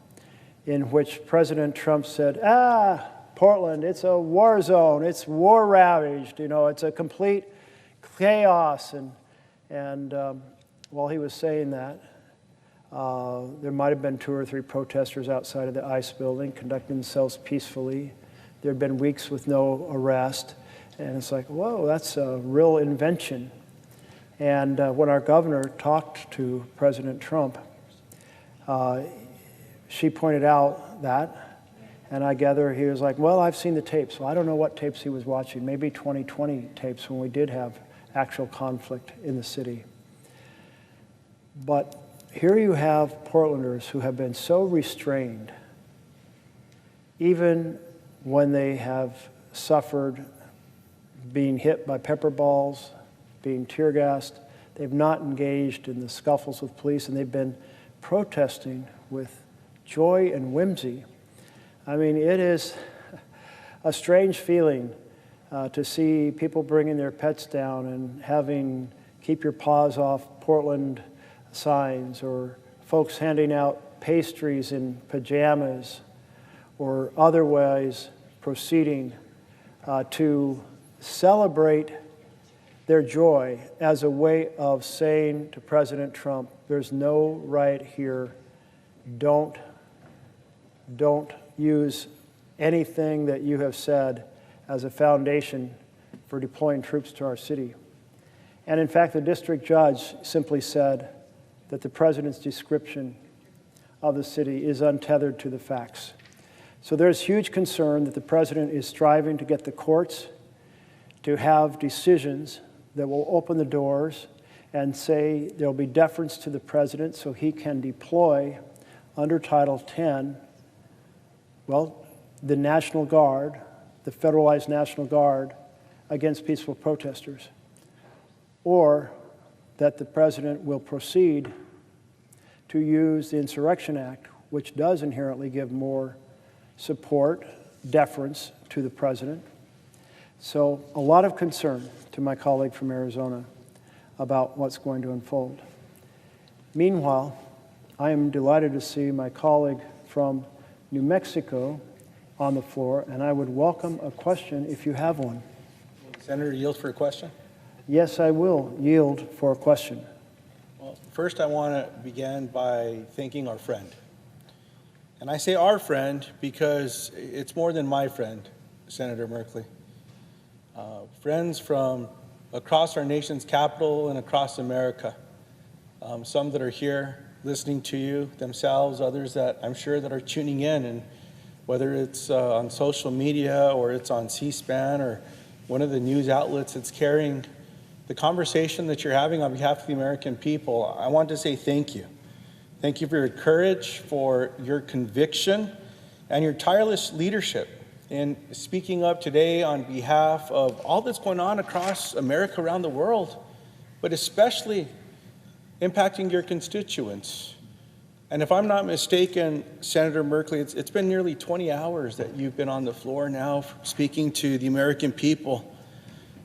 in which President Trump said, Portland, it's a war zone, it's war ravaged, it's a complete chaos. And while he was saying that, there might have been 2 or 3 protesters outside of the ICE building conducting themselves peacefully. There had been weeks with no arrest. And it's like, whoa, that's a real invention. And when our governor talked to President Trump, she pointed out that, and I gather he was like, well, I've seen the tapes. Well, I don't know what tapes he was watching, maybe 2020 tapes when we did have actual conflict in the city. But here you have Portlanders who have been so restrained, even when they have suffered being hit by pepper balls, being tear gassed. They've not engaged in the scuffles with police, and they've been protesting with joy and whimsy. I mean, it is a strange feeling to see people bringing their pets down and having keep your paws off Portland signs, or folks handing out pastries in pajamas, or otherwise proceeding to celebrate their joy as a way of saying to President Trump, there's no right here. Don't use anything that you have said as a foundation for deploying troops to our city. And in fact, the district judge simply said that the president's description of the city is untethered to the facts. So there's huge concern that the president is striving to get the courts to have decisions that will open the doors and say there'll be deference to the president so he can deploy under Title 10, the National Guard, the federalized National Guard, against peaceful protesters. Or that the president will proceed to use the Insurrection Act, which does inherently give more support, deference to the president. So a lot of concern to my colleague from Arizona about what's going to unfold. Meanwhile, I am delighted to see my colleague from New Mexico on the floor, and I would welcome a question if you have one. Senator, yield for a question? Yes, I will yield for a question. Well, first I want to begin by thanking our friend. And I say our friend because it's more than my friend, Senator Merkley. Friends from across our nation's capital and across America. Some that are here listening to you themselves, others that I'm sure that are tuning in, and whether it's on social media or it's on C-SPAN or one of the news outlets that's carrying the conversation that you're having on behalf of the American people, I want to say thank you. Thank you for your courage, for your conviction, and your tireless leadership in speaking up today on behalf of all that's going on across America, around the world, but especially impacting your constituents. And if I'm not mistaken, Senator Merkley, it's been nearly 20 hours that you've been on the floor now speaking to the American people.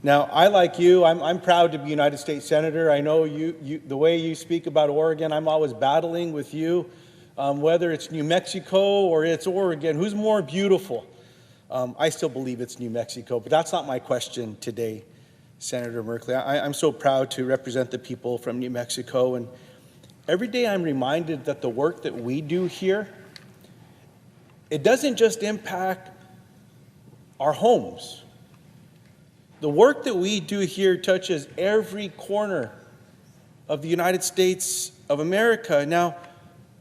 Now, I, like you, I'm proud to be a United States Senator. I know you the way you speak about Oregon, I'm always battling with you, whether it's New Mexico or it's Oregon. Who's more beautiful? I still believe it's New Mexico, but that's not my question today, Senator Merkley. I'm so proud to represent the people from New Mexico, and every day I'm reminded that the work that we do here, it doesn't just impact our homes. The work that we do here touches every corner of the United States of America. Now,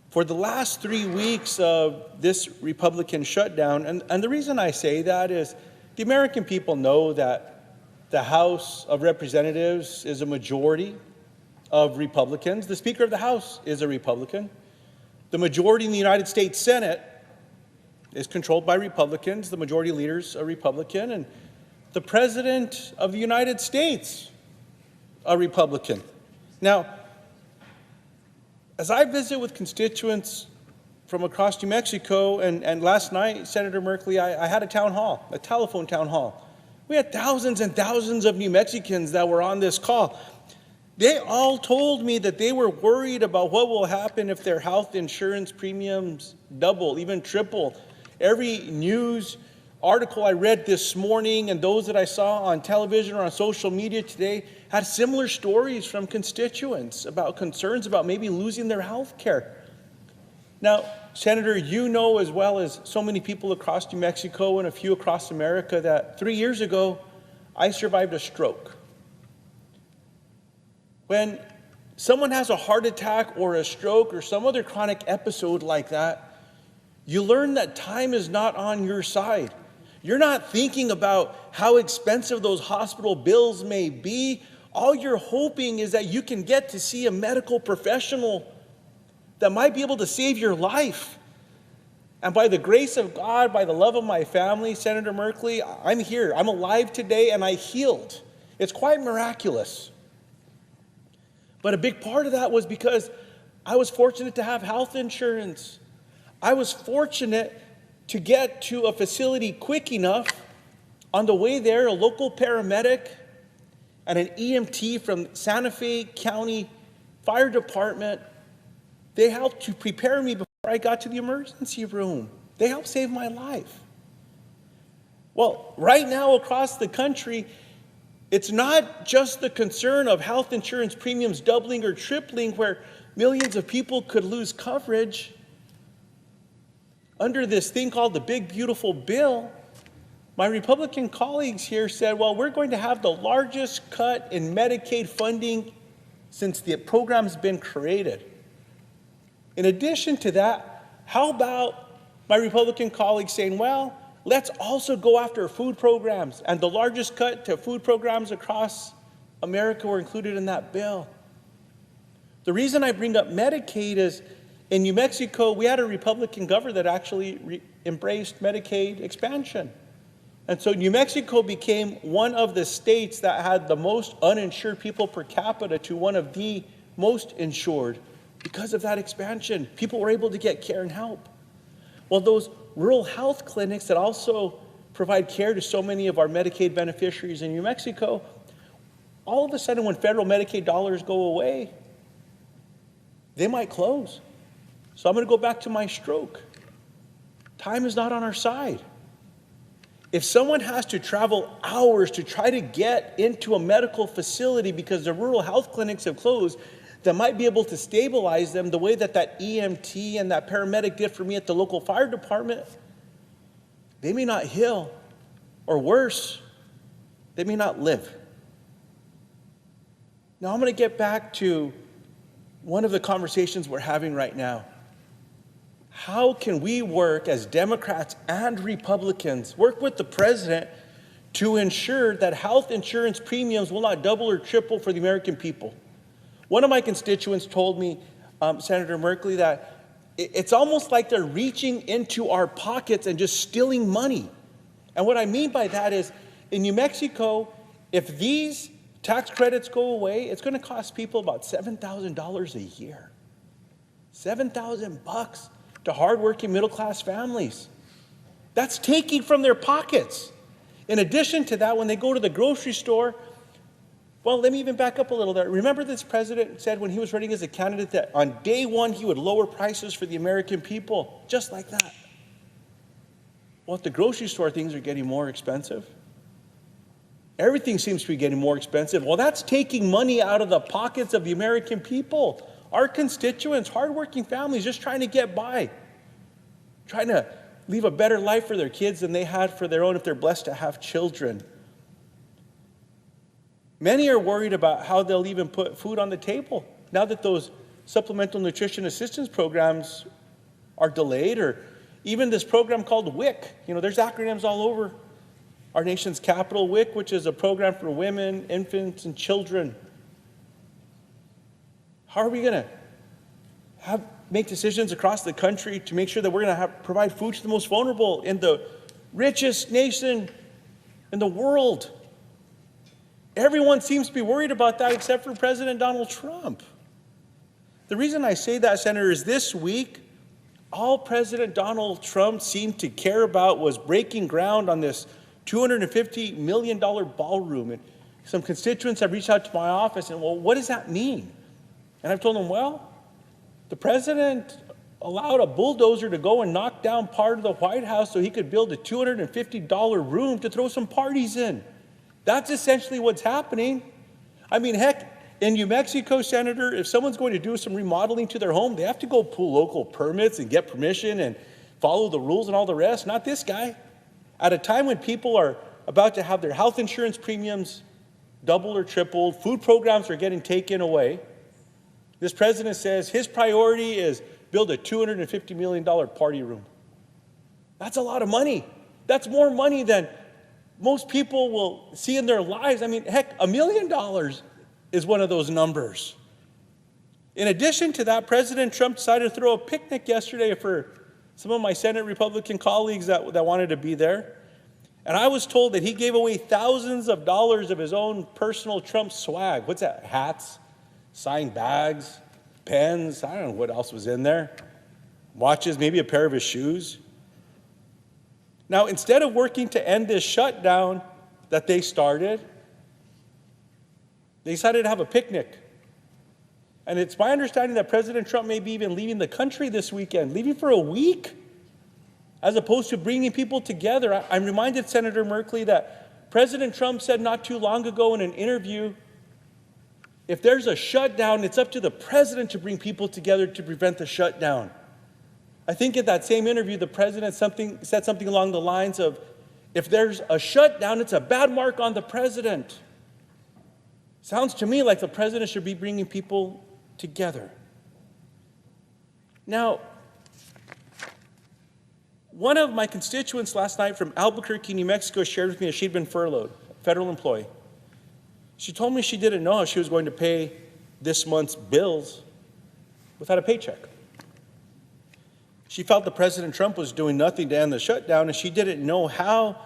for the last 3 weeks of this Republican shutdown, and the reason I say that is the American people know that the House of Representatives is a majority of Republicans. The Speaker of the House is a Republican. The majority in the United States Senate is controlled by Republicans. The majority leader's a Republican. And the President of the United States a Republican. Now, as I visit with constituents from across New Mexico, and last night, Senator Merkley, I had a town hall, a telephone town hall. We had thousands and thousands of New Mexicans that were on this call. They all told me that they were worried about what will happen if their health insurance premiums double, even triple. Every news article I read this morning and those that I saw on television or on social media today had similar stories from constituents about concerns about maybe losing their health care. Now, Senator, you know as well as so many people across New Mexico and a few across America that 3 years ago, I survived a stroke. When someone has a heart attack or a stroke or some other chronic episode like that, you learn that time is not on your side. You're not thinking about how expensive those hospital bills may be. All you're hoping is that you can get to see a medical professional that might be able to save your life. And by the grace of God, by the love of my family, Senator Merkley, I'm here. I'm alive today and I healed. It's quite miraculous. But a big part of that was because I was fortunate to have health insurance. I was fortunate to get to a facility quick enough. On the way there, a local paramedic and an EMT from Santa Fe County Fire Department, they helped to prepare me before I got to the emergency room. They helped save my life. Well, right now across the country, it's not just the concern of health insurance premiums doubling or tripling where millions of people could lose coverage. Under this thing called the Big Beautiful Bill, my Republican colleagues here said, well, we're going to have the largest cut in Medicaid funding since the program's been created. In addition to that, how about my Republican colleagues saying, well, let's also go after food programs, and the largest cut to food programs across America were included in that bill. The reason I bring up Medicaid is in New Mexico, we had a Republican governor that actually embraced Medicaid expansion. And so New Mexico became one of the states that had the most uninsured people per capita to one of the most insured because of that expansion. People were able to get care and help. Well, those rural health clinics that also provide care to so many of our Medicaid beneficiaries in New Mexico, all of a sudden when federal Medicaid dollars go away, they might close. So I'm going to go back to my stroke. Time is not on our side. If someone has to travel hours to try to get into a medical facility because the rural health clinics have closed, that might be able to stabilize them the way that that EMT and that paramedic did for me at the local fire department, they may not heal, or worse, they may not live. Now I'm going to get back to one of the conversations we're having right now. How can we work as Democrats and Republicans, work with the president to ensure that health insurance premiums will not double or triple for the American people? One of my constituents told me, Senator Merkley, that it's almost like they're reaching into our pockets and just stealing money. And what I mean by that is, in New Mexico, if these tax credits go away, it's going to cost people about $7,000 a year. $7,000 to hardworking middle-class families. That's taking from their pockets. In addition to that, when they go to the grocery store, well, let me even back up a little there. Remember this president said when he was running as a candidate that on day one he would lower prices for the American people, just like that. Well, at the grocery store, things are getting more expensive. Everything seems to be getting more expensive. Well, that's taking money out of the pockets of the American people. Our constituents, hardworking families, just trying to get by, trying to leave a better life for their kids than they had for their own if they're blessed to have children. Many are worried about how they'll even put food on the table now that those supplemental nutrition assistance programs are delayed, or even this program called WIC. You know, there's acronyms all over our nation's capital. WIC, which is a program for women, infants, and children. How are we going to make decisions across the country to make sure that we're going to provide food to the most vulnerable in the richest nation in the world. Everyone seems to be worried about that except for President Donald Trump. The reason I say that, Senator, is this week, all President Donald Trump seemed to care about was breaking ground on this $250 million ballroom. And some constituents have reached out to my office and, well, what does that mean? And I've told them, well, the president allowed a bulldozer to go and knock down part of the White House so he could build a $250 room to throw some parties in. That's essentially what's happening. I mean, heck, in New Mexico, Senator, if someone's going to do some remodeling to their home, they have to go pull local permits and get permission and follow the rules and all the rest. Not this guy. At a time when people are about to have their health insurance premiums doubled or tripled, food programs are getting taken away, this president says his priority is build a $250 million party room. That's a lot of money. That's more money than most people will see in their lives. I mean, heck, $1 million is one of those numbers. In addition to that, President Trump decided to throw a picnic yesterday for some of my Senate Republican colleagues that wanted to be there. And I was told that he gave away thousands of dollars of his own personal Trump swag. What's that? Hats, signed bags, pens, I don't know what else was in there. Watches, maybe a pair of his shoes. Now, instead of working to end this shutdown that they started, they decided to have a picnic. And it's my understanding that President Trump may be even leaving the country this weekend, leaving for a week, as opposed to bringing people together. I'm reminded, Senator Merkley, that President Trump said not too long ago in an interview, if there's a shutdown, it's up to the president to bring people together to prevent the shutdown. I think in that same interview, the president said something along the lines of, if there's a shutdown, it's a bad mark on the president. Sounds to me like the president should be bringing people together. Now, one of my constituents last night from Albuquerque, New Mexico, shared with me that she'd been furloughed, a federal employee. She told me she didn't know how she was going to pay this month's bills without a paycheck. She felt that President Trump was doing nothing to end the shutdown, and she didn't know how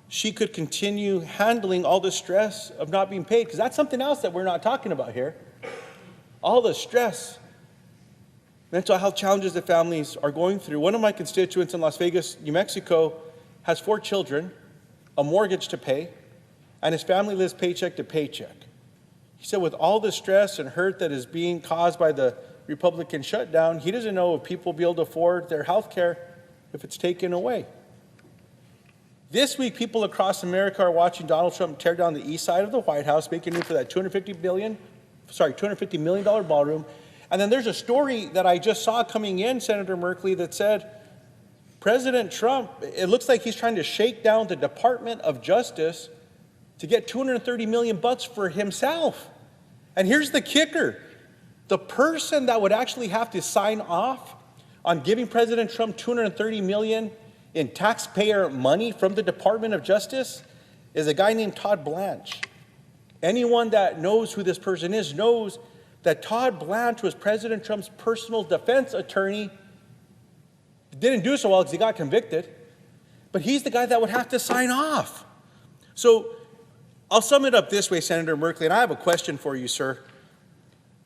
she could continue handling all the stress of not being paid, because that's something else that we're not talking about here. All the stress, mental health challenges that families are going through. One of my constituents in Las Vegas, New Mexico, has 4 children, a mortgage to pay, and his family lives paycheck to paycheck. He said with all the stress and hurt that is being caused by the Republican shutdown, he doesn't know if people will be able to afford their health care if it's taken away. This week, people across America are watching Donald Trump tear down the east side of the White House, making room for that $250 million ballroom. And then there's a story that I just saw coming in, Senator Merkley, that said President Trump, it looks like he's trying to shake down the Department of Justice to get $230 million for himself. And here's the kicker. The person that would actually have to sign off on giving President Trump $230 million in taxpayer money from the Department of Justice is a guy named Todd Blanche. Anyone that knows who this person is knows that Todd Blanche was President Trump's personal defense attorney. He didn't do so well because he got convicted, but he's the guy that would have to sign off. So I'll sum it up this way, Senator Merkley, and I have a question for you, sir.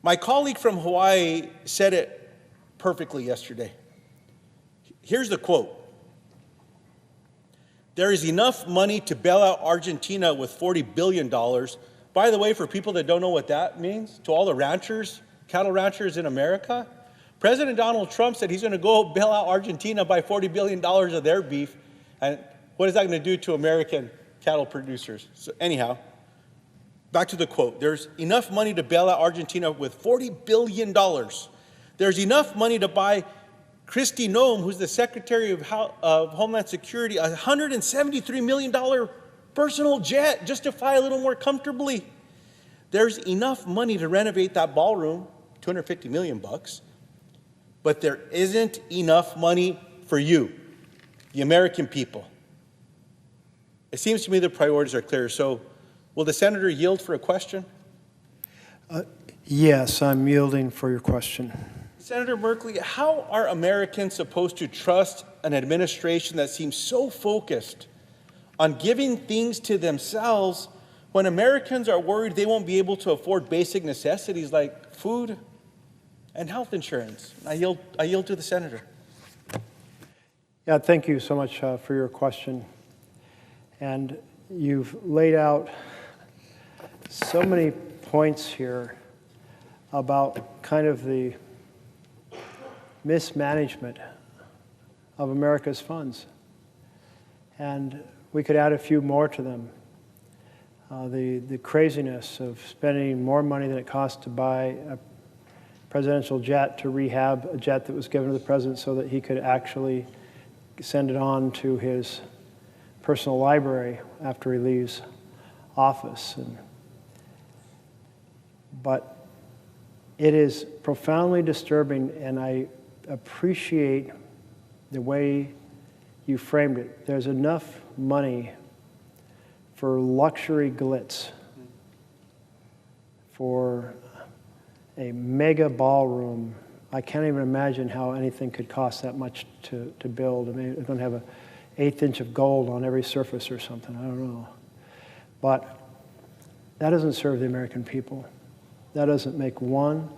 My colleague from Hawaii said it perfectly yesterday. Here's the quote. There is enough money to bail out Argentina with $40 billion. By the way, for people that don't know what that means, to all the ranchers, cattle ranchers in America, President Donald Trump said he's going to go bail out Argentina by $40 billion of their beef. And what is that going to do to American cattle producers? So anyhow, back to the quote. There's enough money to bail out Argentina with $40 billion. There's enough money to buy Kristi Noem, who's the Secretary of Homeland Security, a $173 million personal jet just to fly a little more comfortably. There's enough money to renovate that ballroom, $250 million, but there isn't enough money for you, the American people. It seems to me the priorities are clear. So will the senator yield for a question? Yes, I'm yielding for your question. Senator Merkley, how are Americans supposed to trust an administration that seems so focused on giving things to themselves when Americans are worried they won't be able to afford basic necessities like food and health insurance? I yield to the senator. Yeah, thank you so much for your question. And you've laid out so many points here about kind of the mismanagement of America's funds. And we could add a few more to them. The craziness of spending more money than it costs to buy a presidential jet to rehab a jet that was given to the president so that he could actually send it on to his personal library after he leaves office. But it is profoundly disturbing, and I appreciate the way you framed it. There's enough money for luxury glitz, for a mega ballroom. I can't even imagine how anything could cost that much to build. I mean, it's going to have an 1/8 inch of gold on every surface or something. I don't know. But that doesn't serve the American people. That doesn't make one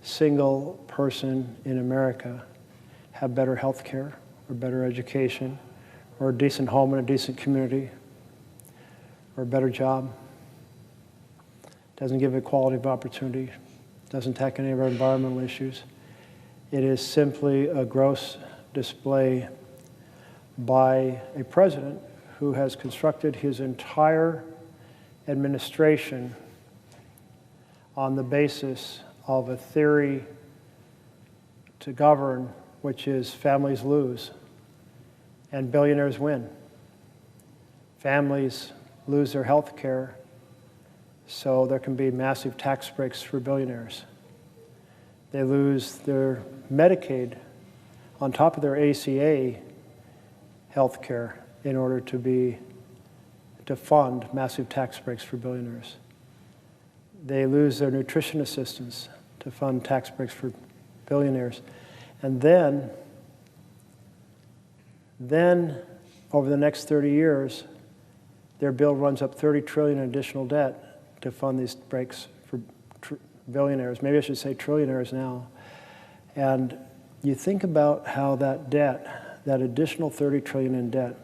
single person in America have better health care or better education or a decent home in a decent community or a better job. Doesn't give equality of opportunity. Doesn't tackle any of our environmental issues. It is simply a gross display by a president who has constructed his entire administration on the basis of a theory to govern, which is families lose and billionaires win. Families lose their health care, so there can be massive tax breaks for billionaires. They lose their Medicaid on top of their ACA health care in order to fund massive tax breaks for billionaires. They lose their nutrition assistance to fund tax breaks for billionaires. And then over the next 30 years, their bill runs up $30 trillion in additional debt to fund these breaks for billionaires. Maybe I should say trillionaires now. And you think about how that debt, that additional $30 trillion in debt,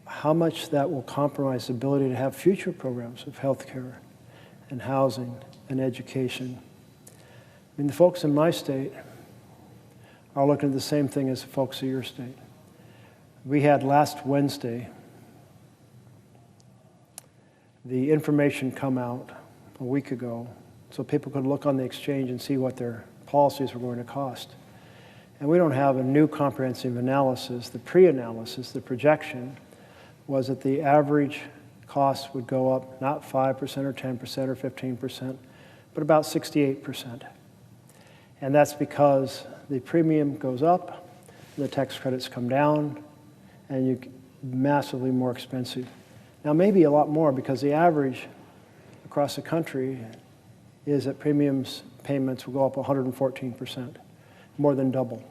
how much that will compromise the ability to have future programs of health care and housing and education. I mean, the folks in my state are looking at the same thing as the folks of your state. We had last Wednesday the information come out a week ago so people could look on the exchange and see what their policies were going to cost. And we don't have a new comprehensive analysis. The pre-analysis, the projection, was that the average cost would go up not 5% or 10% or 15%, but about 68%. And that's because the premium goes up, the tax credits come down, and you're massively more expensive. Now, maybe a lot more because the average across the country is that premiums payments will go up 114%, more than double.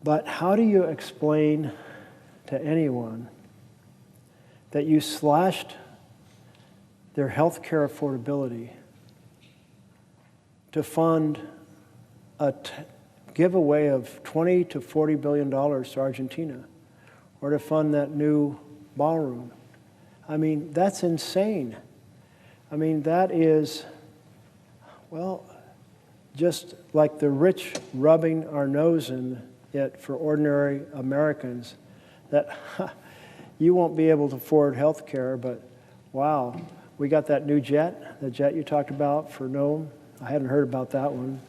But how do you explain to anyone that you slashed their health care affordability to fund a giveaway of $20 to $40 billion to Argentina, or to fund that new ballroom? I mean, that's insane. I mean, that is, well, just like the rich rubbing our nose in it for ordinary Americans, that you won't be able to afford health care, but wow, we got that new jet, the jet you talked about for Nome. I hadn't heard about that one.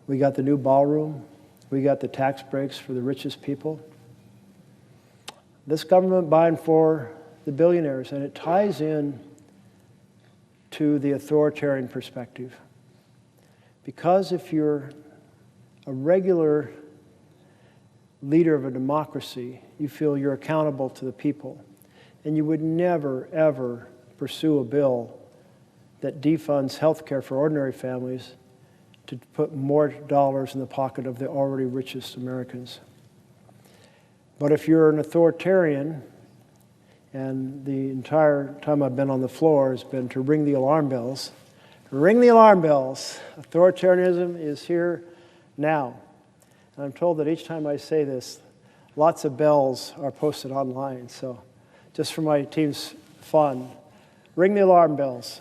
We got the new ballroom. We got the tax breaks for the richest people. This government buying for the billionaires, and it ties in to the authoritarian perspective. Because if you're a regular leader of a democracy, you feel you're accountable to the people, and you would never, ever pursue a bill that defunds health care for ordinary families to put more dollars in the pocket of the already richest Americans. But if you're an authoritarian, and the entire time I've been on the floor has been to ring the alarm bells. Ring the alarm bells. Authoritarianism is here now. And I'm told that each time I say this, lots of bells are posted online. So just for my team's fun, ring the alarm bells.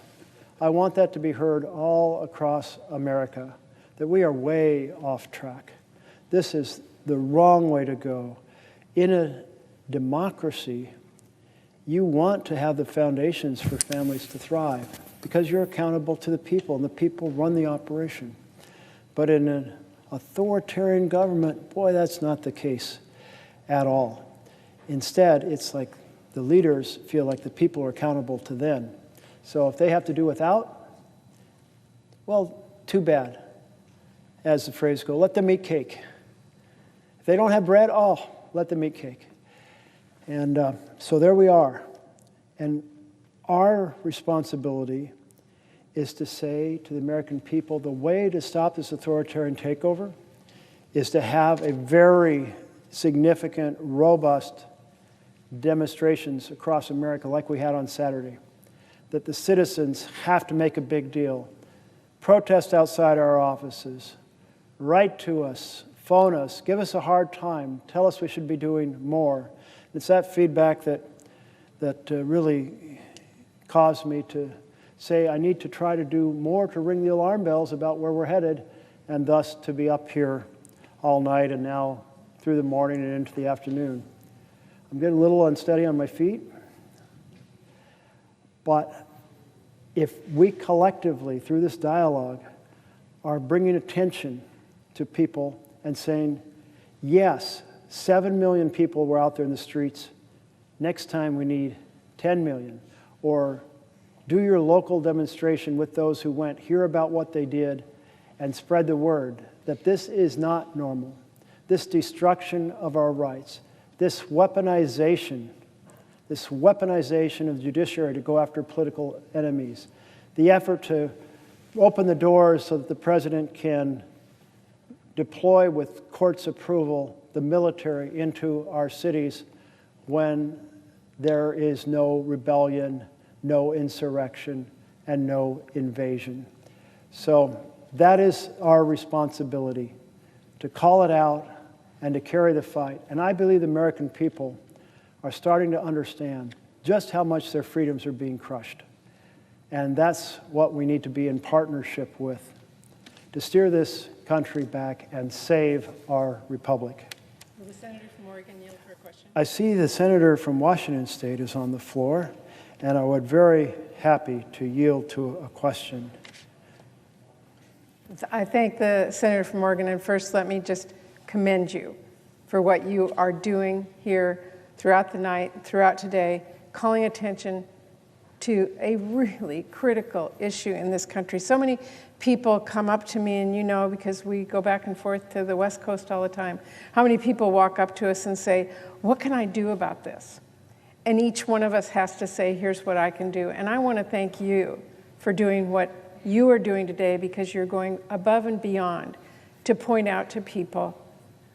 I want that to be heard all across America, that we are way off track. This is the wrong way to go. In a democracy, you want to have the foundations for families to thrive because you're accountable to the people, and the people run the operation. But in an authoritarian government, boy, that's not the case at all. Instead, it's like the leaders feel like the people are accountable to them. So if they have to do without, well, too bad. As the phrase goes, let them eat cake. If they don't have bread, oh, let them eat cake. And so there we are. And our responsibility is to say to the American people, the way to stop this authoritarian takeover is to have a very significant, robust demonstrations across America like we had on Saturday. That the citizens have to make a big deal. Protest outside our offices. Write to us. Phone us. Give us a hard time. Tell us we should be doing more. It's that feedback that really caused me to say I need to try to do more to ring the alarm bells about where we're headed, and thus to be up here all night and now through the morning and into the afternoon. I'm getting a little unsteady on my feet, but if we collectively, through this dialogue, are bringing attention to people and saying, yes, 7 million people were out there in the streets. Next time we need 10 million. Or do your local demonstration with those who went, hear about what they did, and spread the word that this is not normal. This destruction of our rights, this weaponization of the judiciary to go after political enemies, the effort to open the doors so that the president can deploy with court's approval the military into our cities when there is no rebellion, no insurrection, and no invasion. So that is our responsibility, to call it out and to carry the fight. And I believe the American people are starting to understand just how much their freedoms are being crushed. And that's what we need to be in partnership with, to steer this country back and save our republic. Will the senator from Oregon yield for a question? I see the senator from Washington State is on the floor, and I would be very happy to yield to a question. I thank the senator from Oregon, and first let me just commend you for what you are doing here throughout the night, throughout today, calling attention to a really critical issue in this country. So many people come up to me, and you know, because we go back and forth to the West Coast all the time, how many people walk up to us and say, what can I do about this? And each one of us has to say, here's what I can do. And I want to thank you for doing what you are doing today, because you're going above and beyond to point out to people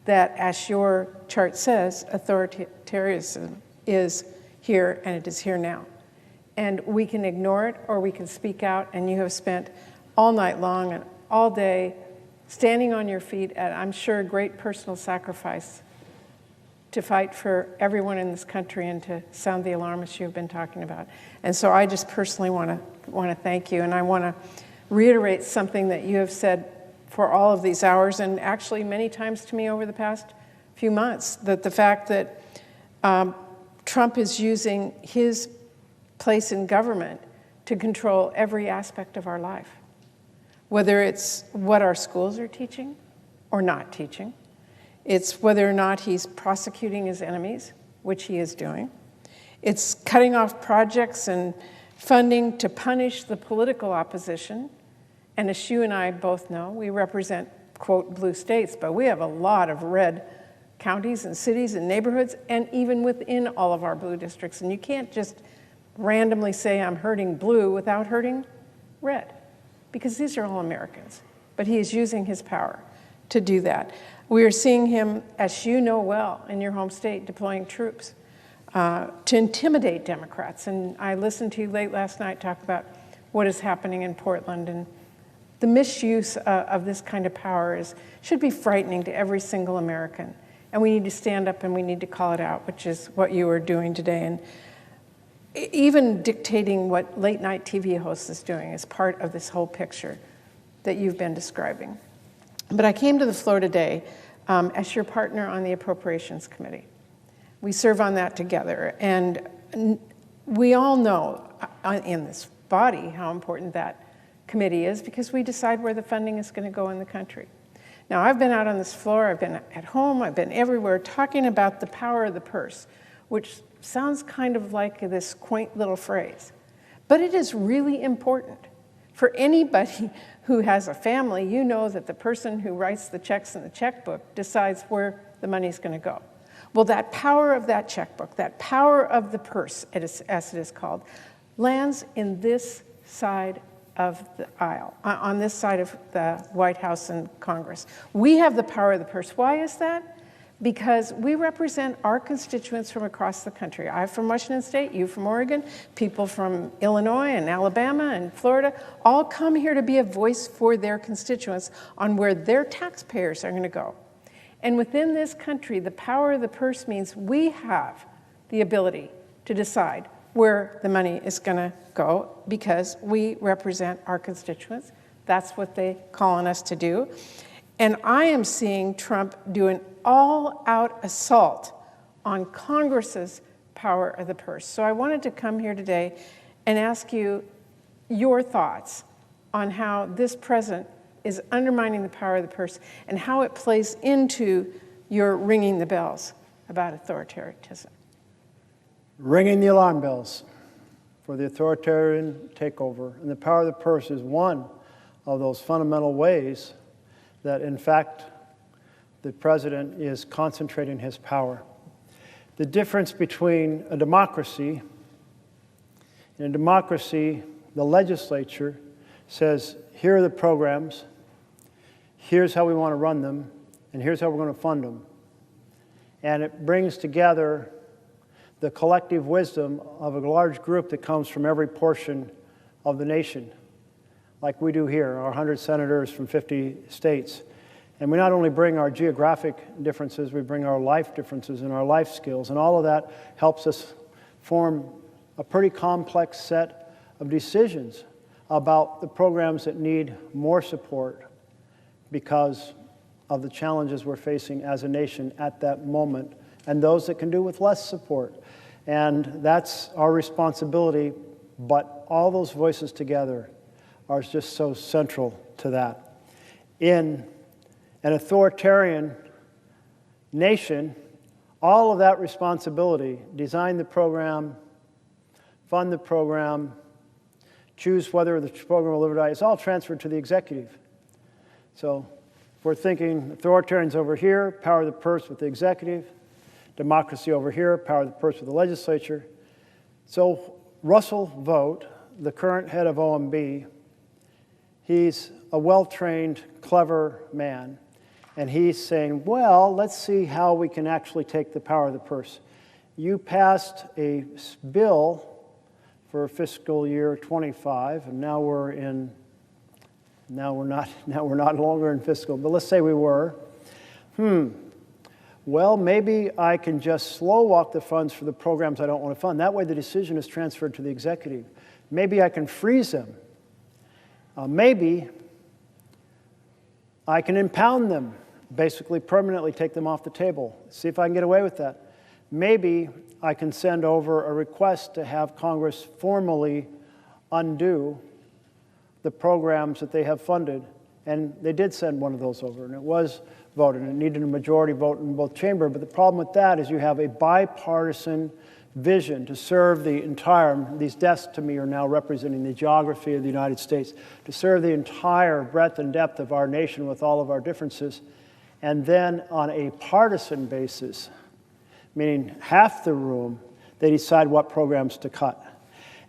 that, as your chart says, authoritarianism is here, and it is here now. And we can ignore it, or we can speak out, and you have spent all night long and all day standing on your feet at, I'm sure, great personal sacrifice to fight for everyone in this country and to sound the alarm, as you've been talking about. And so I just personally want to thank you, and I want to reiterate something that you have said for all of these hours, and actually many times to me over the past few months, that the fact that Trump is using his place in government to control every aspect of our life, whether it's what our schools are teaching or not teaching. It's whether or not he's prosecuting his enemies, which he is doing. It's cutting off projects and funding to punish the political opposition. And as you and I both know, we represent, quote, blue states, but we have a lot of red counties and cities and neighborhoods, and even within all of our blue districts. And you can't just randomly say I'm hurting blue without hurting red, because these are all Americans. But he is using his power to do that. We are seeing him, as you know well, in your home state, deploying troops to intimidate Democrats. And I listened to you late last night talk about what is happening in Portland, and the misuse of this kind of power should be frightening to every single American. And we need to stand up and we need to call it out, which is what you are doing today. And even dictating what late night TV host is doing is part of this whole picture that you've been describing. But I came to the floor today as your partner on the Appropriations Committee. We serve on that together. And we all know in this body how important that committee is, because we decide where the funding is going to go in the country. Now, I've been out on this floor, I've been at home, I've been everywhere talking about the power of the purse, which sounds kind of like this quaint little phrase. But it is really important. For anybody who has a family, you know that the person who writes the checks in the checkbook decides where the money is going to go. Well, that power of that checkbook, that power of the purse, as it is called, lands in this side of the aisle, on this side of the White House and Congress. We have the power of the purse. Why is that? Because we represent our constituents from across the country. I'm from Washington State, you from Oregon, people from Illinois and Alabama and Florida all come here to be a voice for their constituents on where their taxpayers are going to go. And within this country, the power of the purse means we have the ability to decide where the money is going to go, because we represent our constituents. That's what they call on us to do. And I am seeing Trump do an all-out assault on Congress's power of the purse. So I wanted to come here today and ask you your thoughts on how this president is undermining the power of the purse and how it plays into your ringing the bells about authoritarianism. Ringing the alarm bells for the authoritarian takeover. And the power of the purse is one of those fundamental ways that, in fact, the president is concentrating his power. The difference between a democracy, in a democracy, the legislature says, here are the programs, here's how we want to run them, and here's how we're going to fund them. And it brings together the collective wisdom of a large group that comes from every portion of the nation, like we do here, our 100 senators from 50 states. And we not only bring our geographic differences, we bring our life differences and our life skills, and all of that helps us form a pretty complex set of decisions about the programs that need more support because of the challenges we're facing as a nation at that moment, and those that can do with less support. And that's our responsibility, but all those voices together are just so central to that. In an authoritarian nation, all of that responsibility, design the program, fund the program, choose whether the program will live or die, it's all transferred to the executive. So if we're thinking authoritarians over here, power of the purse with the executive, democracy over here, power of the purse with the legislature. So Russell Vought, the current head of OMB, he's a well-trained, clever man, and he's saying, well, let's see how we can actually take the power of the purse. You passed a bill for fiscal year 25, and now we're not longer in fiscal, but let's say we were. Well, maybe I can just slow walk the funds for the programs I don't want to fund. That way the decision is transferred to the executive. Maybe I can freeze them. Maybe I can impound them, basically permanently take them off the table. See if I can get away with that. Maybe I can send over a request to have Congress formally undo the programs that they have funded. And they did send one of those over, and it was voted, and it needed a majority vote in both chambers. But the problem with that is you have a bipartisan vision to serve the entire, these desks to me are now representing the geography of the United States, to serve the entire breadth and depth of our nation with all of our differences. And then on a partisan basis, meaning half the room, they decide what programs to cut.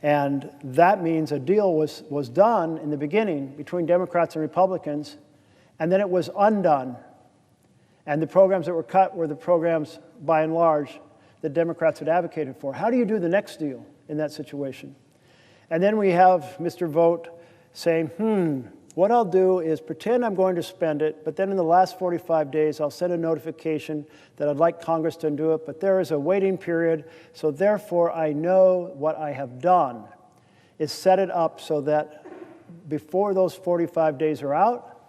And that means a deal was done in the beginning between Democrats and Republicans, and then it was undone And the programs that were cut were the programs, by and large, that Democrats had advocated for. How do you do the next deal in that situation? And then we have Mr. Vogt saying, what I'll do is pretend I'm going to spend it, but then in the last 45 days, I'll send a notification that I'd like Congress to do it, but there is a waiting period, so therefore I know what I have done is set it up so that before those 45 days are out,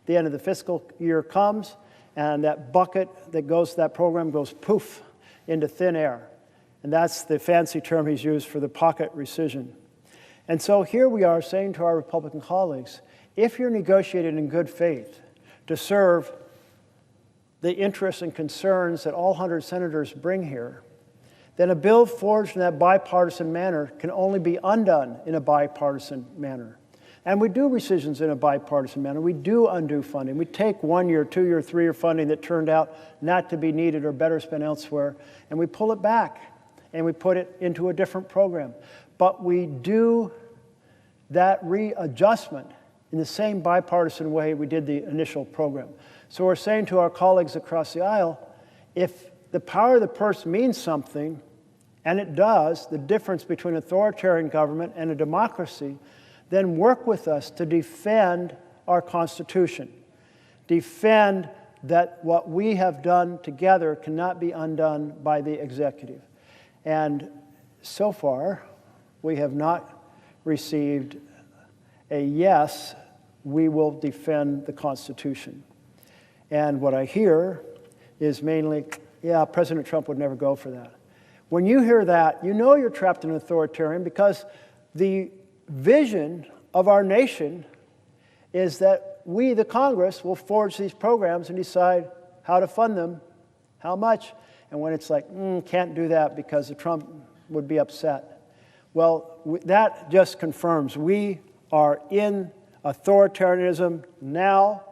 the end of the fiscal year comes, and that bucket that goes to that program goes poof into thin air. And that's the fancy term he's used for the pocket rescission. And so here we are saying to our Republican colleagues, if you're negotiating in good faith to serve the interests and concerns that all 100 senators bring here, then a bill forged in that bipartisan manner can only be undone in a bipartisan manner. And we do rescissions in a bipartisan manner. We do undo funding. We take 1 year, 2 year, 3 year funding that turned out not to be needed or better spent elsewhere, and we pull it back and we put it into a different program. But we do that readjustment in the same bipartisan way we did the initial program. So we're saying to our colleagues across the aisle, if the power of the purse means something, and it does, the difference between authoritarian government and a democracy, then work with us to defend our Constitution. Defend that what we have done together cannot be undone by the executive. And so far, we have not received a yes, we will defend the Constitution. And what I hear is mainly, yeah, President Trump would never go for that. When you hear that, you know you're trapped in an authoritarian, because the vision of our nation is that we, the Congress, will forge these programs and decide how to fund them, how much. And when it's like, can't do that because Trump would be upset. Well, that just confirms we are in authoritarianism now,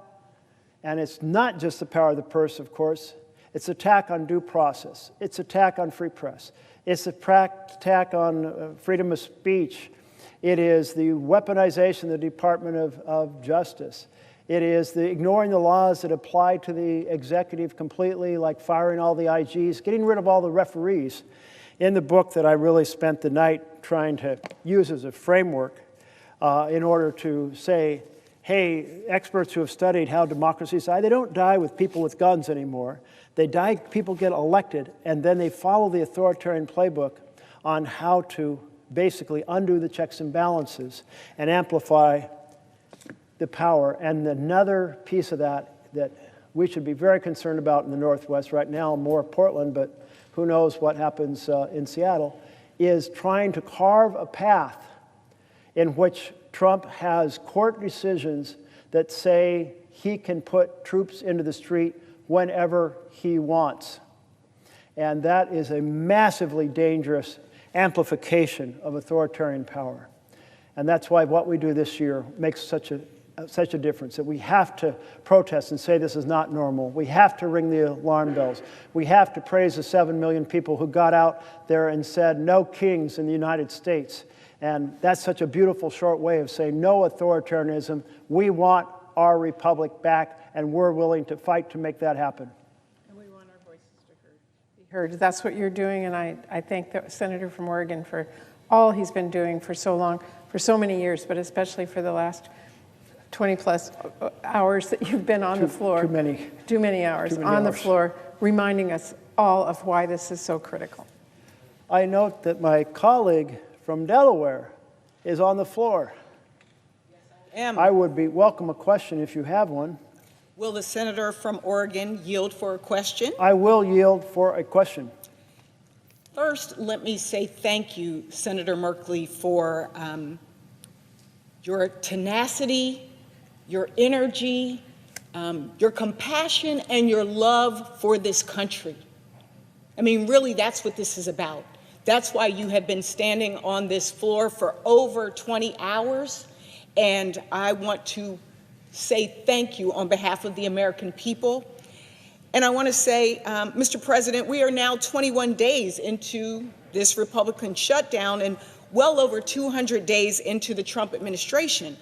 and it's not just the power of the purse, of course. It's attack on due process. It's attack on free press. It's attack on freedom of speech. It is the weaponization of the Department of Justice. It is the ignoring the laws that apply to the executive completely, like firing all the IGs, getting rid of all the referees. In the book that I really spent the night trying to use as a framework in order to say, hey, experts who have studied how democracies die, they don't die with people with guns anymore. They die, people get elected, and then they follow the authoritarian playbook on how to basically undo the checks and balances and amplify the power. And another piece of that we should be very concerned about in the Northwest right now, more Portland, but who knows what happens in Seattle, is trying to carve a path in which Trump has court decisions that say he can put troops into the street whenever he wants. And that is a massively dangerous amplification of authoritarian power. And that's why what we do this year makes such a difference, that we have to protest and say this is not normal. We have to ring the alarm bells. We have to praise the 7 million people who got out there and said, no kings in the United States. And that's such a beautiful short way of saying no authoritarianism. We want our republic back, and we're willing to fight to make that happen. And we want our voices to be heard. That's what you're doing, and I thank the senator from Oregon for all he's been doing for so long, for so many years, but especially for the last 20-plus hours that you've been on the floor. Too many. Too many hours on the floor, reminding us all of why this is so critical. I note that my colleague from Delaware is on the floor. I would welcome a question if you have one. Will the senator from Oregon yield for a question? I will yield for a question. First, let me say thank you, Senator Merkley, for your tenacity, your energy, your compassion, and your love for this country. I mean, really, that's what this is about. That's why you have been standing on this floor for over 20 hours. And I want to say thank you on behalf of the American people. And I want to say, Mr. President, we are now 21 days into this Republican shutdown and well over 200 days into the Trump administration.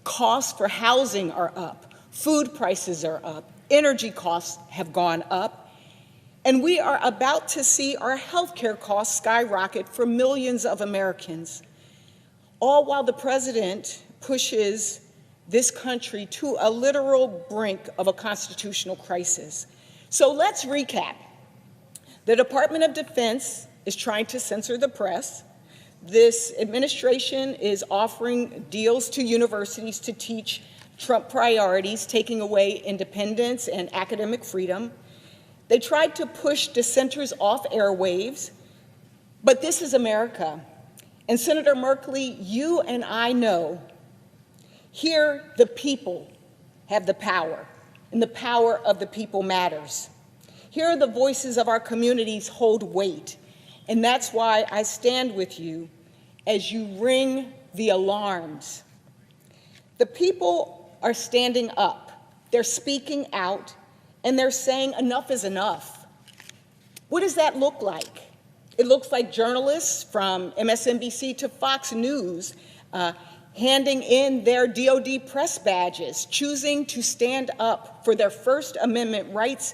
Costs for housing are up. Food prices are up. energy costs have gone up, and we are about to see our healthcare costs skyrocket for millions of Americans, all while the president pushes this country to a literal brink of a constitutional crisis. So let's recap. The Department of Defense is trying to censor the press. This administration is offering deals to universities to teach Trump priorities, taking away independence and academic freedom. They tried to push dissenters off airwaves, but this is America. And Senator Merkley, you and I know here the people have the power, and the power of the people matters. Here the voices of our communities hold weight, and that's why I stand with you as you ring the alarms. The people are standing up, they're speaking out, and they're saying enough is enough. What does that look like? It looks like journalists from MSNBC to Fox News handing in their DOD press badges, choosing to stand up for their First Amendment rights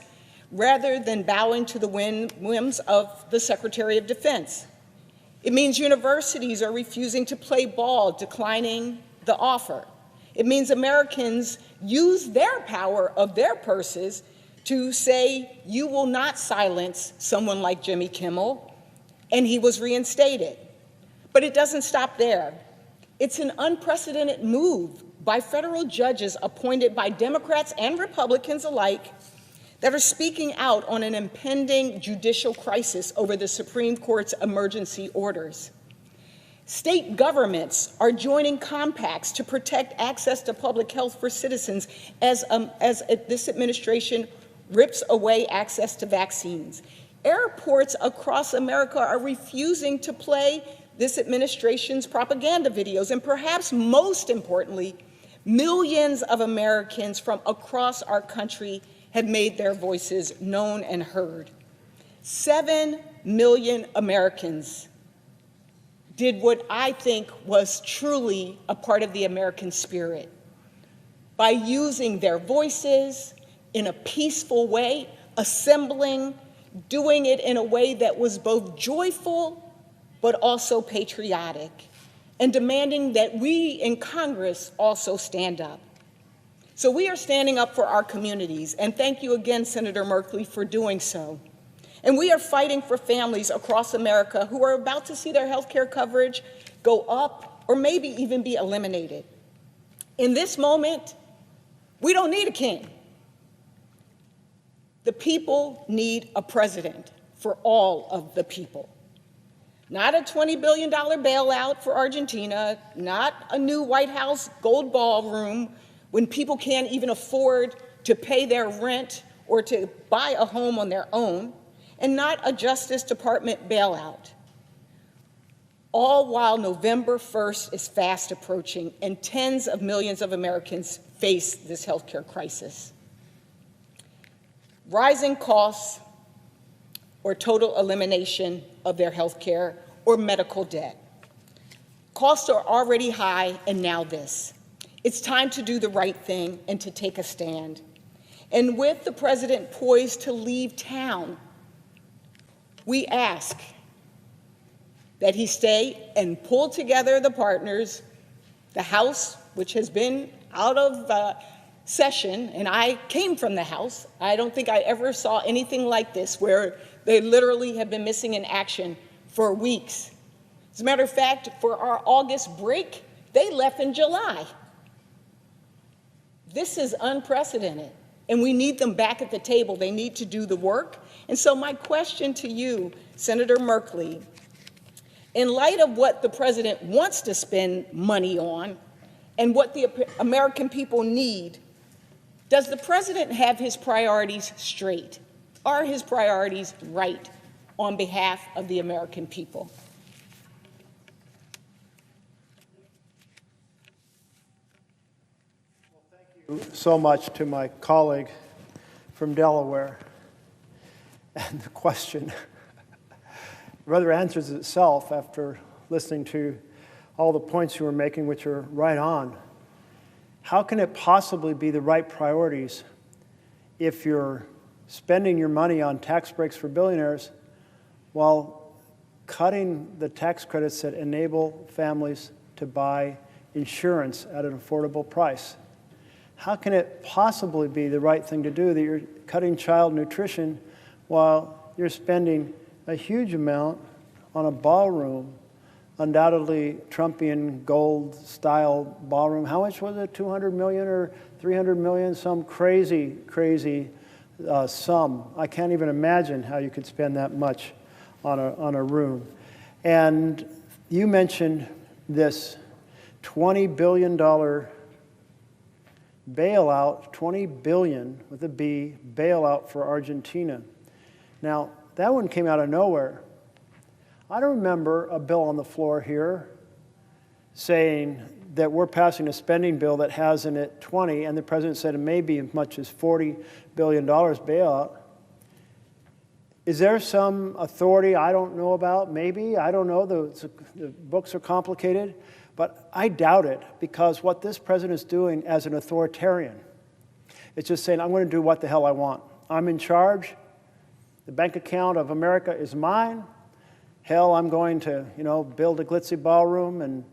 rather than bowing to the whims of the Secretary of Defense. It means universities are refusing to play ball, declining the offer. It means Americans use their power of their purses to say, you will not silence someone like Jimmy Kimmel, and he was reinstated. But it doesn't stop there. It's an unprecedented move by federal judges appointed by Democrats and Republicans alike that are speaking out on an impending judicial crisis over the Supreme Court's emergency orders. State governments are joining compacts to protect access to public health for citizens as this administration rips away access to vaccines. Airports across America are refusing to play this administration's propaganda videos, and perhaps most importantly, millions of Americans from across our country have made their voices known and heard. 7 million Americans did what I think was truly a part of the American spirit by using their voices in a peaceful way, assembling, doing it in a way that was both joyful but also patriotic, and demanding that we in Congress also stand up. So we are standing up for our communities, and thank you again, Senator Merkley, for doing so. And we are fighting for families across America who are about to see their health care coverage go up or maybe even be eliminated. In this moment, we don't need a king. The people need a president for all of the people. Not a $20 billion bailout for Argentina, not a new White House gold ballroom when people can't even afford to pay their rent or to buy a home on their own, and not a Justice Department bailout. All while November 1st is fast approaching and tens of millions of Americans face this healthcare crisis. Rising costs or total elimination of their health care or medical debt. Costs are already high, and now this. It's time to do the right thing and to take a stand. And with the president poised to leave town, we ask that he stay and pull together the partners, the House, which has been out of session, and I came from the House. I don't think I ever saw anything like this, where they literally have been missing in action for weeks. As a matter of fact, for our August break, they left in July. This is unprecedented, and we need them back at the table. They need to do the work. And so my question to you, Senator Merkley, in light of what the president wants to spend money on and what the American people need, does the president have his priorities straight? Are his priorities right on behalf of the American people? So much to my colleague from Delaware. And the question rather answers itself after listening to all the points you were making, which are right on. How can it possibly be the right priorities if you're spending your money on tax breaks for billionaires while cutting the tax credits that enable families to buy insurance at an affordable price. How can it possibly be the right thing to do that you're cutting child nutrition while you're spending a huge amount on a ballroom, undoubtedly Trumpian gold-style ballroom? How much was it, 200 million or 300 million? Some crazy, crazy sum. I can't even imagine how you could spend that much on a room. And you mentioned this $20 billion bailout, 20 billion with a B, bailout for Argentina. Now, that one came out of nowhere. I don't remember a bill on the floor here saying that we're passing a spending bill that has in it 20, and the president said it may be as much as $40 billion bailout. Is there some authority I don't know about? Maybe. I don't know. The books are complicated. But I doubt it, because what this president is doing as an authoritarian, it's just saying, I'm going to do what the hell I want. I'm in charge. The bank account of America is mine. Hell, I'm going to, build a glitzy ballroom, and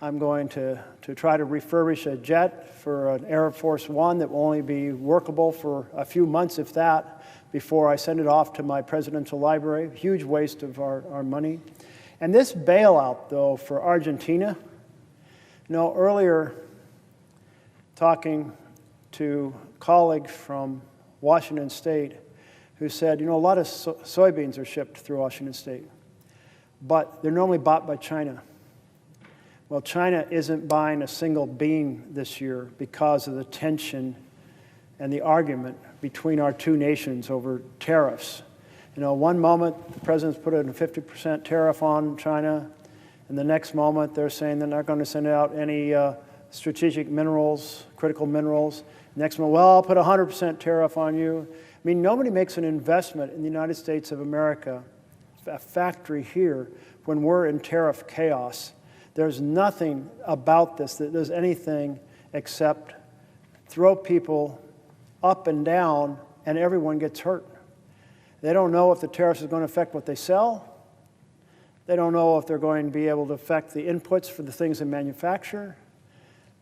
I'm going to try to refurbish a jet for an Air Force One that will only be workable for a few months, if that, before I send it off to my presidential library. Huge waste of our money. And this bailout, though, for Argentina, earlier talking to colleagues from Washington State who said, a lot of soybeans are shipped through Washington State, but they're normally bought by China. Well, China isn't buying a single bean this year because of the tension and the argument between our two nations over tariffs. One moment the president's put in a 50% tariff on China, and the next moment they're saying they're not going to send out any strategic minerals, critical minerals. Next moment, well, I'll put a 100% tariff on you. I mean, nobody makes an investment in the United States of America, a factory here, when we're in tariff chaos. There's nothing about this that does anything except throw people up and down, and everyone gets hurt. They don't know if the tariffs is going to affect what they sell. They don't know if they're going to be able to affect the inputs for the things they manufacture.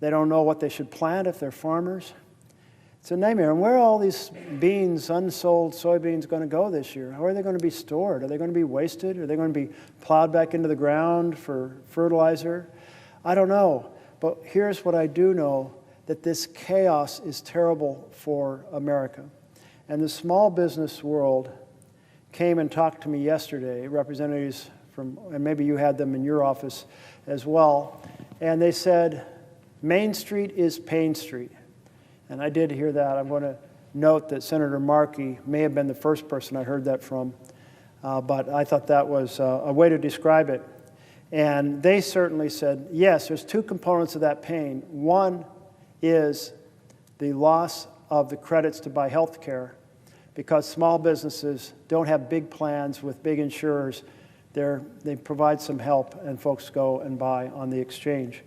They don't know what they should plant if they're farmers. It's a nightmare. And where are all these beans, unsold soybeans, going to go this year? How are they going to be stored? Are they going to be wasted? Are they going to be plowed back into the ground for fertilizer? I don't know. But here's what I do know, that this chaos is terrible for America. And the small business world came and talked to me yesterday, representatives from, and maybe you had them in your office as well, and they said, Main Street is Pain Street. And I did hear that. I'm going to note that Senator Markey may have been the first person I heard that from, but I thought that was a way to describe it. And they certainly said, yes, there's two components of that pain. One is the loss of the credits to buy health care, because small businesses don't have big plans with big insurers. They provide some help, and folks go and buy on the exchange.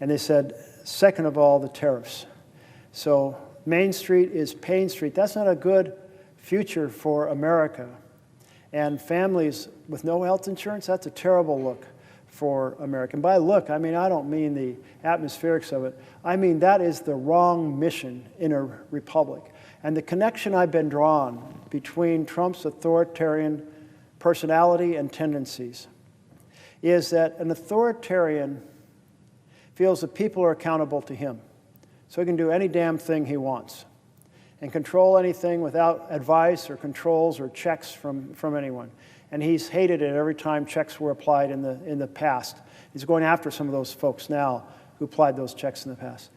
And they said, second of all, the tariffs. So Main Street is Pain Street. That's not a good future for America. And families with no health insurance, that's a terrible look for America. And by look, I mean, I don't mean the atmospherics of it. I mean, that is the wrong mission in a republic. And the connection I've been drawn between Trump's authoritarian personality and tendencies is that an authoritarian feels that people are accountable to him. So he can do any damn thing he wants and control anything without advice or controls or checks from anyone. And he's hated it every time checks were applied in the past. He's going after some of those folks now who applied those checks in the past.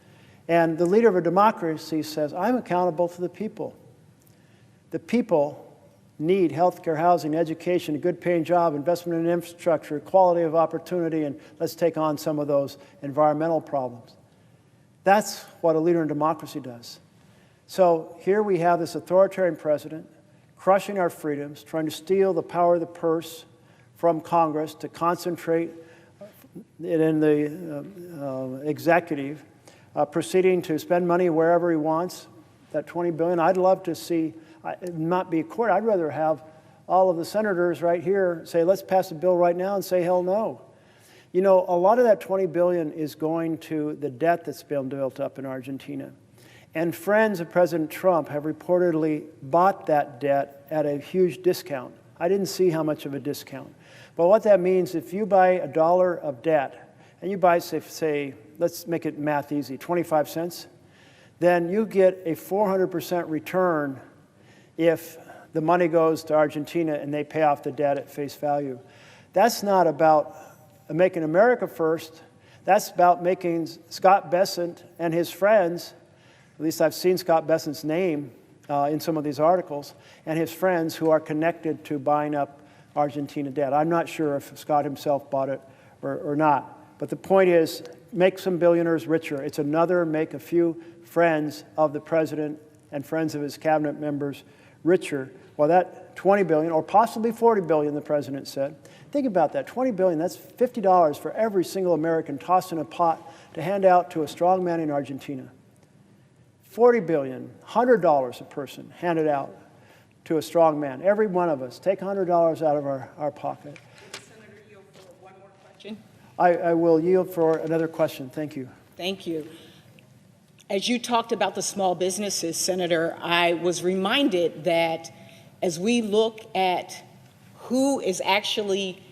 And the leader of a democracy says, I'm accountable to the people. The people need health care, housing, education, a good paying job, investment in infrastructure, equality of opportunity, and let's take on some of those environmental problems. That's what a leader in democracy does. So here we have this authoritarian president crushing our freedoms, trying to steal the power of the purse from Congress to concentrate it in the executive, proceeding to spend money wherever he wants, that $20 billion. I'd love to see it not be a court. I'd rather have all of the senators right here say, let's pass a bill right now, and say, hell no. You know, a lot of that $20 billion is going to the debt that's been built up in Argentina. And friends of President Trump have reportedly bought that debt at a huge discount. I didn't see how much of a discount. But what that means, if you buy $1 of debt, and you buy, say, let's make it math easy, 25 cents, then you get a 400% return if the money goes to Argentina and they pay off the debt at face value. That's not about making America first. That's about making Scott Bessent and his friends, at least I've seen Scott Bessent's name in some of these articles, and his friends who are connected to buying up Argentina debt. I'm not sure if Scott himself bought it or not. But the point is, make some billionaires richer. It's another make a few friends of the president and friends of his cabinet members richer. Well, that $20 billion, or possibly $40 billion, the president said. Think about that, $20 billion, that's $50 for every single American tossed in a pot to hand out to a strong man in Argentina. $40 billion, $100 a person handed out to a strong man. Every one of us, take $100 out of our pocket. Senator, yield for one more question. I will yield for another question. Thank you. Thank you. As you talked about the small businesses, Senator, I was reminded that as we look at who is actually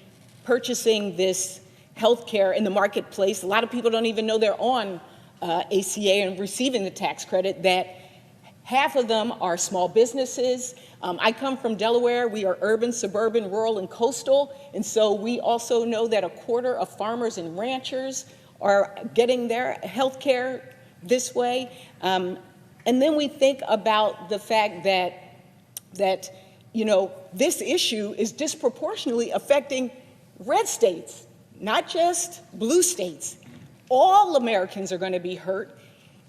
purchasing this health care in the marketplace, a lot of people don't even know they're on ACA and receiving the tax credit, that half of them are small businesses. I come from Delaware. We are urban, suburban, rural, and coastal. And so we also know that a quarter of farmers and ranchers are getting their health care this way. And then we think about the fact that you know, this issue is disproportionately affecting red states, not just blue states. All Americans are going to be hurt.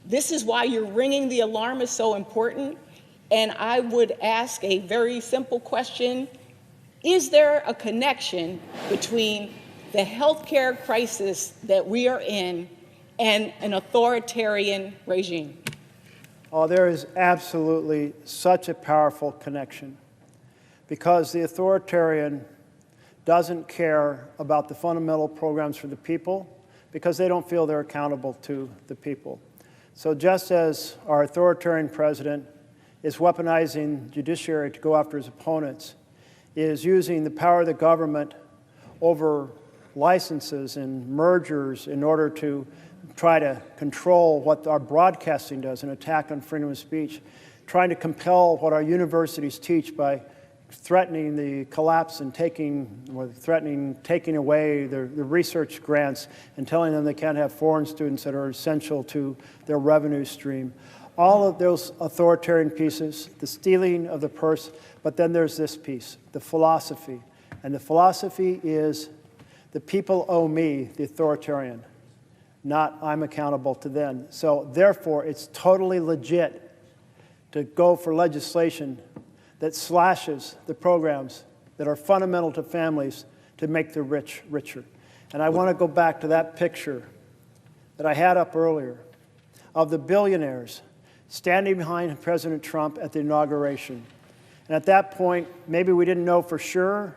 This is why your ringing the alarm is so important. And I would ask a very simple question. Is there a connection between the healthcare crisis that we are in and an authoritarian regime? Oh, there is absolutely such a powerful connection, because the authoritarian doesn't care about the fundamental programs for the people, because they don't feel they're accountable to the people. So just as our authoritarian president is weaponizing judiciary to go after his opponents, is using the power of the government over licenses and mergers in order to try to control what our broadcasting does, an attack on freedom of speech, trying to compel what our universities teach by threatening the collapse and taking away the research grants and telling them they can't have foreign students that are essential to their revenue stream. All of those authoritarian pieces, the stealing of the purse, but then there's this piece, the philosophy. And the philosophy is the people owe me, the authoritarian, not I'm accountable to them. So therefore, it's totally legit to go for legislation that slashes the programs that are fundamental to families to make the rich richer. And I want to go back to that picture that I had up earlier of the billionaires standing behind President Trump at the inauguration. And at that point, maybe we didn't know for sure,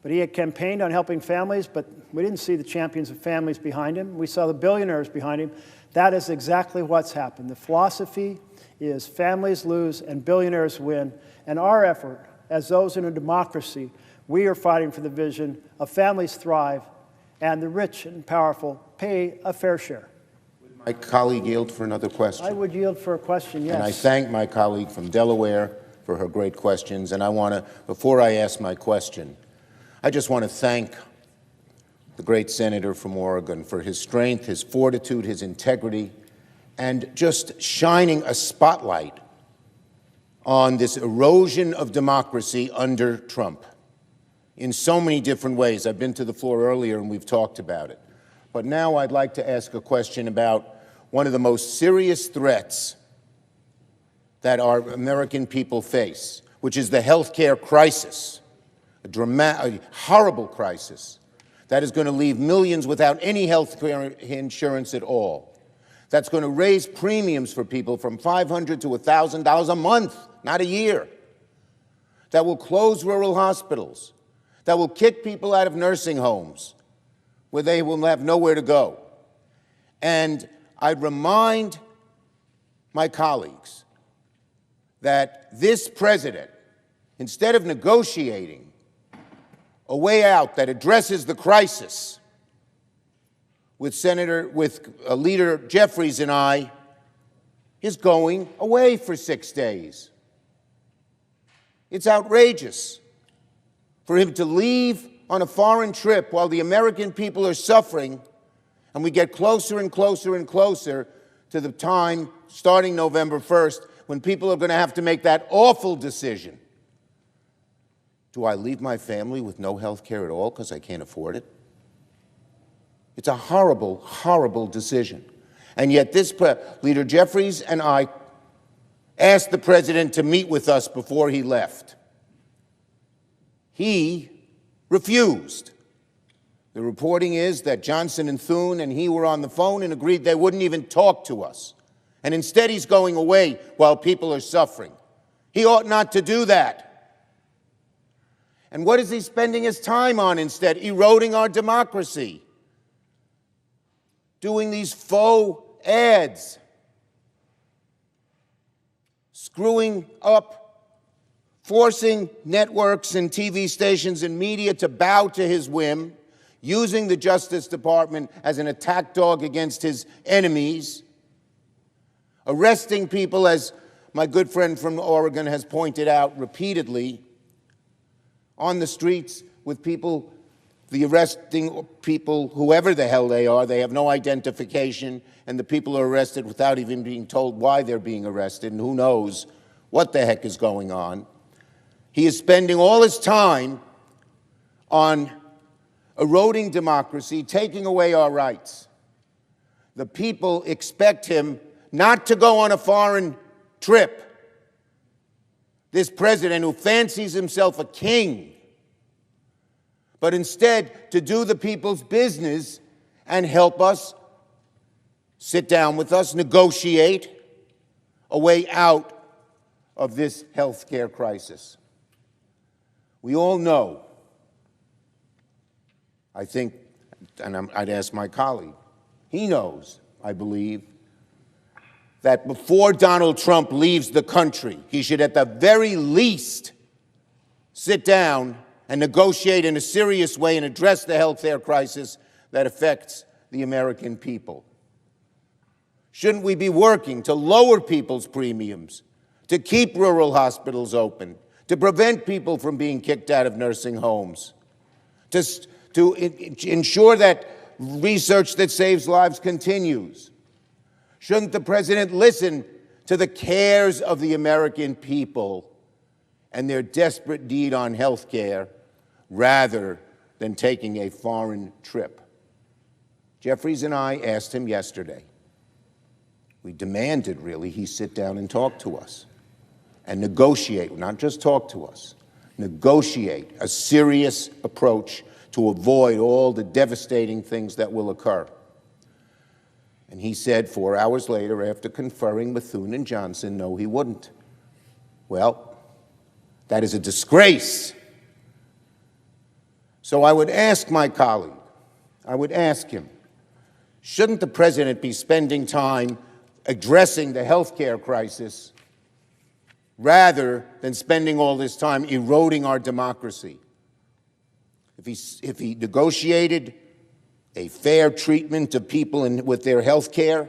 but he had campaigned on helping families, but we didn't see the champions of families behind him. We saw the billionaires behind him. That is exactly what's happened. The philosophy is families lose and billionaires win. And our effort, as those in a democracy, we are fighting for the vision of families thrive and the rich and powerful pay a fair share. Would my colleague yield for another question? I would yield for a question, yes. And I thank my colleague from Delaware for her great questions. And I want to, before I ask my question, I just want to thank the great senator from Oregon for his strength, his fortitude, his integrity, and just shining a spotlight on this erosion of democracy under Trump in so many different ways. I've been to the floor earlier and we've talked about it. But now I'd like to ask a question about one of the most serious threats that our American people face, which is the health care crisis, a horrible crisis that is going to leave millions without any health care insurance at all. that's going to raise premiums for people from $500 to $1,000 a month, not a year, that will close rural hospitals, that will kick people out of nursing homes where they will have nowhere to go. And I'd remind my colleagues that this president, instead of negotiating a way out that addresses the crisis with Leader Jeffries and I, is going away for 6 days. It's outrageous for him to leave on a foreign trip while the American people are suffering, and we get closer and closer and closer to the time, starting November 1st, when people are going to have to make that awful decision. Do I leave my family with no health care at all because I can't afford it? It's a horrible, horrible decision. And yet Leader Jeffries and I asked the president to meet with us before he left. He refused. The reporting is that Johnson and Thune and he were on the phone and agreed they wouldn't even talk to us. And instead he's going away while people are suffering. He ought not to do that. And what is he spending his time on instead? Eroding our democracy. Doing these faux ads. Screwing up, forcing networks and TV stations and media to bow to his whim, using the Justice Department as an attack dog against his enemies, arresting people, as my good friend from Oregon has pointed out repeatedly, on the streets with people, the arresting people, whoever the hell they are, they have no identification, and the people are arrested without even being told why they're being arrested, and who knows what the heck is going on. He is spending all his time on eroding democracy, taking away our rights. The people expect him not to go on a foreign trip. This president who fancies himself a king, but instead to do the people's business and help us, sit down with us, negotiate a way out of this health care crisis. We all know, I think, and I'd ask my colleague, he knows, I believe, that before Donald Trump leaves the country, he should at the very least sit down and negotiate in a serious way and address the health care crisis that affects the American people. Shouldn't we be working to lower people's premiums, to keep rural hospitals open, to prevent people from being kicked out of nursing homes, to ensure that research that saves lives continues? Shouldn't the president listen to the cares of the American people and their desperate need on health care rather than taking a foreign trip? Jeffries and I asked him yesterday. We demanded, really, he sit down and talk to us and negotiate, not just talk to us, negotiate a serious approach to avoid all the devastating things that will occur. And he said 4 hours later, after conferring with Thune and Johnson, no, he wouldn't. Well, that is a disgrace. So I would ask my colleague, I would ask him, shouldn't the president be spending time addressing the health care crisis rather than spending all this time eroding our democracy? If he negotiated a fair treatment of people with their health care,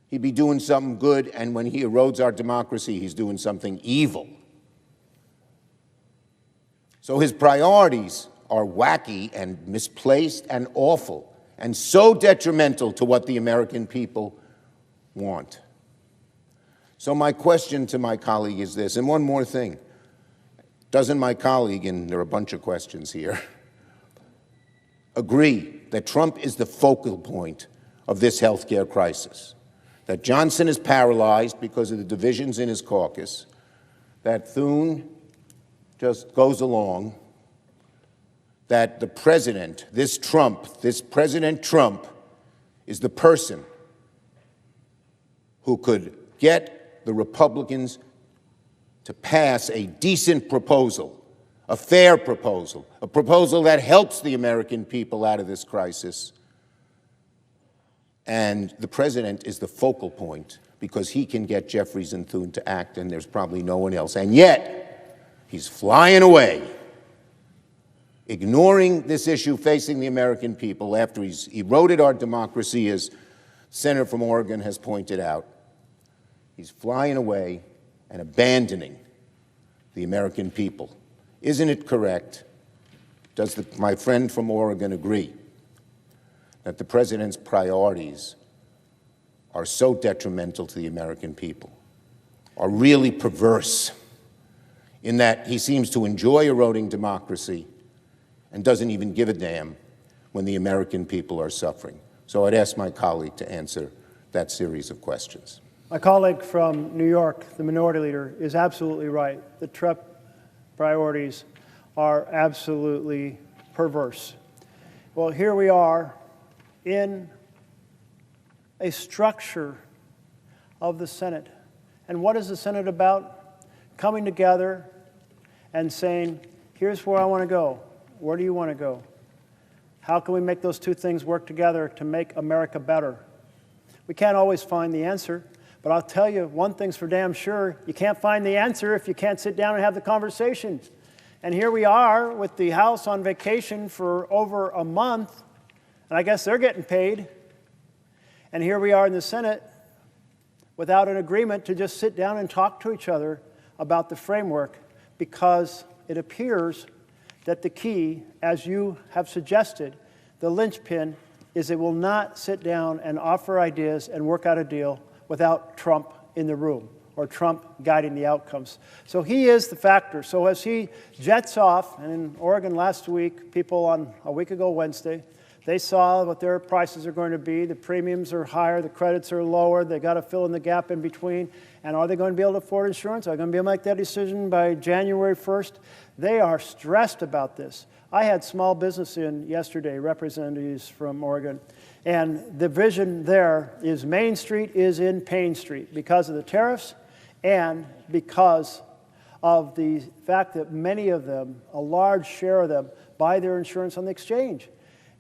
he'd be doing something good, and when he erodes our democracy, he's doing something evil. So his priorities are wacky and misplaced and awful and so detrimental to what the American people want. So my question to my colleague is this, and one more thing. Doesn't my colleague, and there are a bunch of questions here, agree that Trump is the focal point of this health care crisis? That Johnson is paralyzed because of the divisions in his caucus, that Thune just goes along, that the president, this President Trump, is the person who could get the Republicans to pass a decent proposal, a fair proposal, a proposal that helps the American people out of this crisis. And the president is the focal point because he can get Jeffries and Thune to act, and there's probably no one else. And yet, he's flying away, ignoring this issue facing the American people after he's eroded our democracy, as the senator from Oregon has pointed out. He's flying away and abandoning the American people. Isn't it correct? Does my friend from Oregon agree that the president's priorities are so detrimental to the American people, are really perverse, in that he seems to enjoy eroding democracy and doesn't even give a damn when the American people are suffering? So I'd ask my colleague to answer that series of questions. My colleague from New York, the minority leader, is absolutely right. The Trump priorities are absolutely perverse. Well, here we are in a structure of the Senate. And what is the Senate about? Coming together and saying, here's where I want to go. Where do you want to go? How can we make those two things work together to make America better? We can't always find the answer, but I'll tell you, one thing's for damn sure, you can't find the answer if you can't sit down and have the conversation. And here we are with the House on vacation for over a month, and I guess they're getting paid. And here we are in the Senate without an agreement to just sit down and talk to each other about the framework, because it appears that the key, as you have suggested, the linchpin, is it will not sit down and offer ideas and work out a deal without Trump in the room or Trump guiding the outcomes. So he is the factor. So as he jets off, and in Oregon last week, people on a week ago Wednesday, they saw what their prices are going to be. The premiums are higher, the credits are lower, they got to fill in the gap in between. And are they going to be able to afford insurance? Are they going to be able to make that decision by January 1st? They are stressed about this. I had small business in yesterday, representatives from Oregon, and the vision there is Main Street is in Pain Street because of the tariffs and because of the fact that many of them, a large share of them, buy their insurance on the exchange.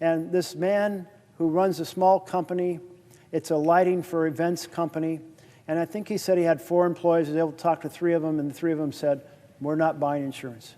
And this man who runs a small company, it's a lighting for events company, and I think he said he had 4 employees. He was able to talk to 3 of them, and the 3 of them said, we're not buying insurance.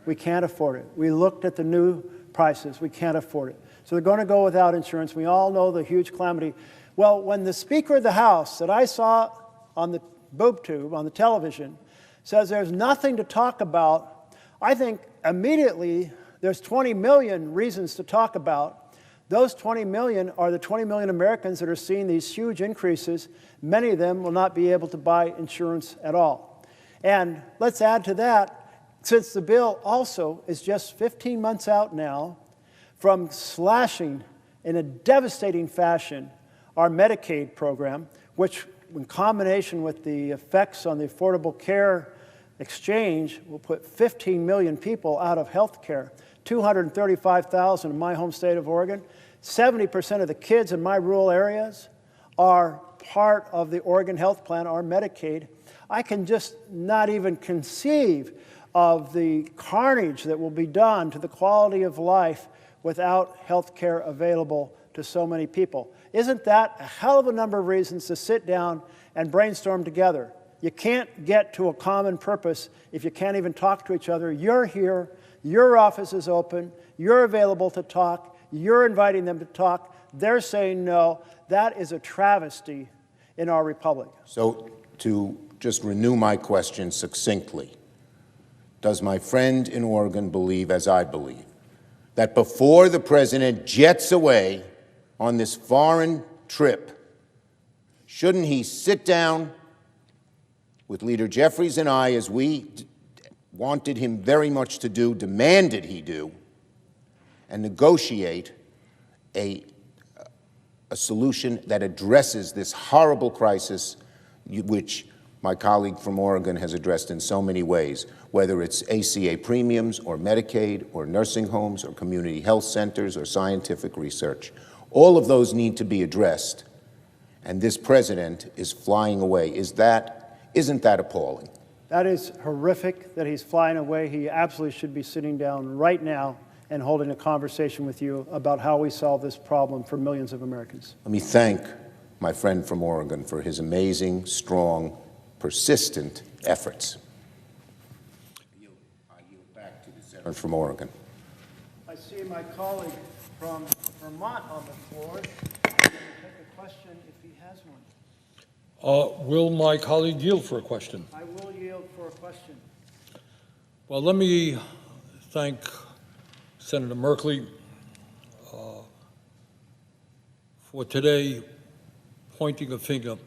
We can't afford it. We looked at the new prices. We can't afford it. So they're going to go without insurance. We all know the huge calamity. Well, when the Speaker of the House that I saw on the boob tube, on the television, says there's nothing to talk about, I think immediately there's 20 million reasons to talk about. Those 20 million are the 20 million Americans that are seeing these huge increases. Many of them will not be able to buy insurance at all. And let's add to that, since the bill also is just 15 months out now from slashing in a devastating fashion our Medicaid program, which in combination with the effects on the Affordable Care Exchange will put 15 million people out of health care, 235,000 in my home state of Oregon. 70% of the kids in my rural areas are part of the Oregon Health Plan, our Medicaid. I can just not even conceive of the carnage that will be done to the quality of life without health care available to so many people. Isn't that a hell of a number of reasons to sit down and brainstorm together? You can't get to a common purpose if you can't even talk to each other. You're here, your office is open, you're available to talk, you're inviting them to talk, they're saying no. That is a travesty in our republic. So to just renew my question succinctly, does my friend in Oregon believe, as I believe, that before the president jets away on this foreign trip, shouldn't he sit down with Leader Jeffries and I, as we wanted him very much to do, demanded he do, and negotiate a solution that addresses this horrible crisis, which my colleague from Oregon has addressed in so many ways, whether it's ACA premiums or Medicaid or nursing homes or community health centers or scientific research. All of those need to be addressed. and this president is flying away. Isn't that appalling? That is horrific that he's flying away. He absolutely should be sitting down right now and holding a conversation with you about how we solve this problem for millions of Americans. Let me thank my friend from Oregon for his amazing, strong, persistent efforts. I yield back to the senator from Oregon. I see my colleague from Vermont on the floor. I'm going to take a question if he has one. Will my colleague yield for a question? I will yield for a question. Well, let me thank Senator Merkley for today pointing a finger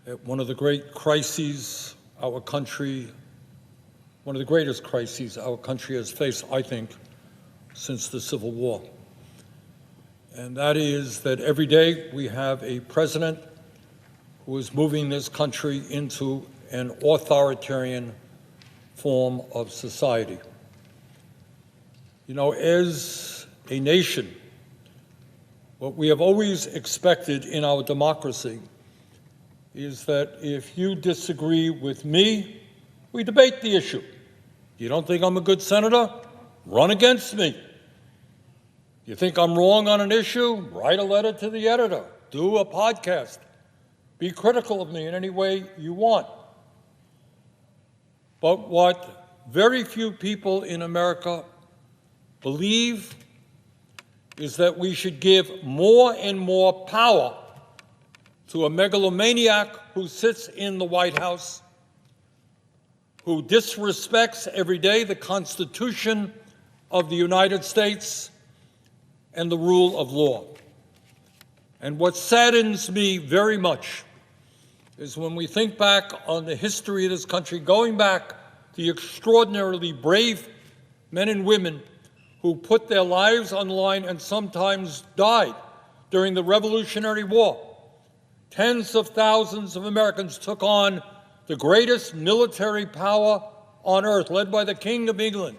at one of the great crises our country, one of the greatest crises our country has faced, I think, since the Civil War. And that is that every day we have a president who is moving this country into an authoritarian form of society. You know, as a nation, what we have always expected in our democracy is that if you disagree with me, we debate the issue. You don't think I'm a good senator? Run against me. You think I'm wrong on an issue? Write a letter to the editor. Do a podcast. Be critical of me in any way you want. But what very few people in America believe is that we should give more and more power to a megalomaniac who sits in the White House, who disrespects every day the Constitution of the United States and the rule of law. And what saddens me very much is when we think back on the history of this country, going back to the extraordinarily brave men and women who put their lives on the line and sometimes died during the Revolutionary War. Tens of thousands of Americans took on the greatest military power on earth, led by the King of England,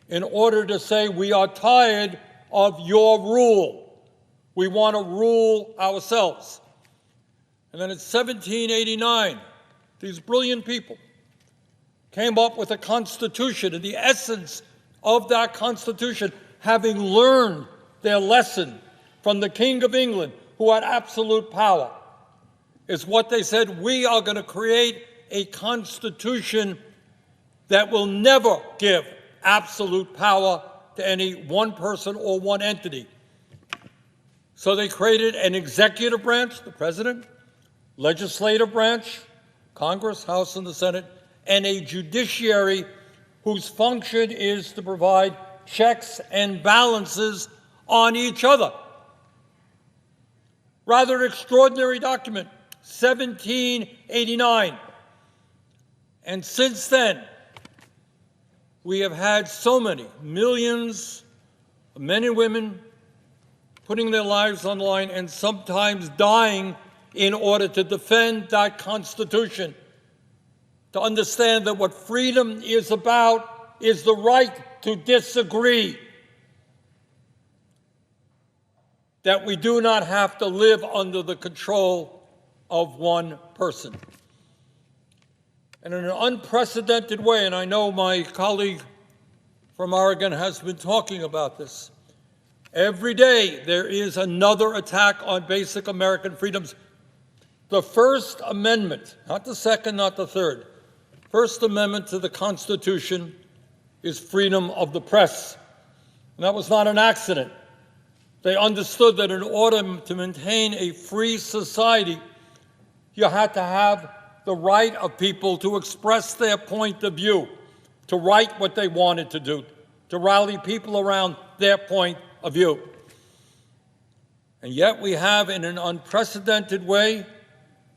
in order to say, we are tired of your rule. We want to rule ourselves. And then in 1789, these brilliant people came up with a constitution, and the essence of that constitution, having learned their lesson from the King of England, who had absolute power, is what they said: we are going to create a constitution that will never give absolute power to any one person or one entity. So they created an executive branch, the president, legislative branch, Congress, House, and the Senate, and a judiciary whose function is to provide checks and balances on each other. Rather extraordinary document, 1789. And since then, we have had so many millions of men and women putting their lives on the line and sometimes dying in order to defend that Constitution, to understand that what freedom is about is the right to disagree, that we do not have to live under the control of one person. And in an unprecedented way, and I know my colleague from Oregon has been talking about this, every day there is another attack on basic American freedoms. The First Amendment, not the second, not the third, First Amendment to the Constitution is freedom of the press. And that was not an accident. They understood that in order to maintain a free society, you had to have the right of people to express their point of view, to write what they wanted to do, to rally people around their point of view. And yet we have, in an unprecedented way,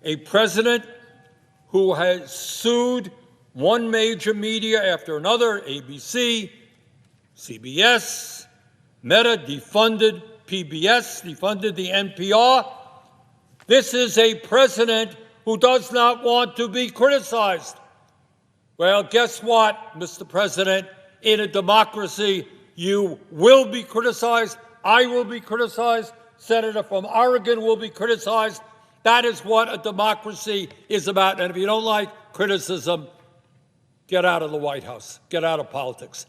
a president who has sued one major media after another, ABC, CBS, Meta defunded PBS, defunded the NPR. This is a president who does not want to be criticized. Well, guess what, Mr. President? In a democracy, you will be criticized. I will be criticized. Senator from Oregon will be criticized. That is what a democracy is about. And if you don't like criticism, get out of the White House. Get out of politics.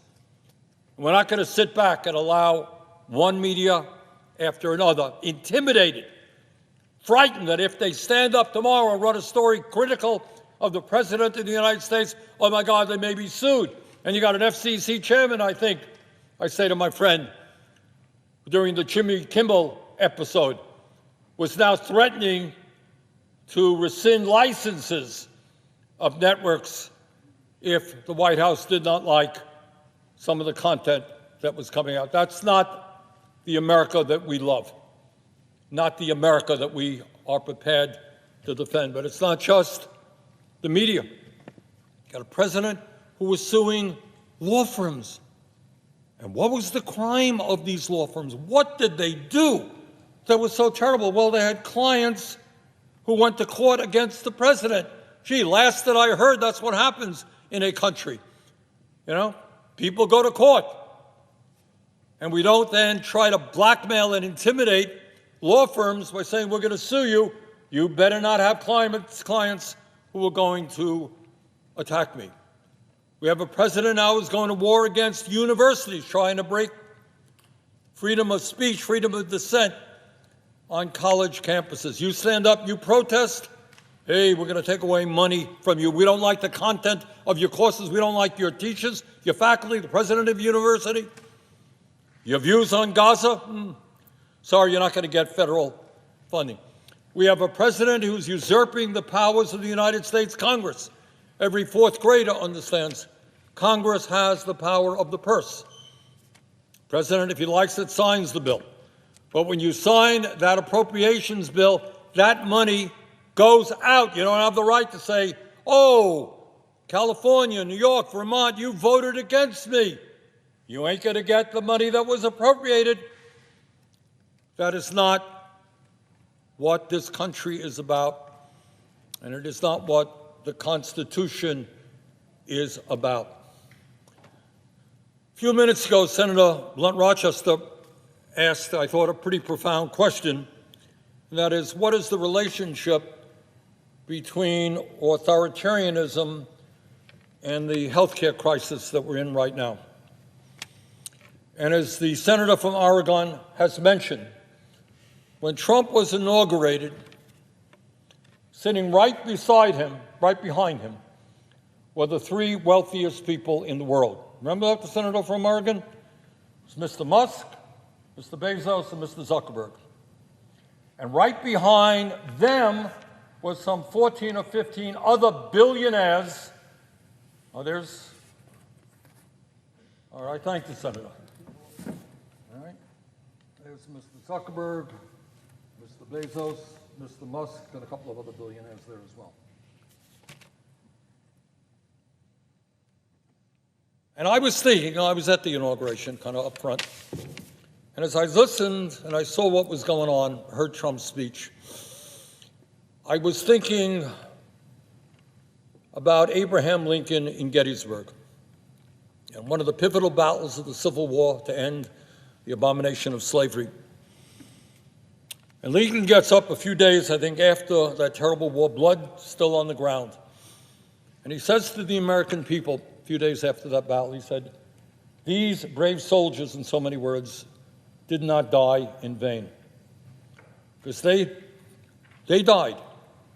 We're not going to sit back and allow one media after another, intimidated, frightened that if they stand up tomorrow and run a story critical of the President of the United States, oh my God, they may be sued. And you got an FCC chairman, I think, I say to my friend, during the Jimmy Kimmel episode, was now threatening to rescind licenses of networks if the White House did not like some of the content that was coming out. That's not the America that we love, not the America that we are prepared to defend. But it's not just the media. You got a president who was suing law firms. And what was the crime of these law firms? What did they do that was so terrible? Well, they had clients who went to court against the president. Gee, last that I heard, that's what happens in a country. You know, people go to court. And we don't then try to blackmail and intimidate law firms by saying, we're going to sue you. You better not have clients who are going to attack me. We have a president now who's going to war against universities, trying to break freedom of speech, freedom of dissent on college campuses. You stand up, you protest, hey, we're going to take away money from you. We don't like the content of your courses. We don't like your teachers, your faculty, the president of the university. Your views on Gaza? Sorry, you're not going to get federal funding. We have a president who's usurping the powers of the United States Congress. Every fourth grader understands Congress has the power of the purse. President, if he likes it, signs the bill. But when you sign that appropriations bill, that money goes out. You don't have the right to say, oh, California, New York, Vermont, you voted against me. You ain't going to get the money that was appropriated. That is not what this country is about, and it is not what the Constitution is about. A few minutes ago, Senator Blunt Rochester asked, I thought, a pretty profound question, and that is, what is the relationship between authoritarianism and the healthcare crisis that we're in right now? And as the senator from Oregon has mentioned, when Trump was inaugurated, sitting right beside him, right behind him, were the three wealthiest people in the world. Remember that, the senator from Oregon? It was Mr. Musk, Mr. Bezos, and Mr. Zuckerberg. And right behind them was some 14 or 15 other billionaires. Oh, there's, all right, thank you, Senator. All right, there's Mr. Zuckerberg, Mr. Bezos, Mr. Musk, and a couple of other billionaires there as well. And I was thinking, I was at the inauguration, kind of up front, and as I listened and I saw what was going on, heard Trump's speech, I was thinking about Abraham Lincoln in Gettysburg and one of the pivotal battles of the Civil War to end the abomination of slavery. And Lincoln gets up a few days, I think, after that terrible war, blood still on the ground. And he says to the American people, a few days after that battle, he said, these brave soldiers, in so many words, did not die in vain. Because they died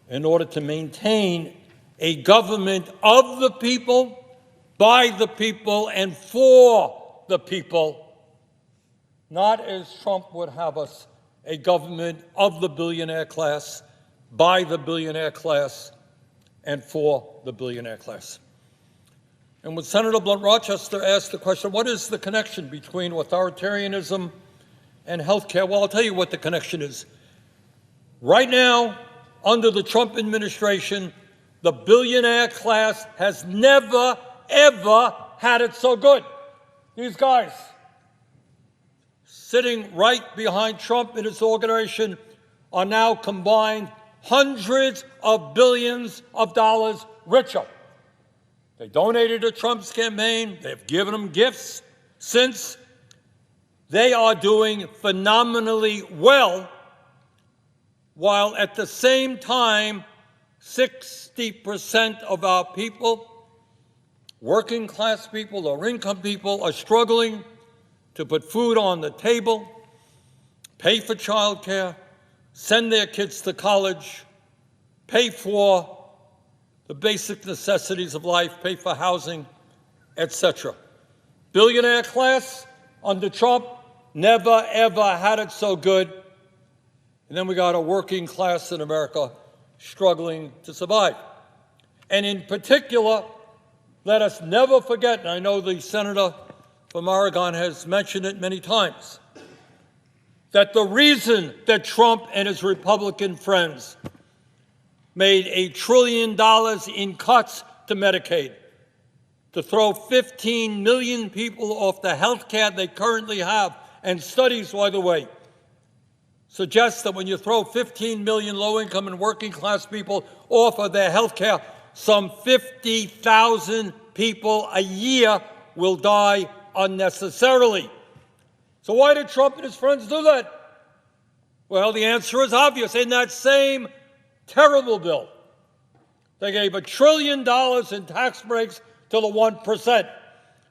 in order to maintain a government of the people, by the people, and for the people, not as Trump would have us, a government of the billionaire class, by the billionaire class, and for the billionaire class. And when Senator Blunt Rochester asked the question, what is the connection between authoritarianism and health care? Well, I'll tell you what the connection is. Right now, under the Trump administration, the billionaire class has never, ever had it so good. These guys, sitting right behind Trump in his organization, are now combined hundreds of billions of dollars richer. They donated to Trump's campaign. They've given him gifts since. They are doing phenomenally well while at the same time 60% of our people, working class people or income people, are struggling to put food on the table, pay for childcare, send their kids to college, pay for the basic necessities of life, pay for housing, etc. Billionaire class under Trump never, ever had it so good. And then we got a working class in America struggling to survive. And in particular, let us never forget, and I know the senator from Oregon has mentioned it many times, that the reason that Trump and his Republican friends made $1 trillion in cuts to Medicaid, to throw 15 million people off the health care they currently have, and studies, by the way, suggest that when you throw 15 million low-income and working-class people off of their health care, some 50,000 people a year will die unnecessarily. So why did Trump and his friends do that? Well, the answer is obvious. In that same terrible bill, they gave $1 trillion in tax breaks to the 1%,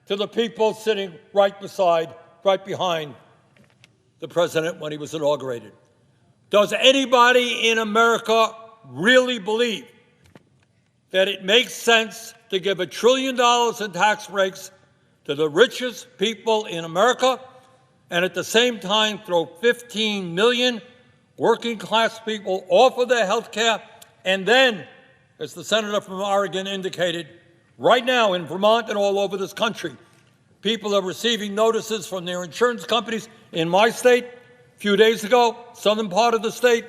to the people sitting right behind the president when he was inaugurated. Does anybody in America really believe that it makes sense to give $1 trillion in tax breaks to the richest people in America and at the same time throw 15 million working class people off of their health care? And then, as the senator from Oregon indicated, right now in Vermont and all over this country, people are receiving notices from their insurance companies. In my state, a few days ago, southern part of the state,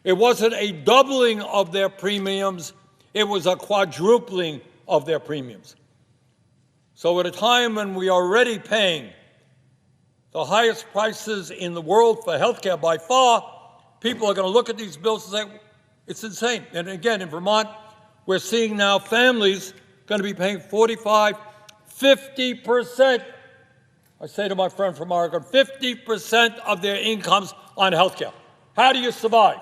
it wasn't a doubling of their premiums, it was a quadrupling of their premiums. So at a time when we are already paying the highest prices in the world for health care by far, people are going to look at these bills and say, it's insane. And again, in Vermont, we're seeing now families going to be paying 45, 50%. I say to my friend from Oregon, 50% of their incomes on health care. How do you survive?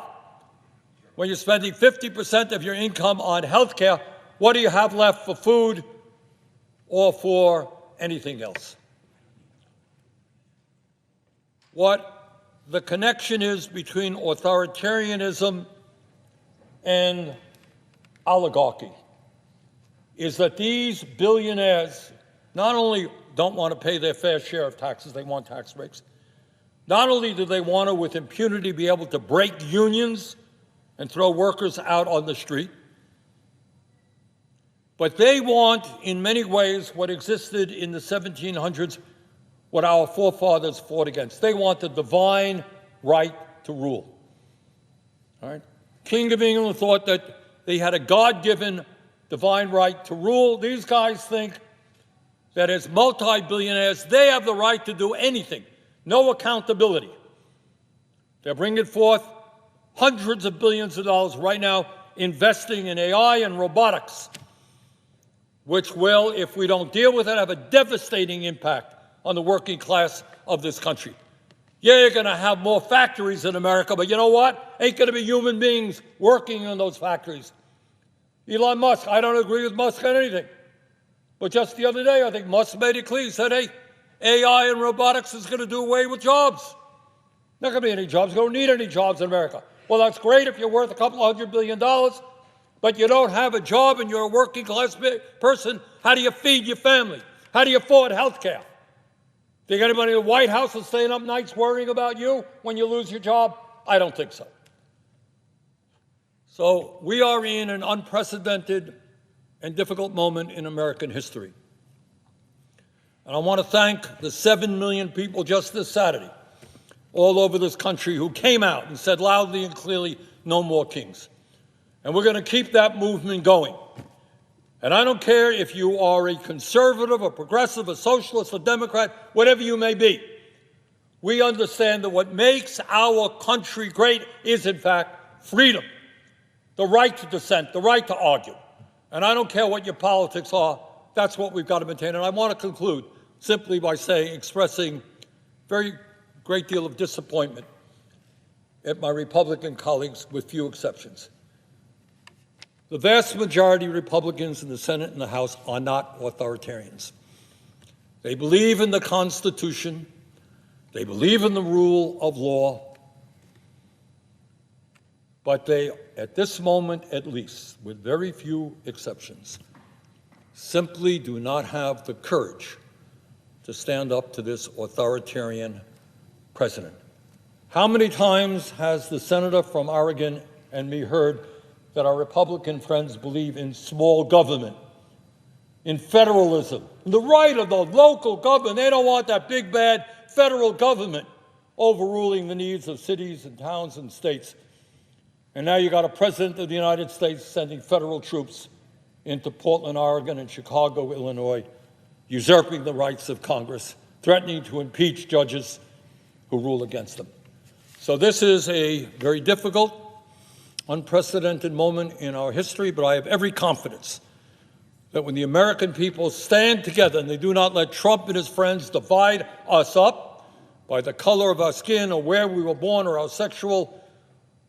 When you're spending 50% of your income on health care, what do you have left for food or for anything else? What the connection is between authoritarianism and oligarchy is that these billionaires not only don't want to pay their fair share of taxes, they want tax breaks. Not only do they want to, with impunity, be able to break unions and throw workers out on the street, but they want, in many ways, what existed in the 1700s, what our forefathers fought against. They want the divine right to rule. All right? King of England thought that they had a God-given divine right to rule. These guys think that as multi-billionaires, they have the right to do anything. No accountability. They're bringing forth hundreds of billions of dollars right now investing in AI and robotics, which will, if we don't deal with it, have a devastating impact on the working class of this country. Yeah, you're going to have more factories in America, but you know what? Ain't going to be human beings working in those factories. Elon Musk, I don't agree with Musk on anything. But just the other day, I think Musk made it clear. He said, hey, AI and robotics is going to do away with jobs. Not going to be any jobs. You don't need any jobs in America. Well, that's great if you're worth a couple $100 billion, but you don't have a job and you're a working class person. How do you feed your family? How do you afford health care? Think anybody in the White House is staying up nights worrying about you when you lose your job? I don't think so. So we are in an unprecedented and difficult moment in American history. And I want to thank the 7 million people just this Saturday all over this country who came out and said loudly and clearly, no more kings. And we're going to keep that movement going. And I don't care if you are a conservative, a progressive, a socialist, a Democrat, whatever you may be. We understand that what makes our country great is, in fact, freedom, the right to dissent, the right to argue. And I don't care what your politics are, that's what we've got to maintain. And I want to conclude simply by saying, expressing very great deal of disappointment at my Republican colleagues, with few exceptions. The vast majority of Republicans in the Senate and the House are not authoritarians. They believe in the Constitution. They believe in the rule of law. But they, at this moment at least, with very few exceptions, simply do not have the courage to stand up to this authoritarian president. How many times has the senator from Oregon and me heard that our Republican friends believe in small government, in federalism, in the right of the local government? They don't want that big, bad federal government overruling the needs of cities and towns and states. And now you got a president of the United States sending federal troops into Portland, Oregon, and Chicago, Illinois, usurping the rights of Congress, threatening to impeach judges who rule against them. So this is a very difficult, unprecedented moment in our history, but I have every confidence that when the American people stand together and they do not let Trump and his friends divide us up by the color of our skin or where we were born or our sexual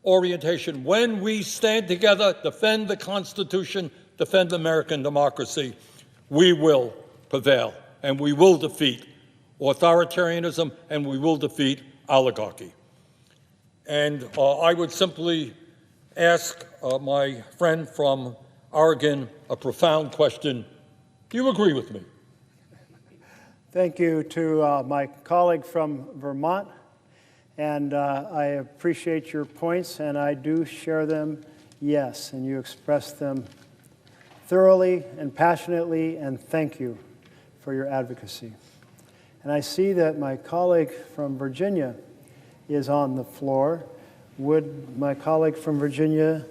orientation, when we stand together, defend the Constitution, defend American democracy, we will prevail, and we will defeat authoritarianism, and we will defeat oligarchy. And I would simply ask my friend from Oregon a profound question. Do you agree with me? Thank you to my colleague from Vermont. And I appreciate your points, and I do share them, yes. And you expressed them thoroughly and passionately, and thank you for your advocacy. And I see that my colleague from Virginia is on the floor. Would my colleague from Virginia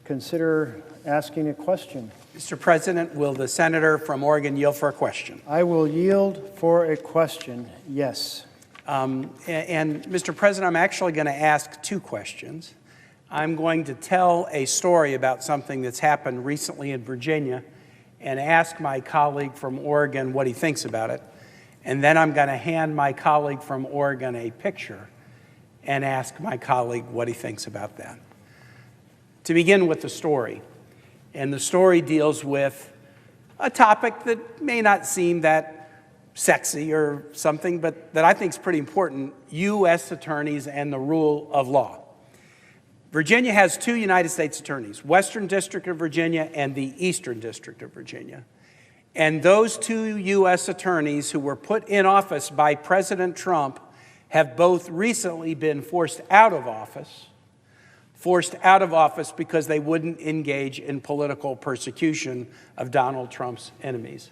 consider asking a question? Mr. President, will the senator from Oregon yield for a question? I will yield for a question, yes. And Mr. President, I'm actually going to ask two questions. I'm going to tell a story about something that's happened recently in Virginia and ask my colleague from Oregon what he thinks about it. And then I'm going to hand my colleague from Oregon a picture and ask my colleague what he thinks about that. To begin with the story, and the story deals with a topic that may not seem that sexy or something, but that I think is pretty important: U.S. attorneys and the rule of law. Virginia has two United States attorneys, Western District of Virginia and the Eastern District of Virginia. And those two U.S. attorneys who were put in office by President Trump have both recently been forced out of office because they wouldn't engage in political persecution of Donald Trump's enemies.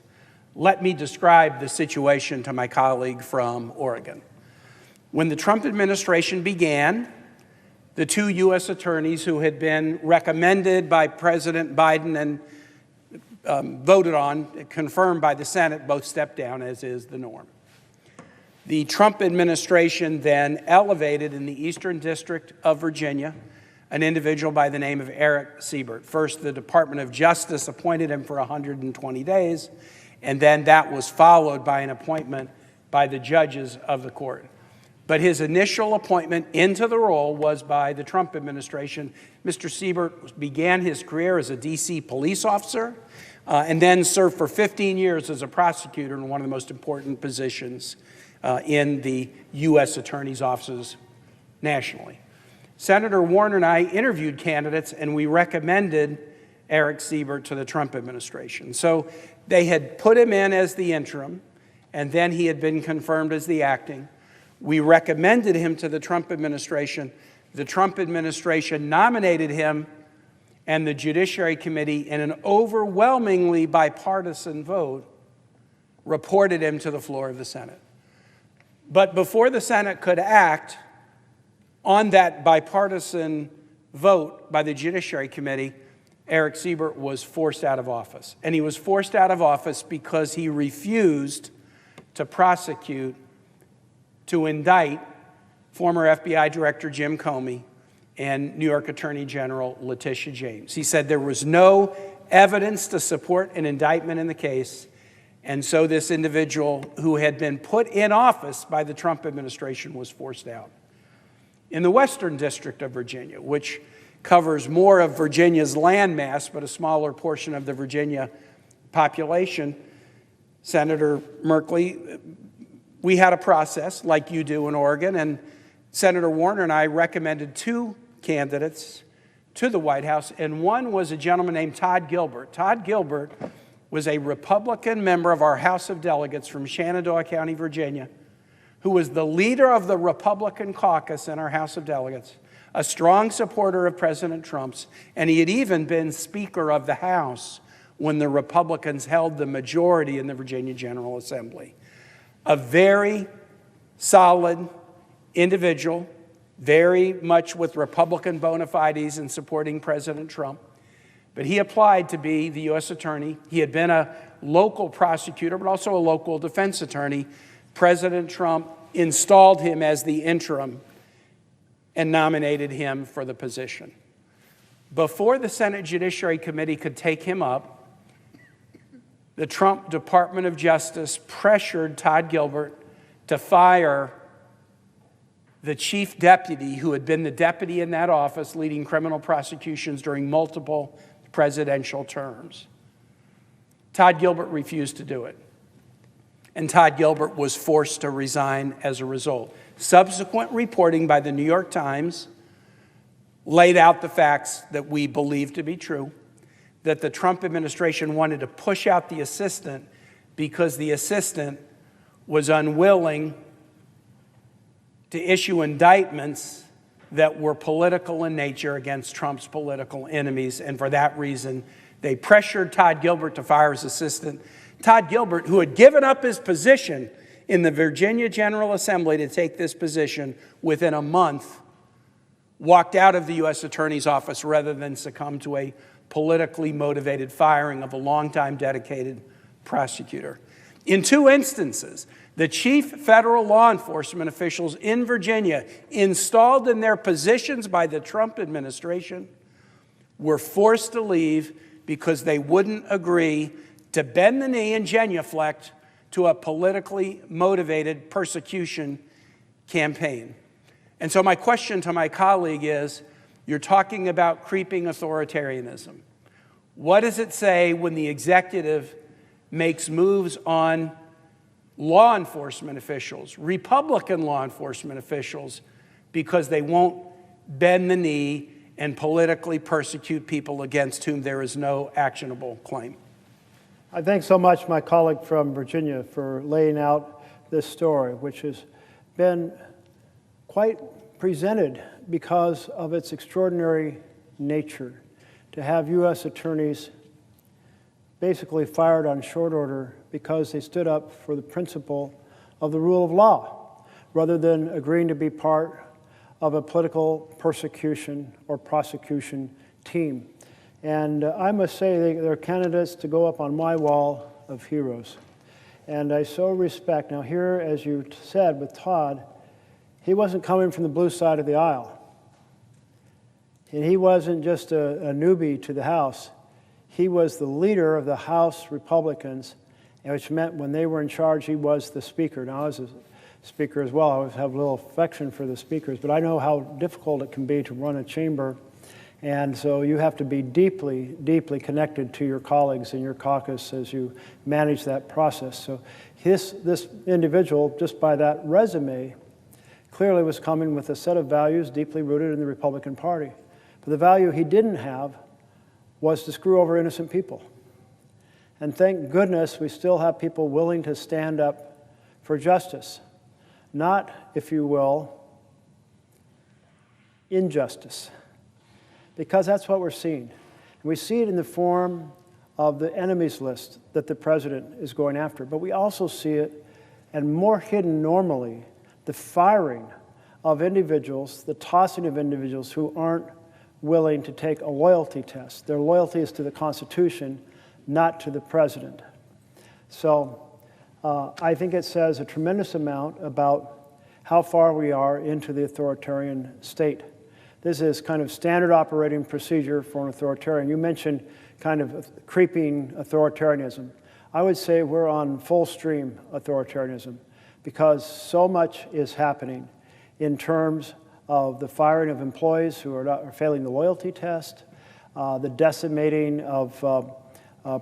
Let me describe the situation to my colleague from Oregon. When the Trump administration began, the two U.S. attorneys who had been recommended by President Biden and voted on, confirmed by the Senate, both stepped down, as is the norm. The Trump administration then elevated in the Eastern District of Virginia an individual by the name of Eric Siebert. First, the Department of Justice appointed him for 120 days, and then that was followed by an appointment by the judges of the court. But his initial appointment into the role was by the Trump administration. Mr. Siebert began his career as a D.C. police officer and then served for 15 years as a prosecutor in one of the most important positions in the U.S. attorney's offices nationally. Senator Warner and I interviewed candidates, and we recommended Eric Siebert to the Trump administration. So they had put him in as the interim, and then he had been confirmed as the acting. We recommended him to the Trump administration. The Trump administration nominated him, and the Judiciary Committee, in an overwhelmingly bipartisan vote, reported him to the floor of the Senate. But before the Senate could act on that bipartisan vote by the Judiciary Committee, Eric Siebert was forced out of office. And he was forced out of office because he refused to prosecute, to indict former FBI Director Jim Comey and New York Attorney General Letitia James. He said there was no evidence to support an indictment in the case, and so this individual who had been put in office by the Trump administration was forced out. in the Western District of Virginia, which covers more of Virginia's landmass, but a smaller portion of the Virginia population, Senator Merkley, we had a process like you do in Oregon, and Senator Warner and I recommended 2 candidates to the White House, and one was a gentleman named Todd Gilbert. Todd Gilbert was a Republican member of our House of Delegates from Shenandoah County, Virginia, who was the leader of the Republican caucus in our House of Delegates, a strong supporter of President Trump's, and he had even been Speaker of the House when the Republicans held the majority in the Virginia General Assembly. A very solid individual, very much with Republican bona fides in supporting President Trump. But he applied to be the U.S. attorney. He had been a local prosecutor, but also a local defense attorney. President Trump installed him as the interim and nominated him for the position. Before the Senate Judiciary Committee could take him up, the Trump Department of Justice pressured Todd Gilbert to fire the chief deputy who had been the deputy in that office leading criminal prosecutions during multiple presidential terms. Todd Gilbert refused to do it, and Todd Gilbert was forced to resign as a result. Subsequent reporting by the New York Times laid out the facts that we believe to be true, that the Trump administration wanted to push out the assistant because the assistant was unwilling to issue indictments that were political in nature against Trump's political enemies, and for that reason, they pressured Todd Gilbert to fire his assistant. Todd Gilbert, who had given up his position in the Virginia General Assembly to take this position, within a month, walked out of the U.S. Attorney's Office rather than succumb to a politically motivated firing of a longtime dedicated prosecutor. In 2 instances, the chief federal law enforcement officials in Virginia, installed in their positions by the Trump administration, were forced to leave because they wouldn't agree to bend the knee and genuflect to a politically motivated persecution campaign. And so my question to my colleague is, you're talking about creeping authoritarianism. What does it say when the executive makes moves on law enforcement officials, Republican law enforcement officials, because they won't bend the knee and politically persecute people against whom there is no actionable claim? I thank so much my colleague from Virginia for laying out this story, which has been quite presented because of its extraordinary nature. To have U.S. attorneys basically fired on short order because they stood up for the principle of the rule of law, rather than agreeing to be part of a political persecution or prosecution team. And I must say they're candidates to go up on my wall of heroes. And I so respect. Now here, as you said with Todd, he wasn't coming from the blue side of the aisle. And he wasn't just a newbie to the House. He was the leader of the House Republicans, which meant when they were in charge, he was the Speaker. Now, as a Speaker as well, I always have a little affection for the speakers, but I know how difficult it can be to run a chamber. And so you have to be deeply, deeply connected to your colleagues in your caucus as you manage that process. So this individual, just by that resume, clearly was coming with a set of values deeply rooted in the Republican Party. But the value he didn't have was to screw over innocent people. And thank goodness we still have people willing to stand up for justice. Not, if you will, injustice. Because that's what we're seeing. And we see it in the form of the enemies list that the president is going after. But we also see it, and more hidden normally, the firing of individuals, the tossing of individuals who aren't willing to take a loyalty test. Their loyalty is to the Constitution, not to the president. So I think it says a tremendous amount about how far we are into the authoritarian state. This is kind of standard operating procedure for an authoritarian. You mentioned kind of creeping authoritarianism. I would say we're on full stream authoritarianism because so much is happening in terms of the firing of employees who are failing the loyalty test, the decimating of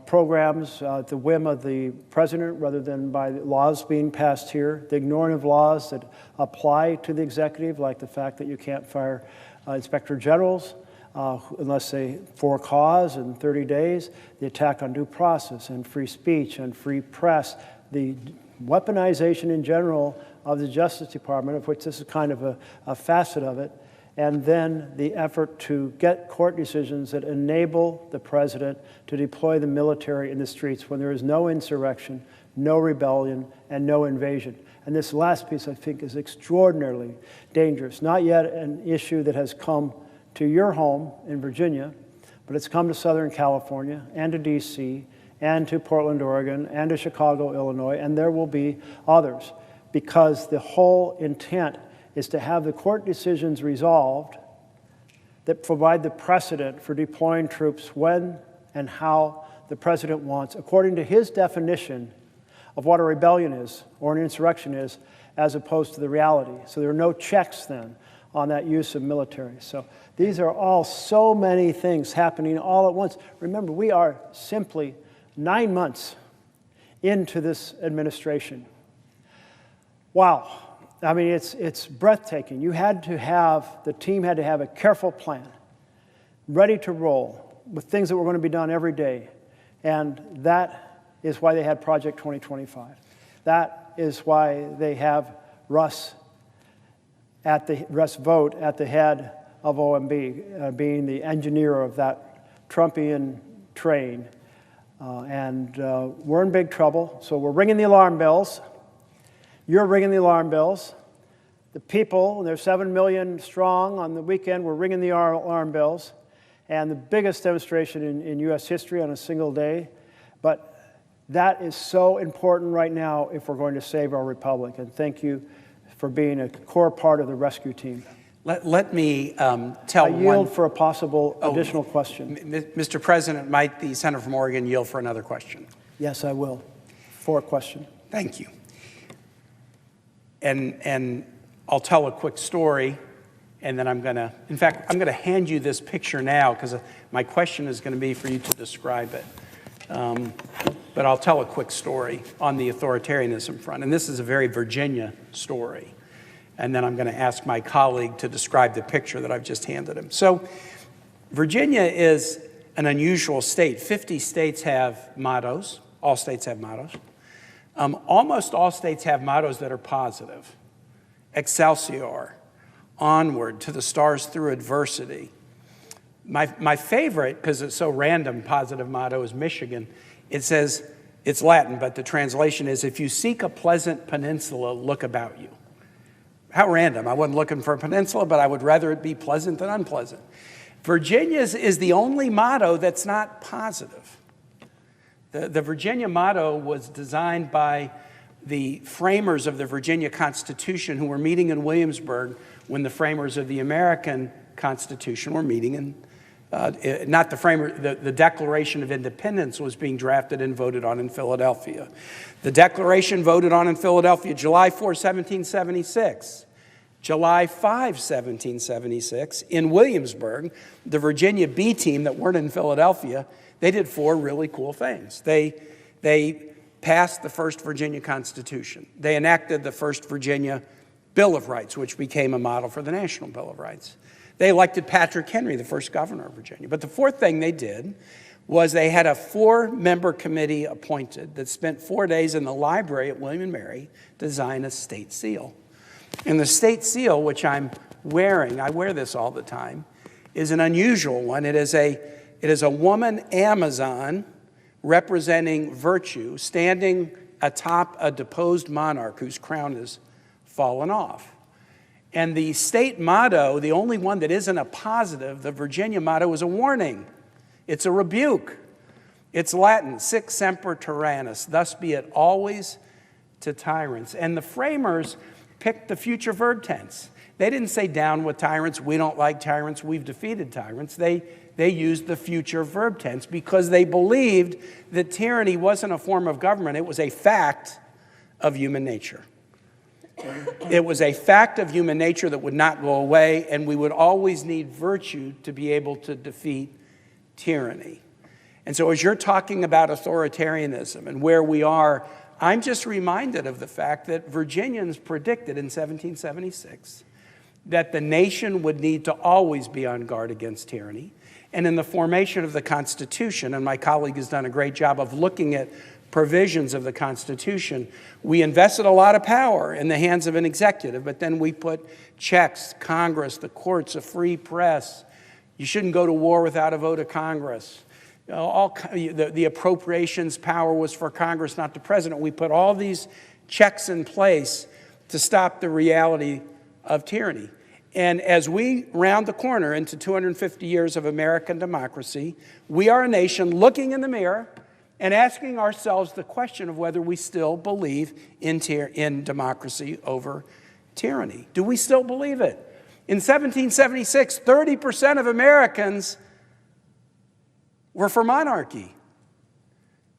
programs at the whim of the president rather than by laws being passed here, the ignoring of laws that apply to the executive, like the fact that you can't fire inspector generals unless they for cause in 30 days, the attack on due process and free speech and free press, the weaponization in general of the Justice Department, of which this is kind of a facet of it, and then the effort to get court decisions that enable the president to deploy the military in the streets when there is no insurrection, no rebellion, and no invasion. And this last piece, I think, is extraordinarily dangerous. Not yet an issue that has come to your home in Virginia, but it's come to Southern California and to D.C. and to Portland, Oregon, and to Chicago, Illinois, and there will be others, because the whole intent is to have the court decisions resolved that provide the precedent for deploying troops when and how the president wants, according to his definition of what a rebellion is or an insurrection is, as opposed to the reality. So there are no checks then on that use of military. So these are all so many things happening all at once. Remember, we are simply 9 months into this administration. Wow. I mean, it's breathtaking. The team had to have a careful plan, ready to roll with things that were going to be done every day. And that is why they had Project 2025. That is why they have Russ Vogt at the head of OMB, being the engineer of that Trumpian train. We're in big trouble, so we're ringing the alarm bells. You're ringing the alarm bells. The people, they're 7 million strong on the weekend, we're ringing the alarm bells. And the biggest demonstration in U.S. history on a single day. But that is so important right now if we're going to save our republic. And thank you for being a core part of the rescue team. Let me I yield for a possible additional question. Mr. President, might the senator from Oregon yield for another question? Yes, I will. For a question. Thank you. And I'll tell a quick story, and then I'm going to hand you this picture now, because my question is going to be for you to describe it. But I'll tell a quick story on the authoritarianism front. And this is a very Virginia story. And then I'm going to ask my colleague to describe the picture that I've just handed him. So Virginia is an unusual state. 50 states have mottos. All states have mottos. Almost all states have mottos that are positive. Excelsior, onward, to the stars through adversity. My favorite, because it's so random, positive motto is Michigan. It says, it's Latin, but the translation is, if you seek a pleasant peninsula, look about you. How random. I wasn't looking for a peninsula, but I would rather it be pleasant than unpleasant. Virginia's is the only motto that's not positive. The Virginia motto was designed by the framers of the Virginia Constitution, who were meeting in Williamsburg when the framers of the American Constitution were meeting in, the Declaration of Independence was being drafted and voted on in Philadelphia. The Declaration voted on in Philadelphia July 4, 1776. July 5, 1776, in Williamsburg, the Virginia B team that weren't in Philadelphia, they did 4 really cool things. They passed the first Virginia Constitution. They enacted the first Virginia Bill of Rights, which became a model for the National Bill of Rights. They elected Patrick Henry, the first governor of Virginia. But the 4th thing they did was they had a 4-member committee appointed that spent 4 days in the library at William & Mary to design a state seal. And the state seal, which I'm wearing, I wear this all the time, is an unusual one. It is a woman Amazon representing virtue standing atop a deposed monarch whose crown has fallen off. And the state motto, the only one that isn't a positive, the Virginia motto, is a warning. It's a rebuke. It's Latin, sic semper tyrannis, thus be it always to tyrants. And the framers picked the future verb tense. They didn't say down with tyrants, we don't like tyrants, we've defeated tyrants. They used the future verb tense because they believed that tyranny wasn't a form of government, it was a fact of human nature. It was a fact of human nature that would not go away, and we would always need virtue to be able to defeat tyranny. And so as you're talking about authoritarianism and where we are, I'm just reminded of the fact that Virginians predicted in 1776 that the nation would need to always be on guard against tyranny. And in the formation of the Constitution, and my colleague has done a great job of looking at provisions of the Constitution, we invested a lot of power in the hands of an executive, but then we put checks, Congress, the courts, a free press. You shouldn't go to war without a vote of Congress. The appropriations power was for Congress, not the president. We put all these checks in place to stop the reality of tyranny. And as we round the corner into 250 years of American democracy, we are a nation looking in the mirror and asking ourselves the question of whether we still believe in democracy over tyranny. Do we still believe it? In 1776, 30% of Americans were for monarchy.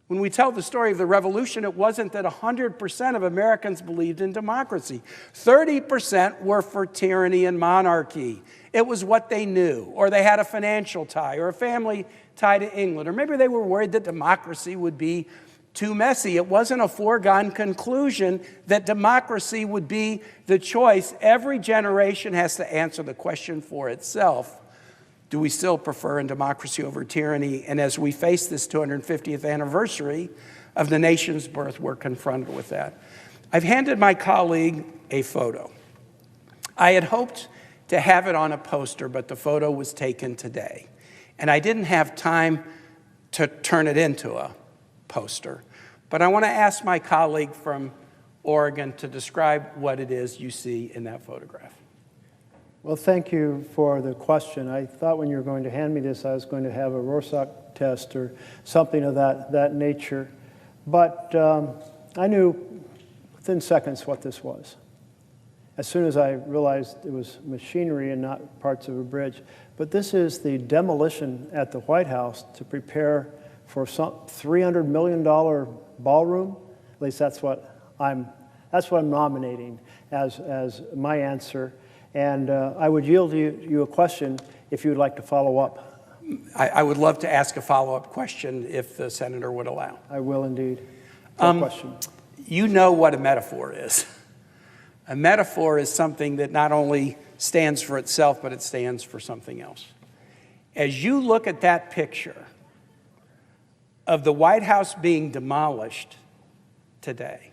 When we tell the story of the revolution, it wasn't that 100% of Americans believed in democracy. 30% were for tyranny and monarchy. It was what they knew, or they had a financial tie, or a family tie to England, or maybe they were worried that democracy would be too messy. It wasn't a foregone conclusion that democracy would be the choice. Every generation has to answer the question for itself. Do we still prefer in democracy over tyranny? And as we face this 250th anniversary of the nation's birth, we're confronted with that. I've handed my colleague a photo. I had hoped to have it on a poster, but the photo was taken today. And I didn't have time to turn it into a poster. But I want to ask my colleague from Oregon to describe what it is you see in that photograph. Well, thank you for the question. I thought when you were going to hand me this, I was going to have a Rorschach test or something of that nature. But I knew within seconds what this was. As soon as I realized it was machinery and not parts of a bridge. But this is the demolition at the White House to prepare for some $300 million ballroom. At least that's what I'm nominating as my answer. And I would yield you a question if you would like to follow up. I would love to ask a follow-up question if the senator would allow. I will indeed. Question. You know what a metaphor is. A metaphor is something that not only stands for itself, but it stands for something else. As you look at that picture of the White House being demolished today,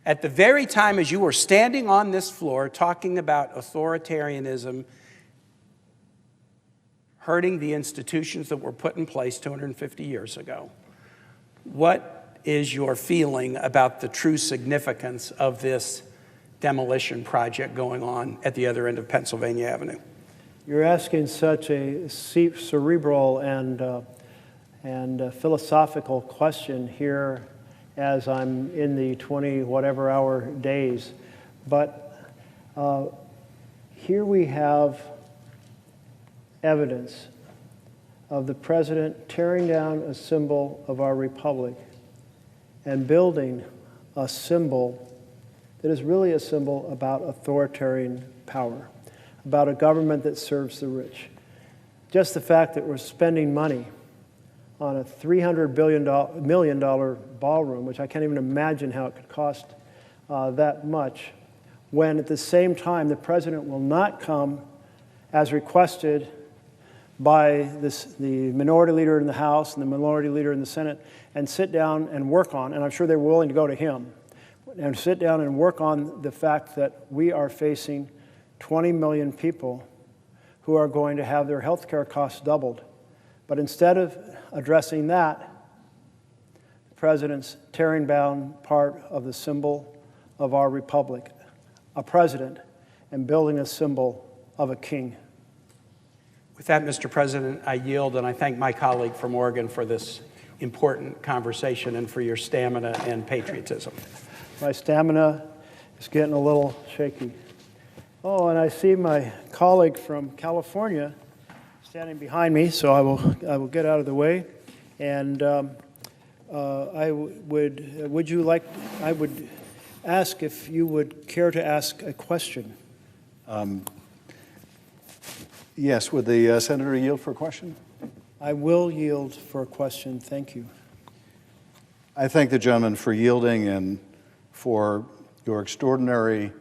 at the very time as you were standing on this floor talking about authoritarianism hurting the institutions that were put in place 250 years ago, what is your feeling about the true significance of this demolition project going on at the other end of Pennsylvania Avenue? You're asking such a cerebral and philosophical question here as I'm in the 20-whatever hour days. But here we have evidence of the president tearing down a symbol of our republic and building a symbol that is really a symbol about authoritarian power, about a government that serves the rich. Just the fact that we're spending money on a $300 million ballroom, which I can't even imagine how it could cost that much, when at the same time the president will not come as requested by the minority leader in the House and the minority leader in the Senate and sit down and work on, and I'm sure they're willing to go to him, and sit down and work on the fact that we are facing 20 million people who are going to have their health care costs doubled. But instead of addressing that, the president's tearing down part of the symbol of our republic, a president, and building a symbol of a king. With that, Mr. President, I yield, and I thank my colleague from Oregon for this important conversation and for your stamina and patriotism. My stamina is getting a little shaky. Oh, and I see my colleague from California standing behind me, so I will get out of the way. And I would ask if you would care to ask a question. Yes, would the senator yield for a question? I will yield for a question. Thank you. I thank the gentleman for yielding and for your extraordinary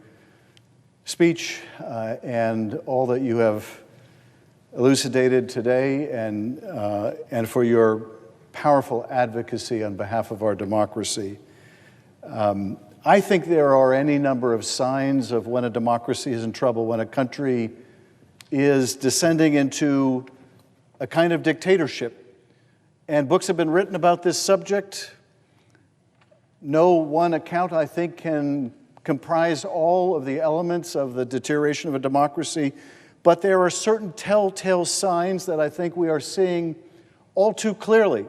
speech and all that you have elucidated today, and for your powerful advocacy on behalf of our democracy. I think there are any number of signs of when a democracy is in trouble, when a country is descending into a kind of dictatorship. And books have been written about this subject. No one account, I think, can comprise all of the elements of the deterioration of a democracy, but there are certain telltale signs that I think we are seeing all too clearly.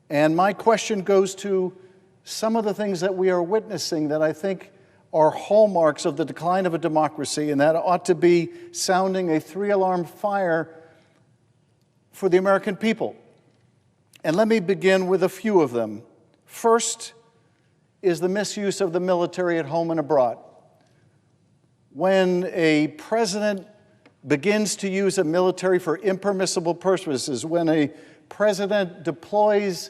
And my question goes to some of the things that we are witnessing that I think are hallmarks of the decline of a democracy, and that ought to be sounding a three-alarm fire for the American people. And let me begin with a few of them. First is the misuse of the military at home and abroad. When a president begins to use a military for impermissible purposes, when a president deploys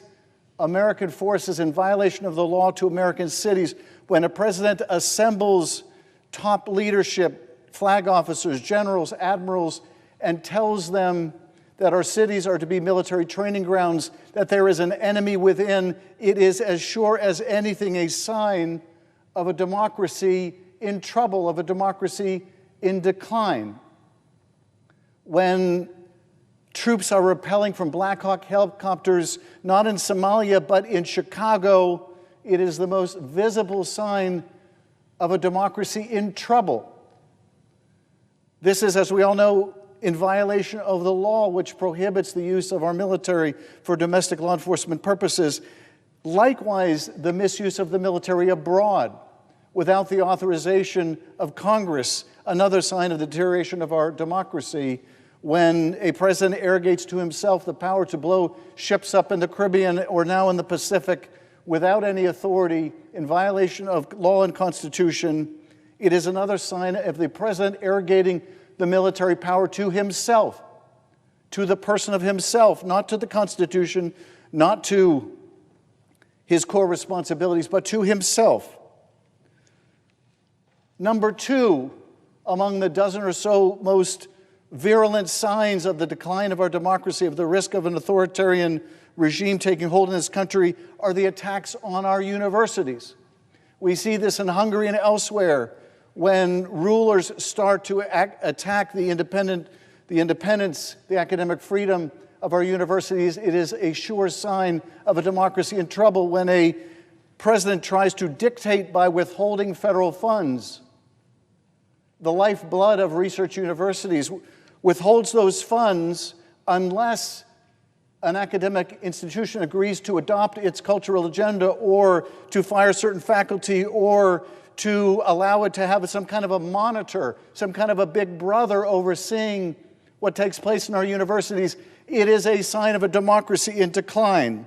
American forces in violation of the law to American cities, when a president assembles top leadership, flag officers, generals, admirals, and tells them that our cities are to be military training grounds, that there is an enemy within, it is as sure as anything a sign of a democracy in trouble, of a democracy in decline. When troops are rappelling from Black Hawk helicopters, not in Somalia, but in Chicago, it is the most visible sign of a democracy in trouble. This is, as we all know, in violation of the law which prohibits the use of our military for domestic law enforcement purposes. Likewise, the misuse of the military abroad without the authorization of Congress, another sign of the deterioration of our democracy, when a president arrogates to himself the power to blow ships up in the Caribbean or now in the Pacific without any authority, in violation of law and Constitution. It is another sign of the president arrogating the military power to himself, to the person of himself, not to the Constitution, not to his core responsibilities, but to himself. Number two, among the dozen or so most virulent signs of the decline of our democracy, of the risk of an authoritarian regime taking hold in this country, are the attacks on our universities. We see this in Hungary and elsewhere when rulers start to attack the independence, the academic freedom of our universities. It is a sure sign of a democracy in trouble when a president tries to dictate by withholding federal funds, the lifeblood of research universities, withholds those funds unless an academic institution agrees to adopt its cultural agenda or to fire certain faculty or to allow it to have some kind of a monitor, some kind of a big brother overseeing what takes place in our universities. It is a sign of a democracy in decline.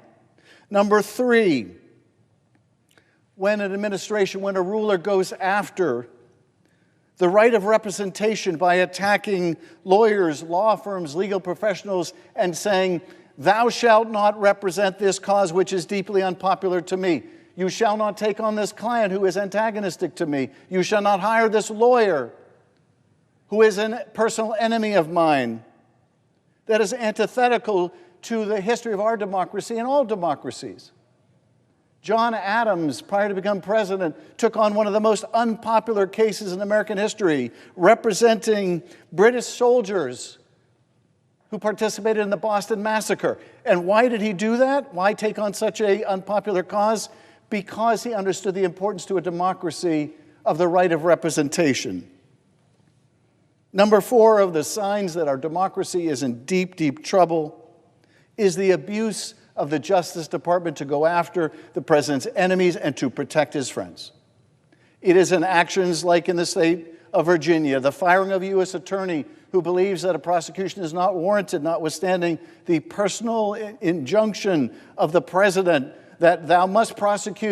Number three, when an administration, when a ruler goes after the right of representation by attacking lawyers, law firms, legal professionals, and saying, "Thou shalt not represent this cause which is deeply unpopular to me. You shall not take on this client who is antagonistic to me. You shall not hire this lawyer who is a personal enemy of mine." That is antithetical to the history of our democracy and all democracies. John Adams, prior to becoming president, took on one of the most unpopular cases in American history, representing British soldiers who participated in the Boston Massacre. And why did he do that? Why take on such an unpopular cause? Because he understood the importance to a democracy of the right of representation. Number four of the signs that our democracy is in deep, deep trouble is the abuse of the Justice Department to go after the president's enemies and to protect his friends. It is in actions like in the state of Virginia, the firing of a U.S. attorney who believes that a prosecution is not warranted, notwithstanding the personal injunction of the president that thou must prosecute